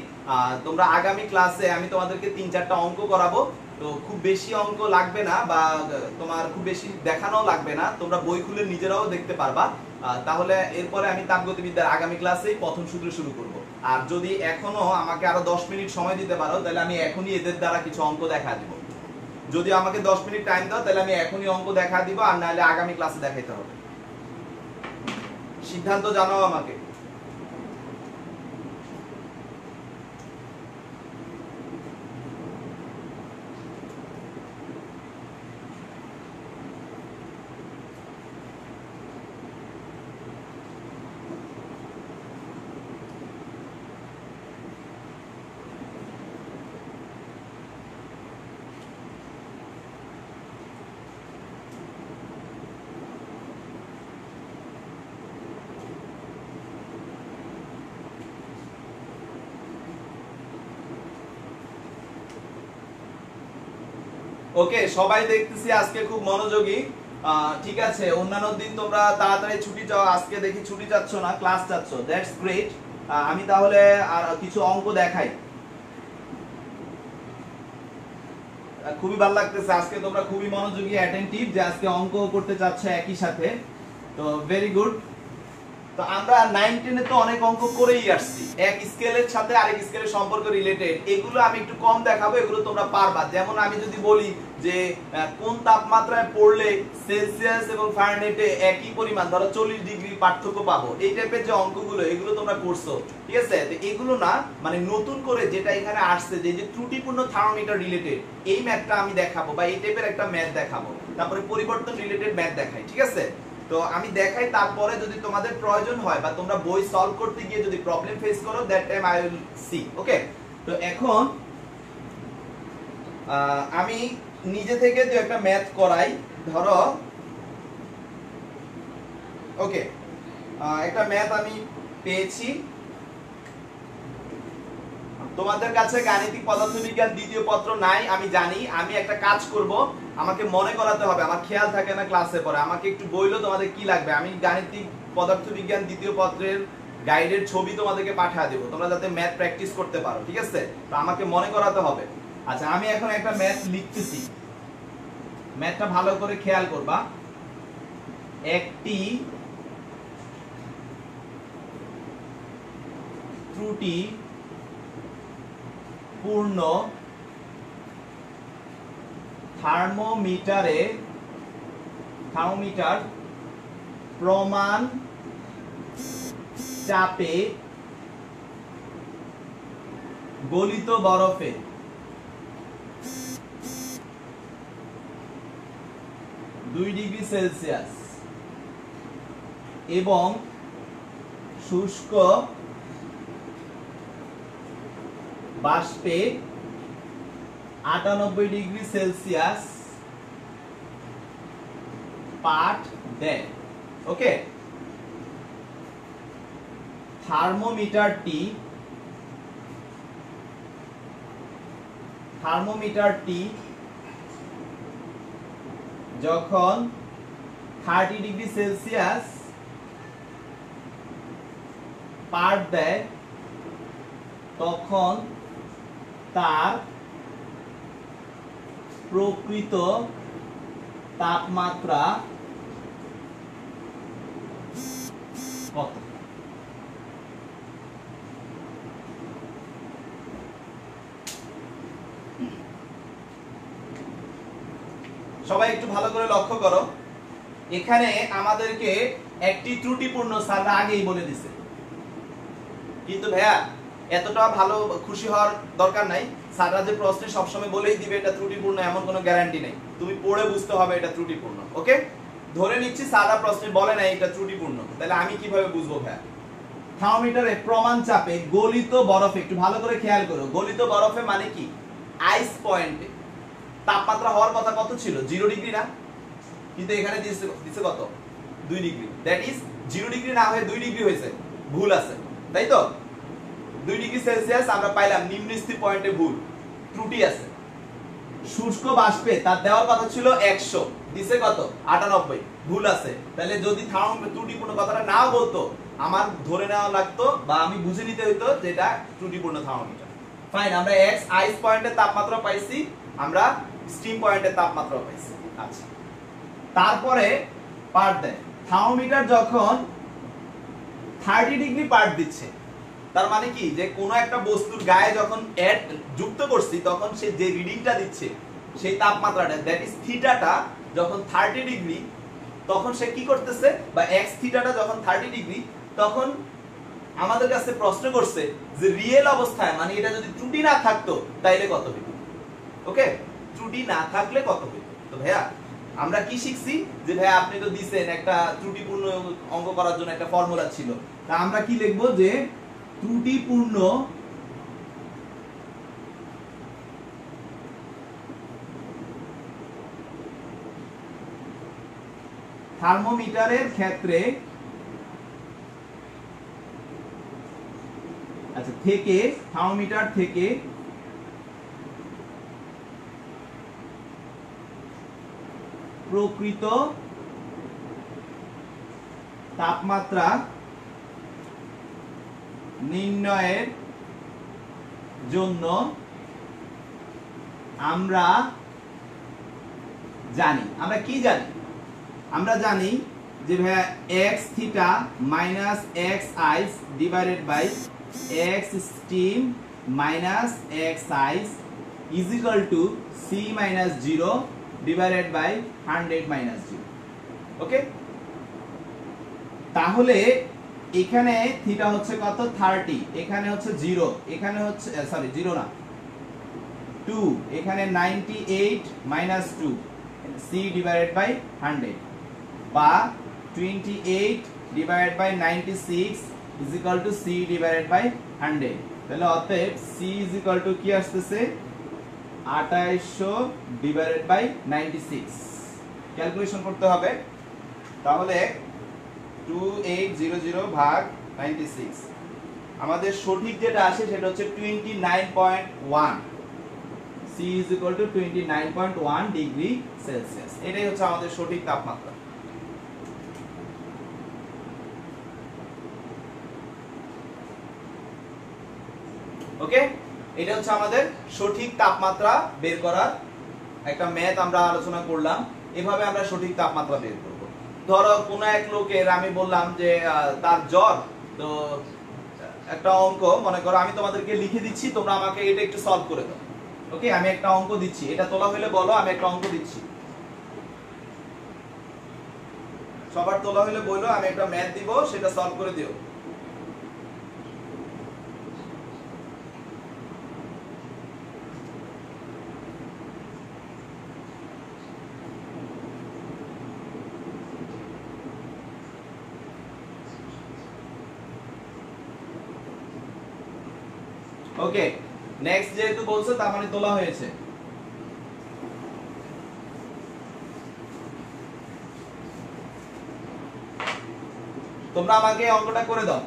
S1: তোমরা আগামী ক্লাসে আমি তোমাদেরকে 3-4টা অঙ্ক করাবো, তো খুব বেশি অঙ্ক লাগবে না, বা তোমার খুব বেশি দেখানো লাগবে না, তোমরা বই খুলে নিজেরাও দেখতে পারবা। তাহলে এরপরে আমি তাপগতিবিদ্যার আগামী ক্লাসেই প্রথম সূত্র শুরু করব। আর যদি এখনো আমাকে আরো 10 মিনিট সময় দিতে পারো, তাহলে আমি এখনই এদের দ্বারা কিছু অঙ্ক দেখা দিব। যদি আমাকে 10 মিনিট টাইম দাও, তাহলে আমি এখনই অঙ্ক দেখা দিব, আর নাহলে আগামী ক্লাসে দেখাইতে হবে। সিদ্ধান্ত জানাও আমাকে। ওকে, সবাই দেখতেছি আজকে খুব মনোযোগী। ঠিক আছে, অন্যান্য দিন তোমরা তাড়াতাড়ি ছুটি চাও, আজকে দেখি ছুটি চাচ্ছ না, ক্লাস চাচ্ছ, দ্যাটস গ্রেট। আমি তাহলে আর কিছু অঙ্ক দেখাই। খুবই ভালো লাগতেছে আজকে তোমরা খুবই মনোযোগী, অ্যাটেনটিভ, যে আজকে অঙ্ক করতে চাচ্ছ একই সাথে, তো ভেরি গুড। তো আমরা 9 10 এ তো অনেক অঙ্ক করেই আসছি, এক স্কেলের সাথে আরেক স্কেলের সম্পর্ক রিলেটেড, এগুলো আমি একটু কম দেখাবো, এগুলো তোমরা পারবা। যেমন আমি যদি বলি যে কোন তাপমাত্রায় পড়লে সেলসিয়াস এবং ফারেনহাইটে একই পরিমাণ, ধরো 40 ডিগ্রি পার্থক্য পাবো, এই টাইপের যে অঙ্কগুলো, এগুলো তোমরা করছো, ঠিক আছে? তো এগুলো না, মানে নতুন করে যেটা এখানে আসছে, যে ত্রুটিপূর্ণ থার্মোমিটার রিলেটেড, এই ম্যাথটা আমি দেখাবো, বা এই টাইপের একটা ম্যাথ দেখাবো, তারপরে পরিবর্তন রিলেটেড ম্যাথ দেখাই, ঠিক আছে? তো আমি দেখাই, তারপরে যদি তোমাদের প্রয়োজন হয় বা তোমরা বই সলভ করতে গিয়ে যদি প্রবলেম ফেস করো, that time I will see. Okay, তো এখন আমি নিজে থেকে যে একটা ম্যাথ করাই, ধরো ওকে, একটা ম্যাথ আমি পেয়েছি। তোমাদের কাছে গাণিতিক পদার্থবিজ্ঞান দ্বিতীয় পত্র নাই, আমি জানি। আমি একটা কাজ করব, আমাকে মনে করাতে হবে, আমার খেয়াল থাকে না ক্লাসে পরে, আমাকে একটু বললো তোমাদের কি লাগবে, আমি গাণিতিক পদার্থবিজ্ঞান দ্বিতীয় পত্রের গাইডের ছবি তোমাদেরকে পাঠিয়ে দেবো, তোমরা যাতে ম্যাথ প্র্যাকটিস করতে পারো, ঠিক আছে? তো আমাকে মনে করাতে হবে। আচ্ছা, আমি এখন একটা ম্যাথ লিখতেছি। ম্যাথটা ভালো করে খেয়াল করবা। একটি ত্রুটি পূর্ণ থার্মোমিটার প্রমাণ চাপে গলিত বরফে 2 ডিগ্রি সেলসিয়াস এবং শুষ্ক বাষ্পে 98 ডিগ্রি সেলসিয়াস পাঠ দেয়। ওকে, থার্মোমিটারটি যখন 30 ডিগ্রি সেলসিয়াস পাঠ দেয় তখন তার প্রকৃত তাপমাত্রা কত? সবাই একটু ভালো করে লক্ষ্য করো, এখানে আমাদেরকে একটি ত্রুটিপূর্ণ স্যাররা আগেই বলে দিছে, কিন্তু ভাইয়া এতটা ভালো খুশি হওয়ার দরকার নাই। স্যাররা যে প্রশ্নে সবসময় বলেই দিবে এটা ত্রুটিপূর্ণ এমন কোনো গ্যারান্টি নেই, তুমি পড়ে বুঝতে হবে এটা ত্রুটিপূর্ণ। ওকে, ধরে নিচ্ছি স্যাররা প্রশ্নে বলে নাই এটা ত্রুটিপূর্ণ, তাহলে আমি কিভাবে বুঝবো ভাইয়া? থার্মোমিটারে প্রমাণ চাপে গলিত বরফে, একটু ভালো করে খেয়াল করো, গলিত বরফে মানে কি? আইস পয়েন্টে তাপমাত্রা হওয়ার কথা কত ছিল? 0 ডিগ্রি না, কিন্তু এখানে দিছে কত? 2 ডিগ্রি। দ্যাট ইজ 0 ডিগ্রি না হয়ে 2 ডিগ্রি হয়েছে, ভুল আছে, তাই তো? 2 ডিগ্রি সেলসিয়াস আমরা পাইলাম, নিম্ন স্থির পয়েন্টে ভুল, ত্রুটি আছে। শুষ্ক বাষ্পে তার দেওয়ার কথা ছিল 100, দিছে কত? 98, ভুল আছে। তাহলে যদি ত্রুটিপূর্ণ কথাটা না বলতো আমার ধরে নেওয়া লাগতো বা আমি বুঝে নিতে হইতো যে এটা ত্রুটিপূর্ণ থার্মোমিটার। ফাইন, আমরা x আইস পয়েন্টের তাপমাত্রা পাইছি, আমরা স্টিম পয়েন্টের তাপমাত্রা পাইছি। আচ্ছা, তারপরে পাঠ দেয়। থার্মোমিটার যখন 30 ডিগ্রি পাঠ দিচ্ছে, তার মানে কি? যে কোনো একটা বস্তুর গায়ে যখন যুক্ত করছি তখন সে যে রিডিংটা দিচ্ছে সেই তাপমাত্রাটা, দ্যাট ইজ থিটাটা যখন 30 ডিগ্রি, তখন সে কি করতেছে, বা x থিটাটা যখন 30 ডিগ্রি, তখন আমাদের কাছে প্রশ্ন করছে যে রিয়েল অবস্থায়, মানে এটা যদি ত্রুটি না থাকতো তাইলে কত হইতো? ওকে, ত্রুটি না থাকলে কত হইতো? তো ভাইয়া আমরা কি শিখছি? যে ভাইয়া আপনি তো দিছেন একটা ত্রুটিপূর্ণ অঙ্ক করার জন্য একটা ফর্মুলা ছিল, তা আমরা কি লিখবো? যে ত্রুটিপূর্ণ থার্মোমিটারের ক্ষেত্রে, আচ্ছা, থেকে থার্মোমিটার থেকে প্রকৃত তাপমাত্রা নির্ণয়ের জন্য আমরা জানি, আমরা কি জানি? আমরা জানি যে ভাইয়া x theta minus x ice divided by x steam minus x ice is equal to c minus 0 divided by 100 minus 0। Okay, তাহলে এখানে থিটা হচ্ছে কত? 30, এখানে হচ্ছে 0, এখানে হচ্ছে সরি 0 না 2, এখানে 98 মাইনাস 2 c ডিভাইডেড বাই 100, বা 28 divided by 96 is equal to c divided by 100। তাহলে অতএব c ইজ ইকুয়াল টু কি আসতেছে? 2800 ডিভাইডেড বাই 96, ক্যালকুলেশন করতে হবে। তাহলে 2800 ভাগ 96, আমাদের সঠিক যেটা আসে সেটা হচ্ছে 29.1, c is equal to 29.1 degree Celsius. এটাই হচ্ছে আমাদের সঠিক তাপমাত্রা। ওকে, এটা হচ্ছে আমাদের সঠিক তাপমাত্রা বের করার একটা ম্যাথ আমরা আলোচনা করলাম, এভাবে আমরা সঠিক তাপমাত্রা বের করব। ধরো কোন এক লোকের আমি বললাম যে তার জ্বর, তো একটা অঙ্ক মনে করো আমি তোমাদেরকে লিখে দিচ্ছি, তোমরা আমাকে এটা একটু সলভ করে দাও। ওকে, আমি একটা অঙ্ক দিচ্ছি, এটা তোলা হলে বলো, আমি একটা অঙ্ক দিচ্ছি। সবার তোলা হলে বলো, আমি একটা ম্যাথ দিব, সেটা সলভ করে দিও। ওকে, নেক্সট যেহেতু বলছো তার মানে তোলা হয়েছে। তোমরা আমাকে অঙ্কটা করে দাও।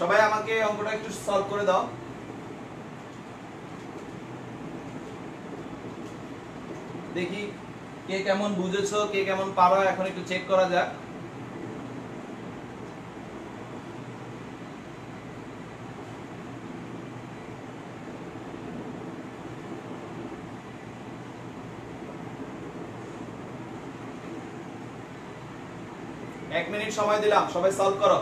S1: সবাই আমাকে অঙ্কটা একটু সলভ করে দাও। দেখি কে কেমন বুঝেছো, কে কেমন পারো, এখন একটু চেক করা যাক। এক মিনিট সময় দিলাম, সবাই সলভ করো।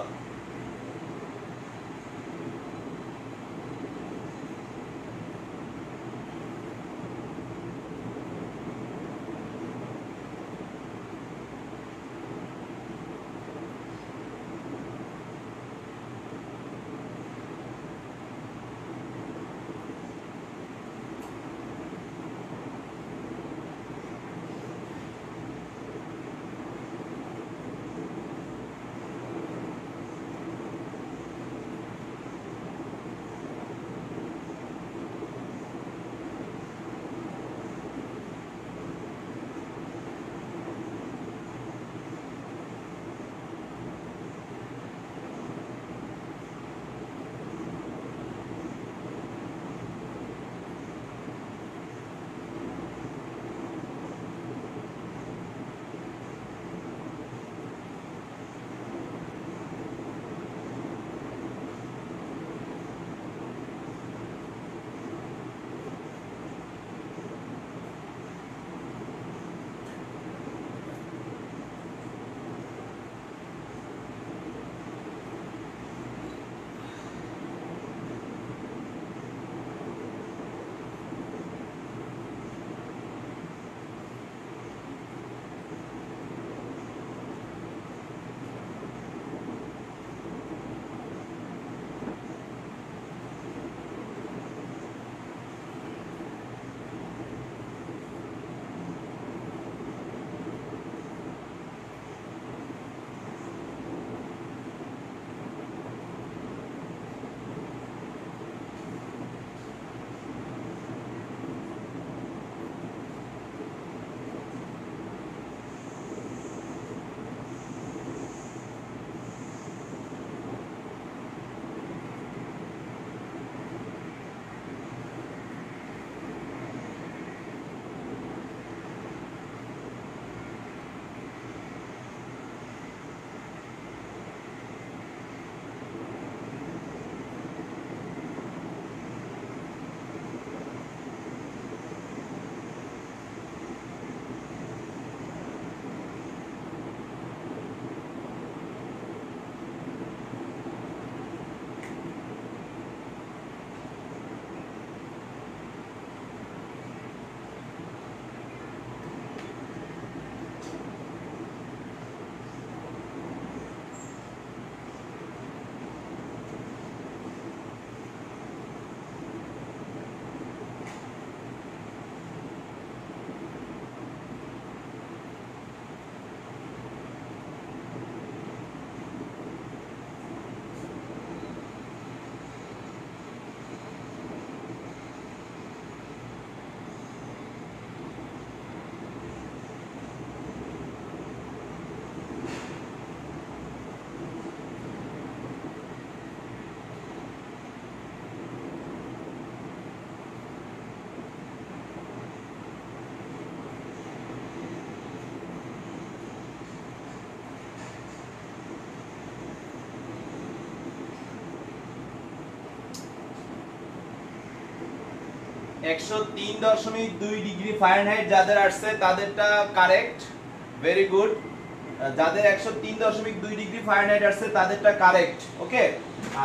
S1: 103.2 ডিগ্রি ফারেনহাইট যাদের আসছে তাদেরটা কারেক্ট, ভেরি গুড। যাদের 103.2 ডিগ্রি ফারেনহাইট আসছে তাদেরটা কারেক্ট, ওকে।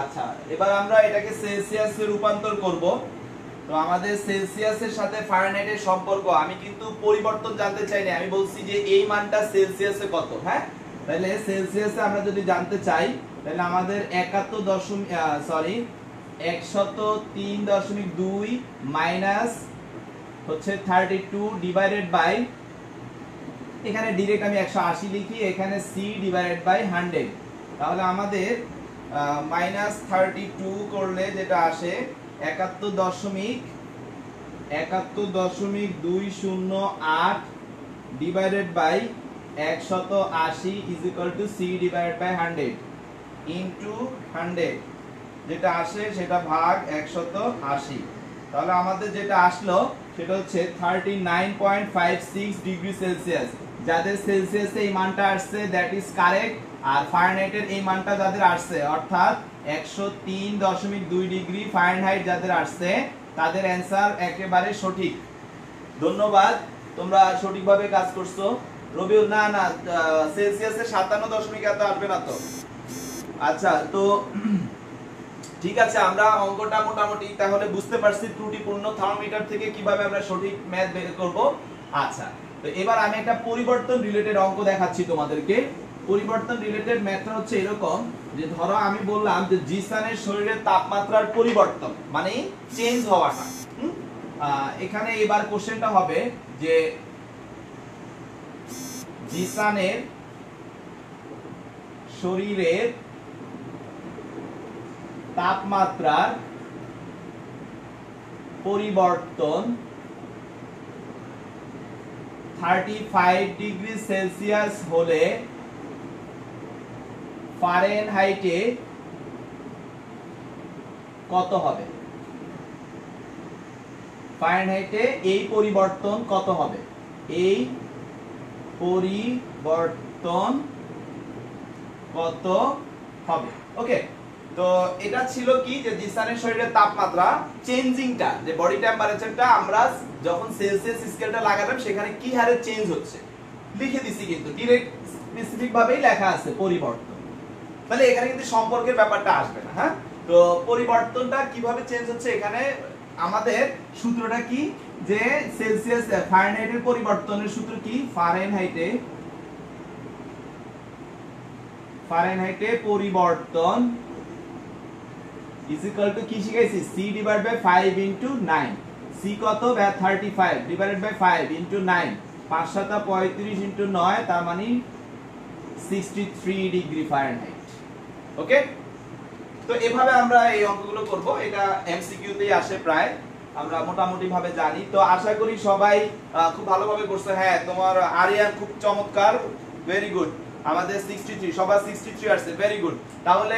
S1: আচ্ছা, এবার আমরা এটাকে সেলসিয়াসে রূপান্তর করব। তো আমাদের সেলসিয়াসের সাথে ফারেনহাইটের সম্পর্ক, আমি কিন্তু পরিবর্তন জানতে চাই না, আমি বলছি যে এই মানটা সেলসিয়াসে কত। হ্যাঁ, তাহলে সেলসিয়াসে আমরা যদি জানতে চাই তাহলে আমাদের 103.2 মাইনাস হচ্ছে 32 ডিভাইডেড বাই, এখানে ডাইরেক্ট আমি 180 লিখি, এখানে c ডিভাইডেড বাই 100। তাহলে আমাদের -32 করলে যেটা আসে 71.208 divided by 180 is equal to c divided by 100 into 100, যেটা আসে সেটা ভাগ 180। তাহলে আমাদের যেটা আসলো সেটা হচ্ছে 39.56 ডিগ্রি সেলসিয়াস। যাদের সেলসিয়াসে এই মানটা আসছে দ্যাট ইজ কারেক্ট, আর ফারেনহাইটের এই মানটা যাদের আসছে অর্থাৎ 103.2 ডিগ্রি ফারেনহাইট যাদের আসছে তাদের অ্যানসার একেবারে সঠিক। ধন্যবাদ, তোমরা সঠিকভাবে কাজ করছো। রবিউল, না না, সেলসিয়াসে 57 এত আসবে না তো। আচ্ছা, তো ঠিক আছে, আমরা অঙ্কটা মোটামুটি তাহলে বুঝতে পারছি ত্রুটিপূর্ণ থার্মোমিটার থেকে কিভাবে আমরা সঠিক ম্যাথ বের করব। আচ্ছা, তো এবার আমি একটা পরিবর্তন রিলেটেড অঙ্ক দেখাচ্ছি তোমাদেরকে। পরিবর্তন রিলেটেড ম্যাথটা হচ্ছে এরকম যে ধরো আমি বললাম যে জিসানের শরীরের তাপমাত্রার পরিবর্তন মানে চেঞ্জ হওয়াটা। এখানে এবার কোশ্চেনটা হবে যে জিসানের শরীরের তাপমাত্রার পরিবর্তন 35 ডিগ্রি সেলসিয়াস হলে ফারেনহাইটে কত হবে? ফারেনহাইটে এই পরিবর্তন কত হবে? এই পরিবর্তন কত হবে? ওকে, তো এটা ছিল কি যে জিসানের শরীরের তাপমাত্রা চেঞ্জিংটা, যে বডি টেম্পারেচারটা আমরা যখন সেলসিয়াস স্কেলটা লাগালাম সেখানে কি হারে চেঞ্জ হচ্ছে লিখে দিছি, কিন্তু ডাইরেক্ট স্পেসিফিক ভাবেই লেখা আছে পরিবর্তন। তাহলে এখানে কিন্তু সম্পর্কের ব্যাপারটা আসবে না। হ্যাঁ, তো পরিবর্তনটা কিভাবে চেঞ্জ হচ্ছে, এখানে আমাদের সূত্রটা কি যে সেলসিয়াস ফারেনহাইটের পরিবর্তনের সূত্র কি, ফারেনহাইটে পরিবর্তন ইজ ইকুয়াল টু কি শিখাইছি, c divided by 5 into 9। c কত? 35 ডিভাইডেড বাই 5 ইনটু 9, 5 7 35 ইনটু 9, তার মানে 63 ডিগ্রি ফারেনহাইট। ওকে, তো এভাবে আমরা এই অঙ্কগুলো করব। এটা এমসিকিউ তেই আসে প্রায়, আমরা মোটামুটি ভাবে জানি। তো আশা করি সবাই খুব ভালোভাবে করছে। হ্যাঁ, তোমার আরিয়ান খুব চমৎকার, ভেরি গুড। আমাদের 63, সবার 63 আসছে, ভেরি গুড। তাহলে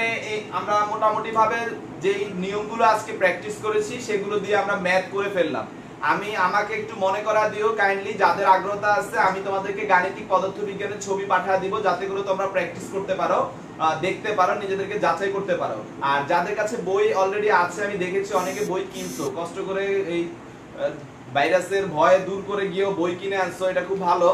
S1: আমরা মোটামুটি ভাবে যে নিয়মগুলো আজকে প্র্যাকটিস করেছি সেগুলো দিয়ে আমরা ম্যাথ করে ফেললাম। আমাকে একটু মনে করা দিও কাইন্ডলি, যাদের আগ্রহতা আছে আমি তোমাদেরকে গাণিতিক পদার্থবিজ্ঞানের ছবি পাঠিয়ে দিব যাতে করে তোমরা প্র্যাকটিস করতে পারো, দেখতে পারো, নিজেদেরকে যাচাই করতে পারো। আর যাদের কাছে বই অলরেডি আছে, আমি দেখেছি অনেকে বই কিনছো, কষ্ট করে এই ভাইরাসের ভয় দূর করে গিয়েও বই কিনে আনছো, এটা খুব ভালো,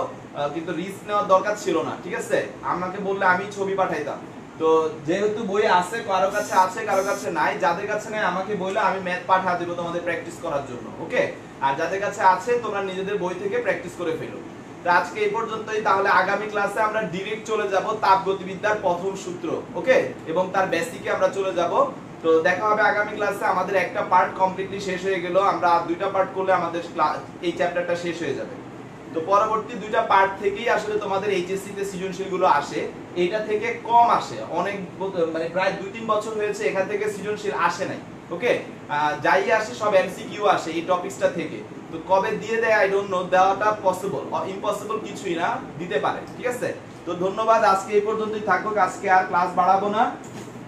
S1: কিন্তু রিস্ক নেওয়ার দরকার ছিল না। ঠিক আছে, আমাকে বললে আমি ছবি পাঠাইতাম। তো যেহেতু বই আছে, কারো কাছে আছে কারো কাছে নাই, যাদের কাছে নাই আমাকে বললে আমি ম্যাথ পাঠিয়ে দেব তোমাদের প্র্যাকটিস করার জন্য। ওকে, আর যাদের কাছে আছে তোমরা নিজেদের বই থেকে প্র্যাকটিস করে ফেলো। তো আজকে এই পর্যন্তই। তাহলে আগামী ক্লাসে আমরা ডাইরেক্ট চলে যাব তাপগতিবিদ্যার প্রথম সূত্র, ওকে, এবং তার বেসিকে আমরা চলে যাব। তো দেখা হবে আগামী ক্লাসে। আমাদের একটা পার্ট কমপ্লিটলি শেষ হয়ে গেল, আমরা আর দুইটা পার্ট করলে আমাদের এই চ্যাপ্টারটা শেষ হয়ে যাবে। তো পরবর্তী দুইটা পার্ট থেকেই আসলে তোমাদের এইচএসসি তে সৃজনশীল গুলো আসে, এটা থেকে কম আসে, অনেক মানে প্রায় 2-3 বছর হয়েছে এখান থেকে সৃজনশীল আসে নাই। ওকে, যাই আসে সব এমসিকিউ আসে এই টপিকসটা থেকে। তো কবে দিয়ে দেয় আই ডোন্ট নো, দেওয়াটা পসিবল, ইম্পসিবল কিছুই না, দিতে পারে। ঠিক আছে, তো ধন্যবাদ, আজকে এই পর্যন্তই থাকুক, আজকে আর ক্লাস বাড়াবো না।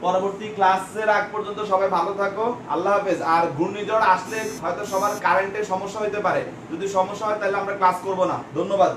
S1: পরবর্তী ক্লাসের আগ পর্যন্ত সবাই ভালো থাকো, আল্লাহ হাফেজ। আর ঘূর্ণিঝড় আসলে হয়তো সবার কারেন্টের সমস্যা হতে পারে, যদি সমস্যা হয় তাহলে আমরা ক্লাস করব না। ধন্যবাদ।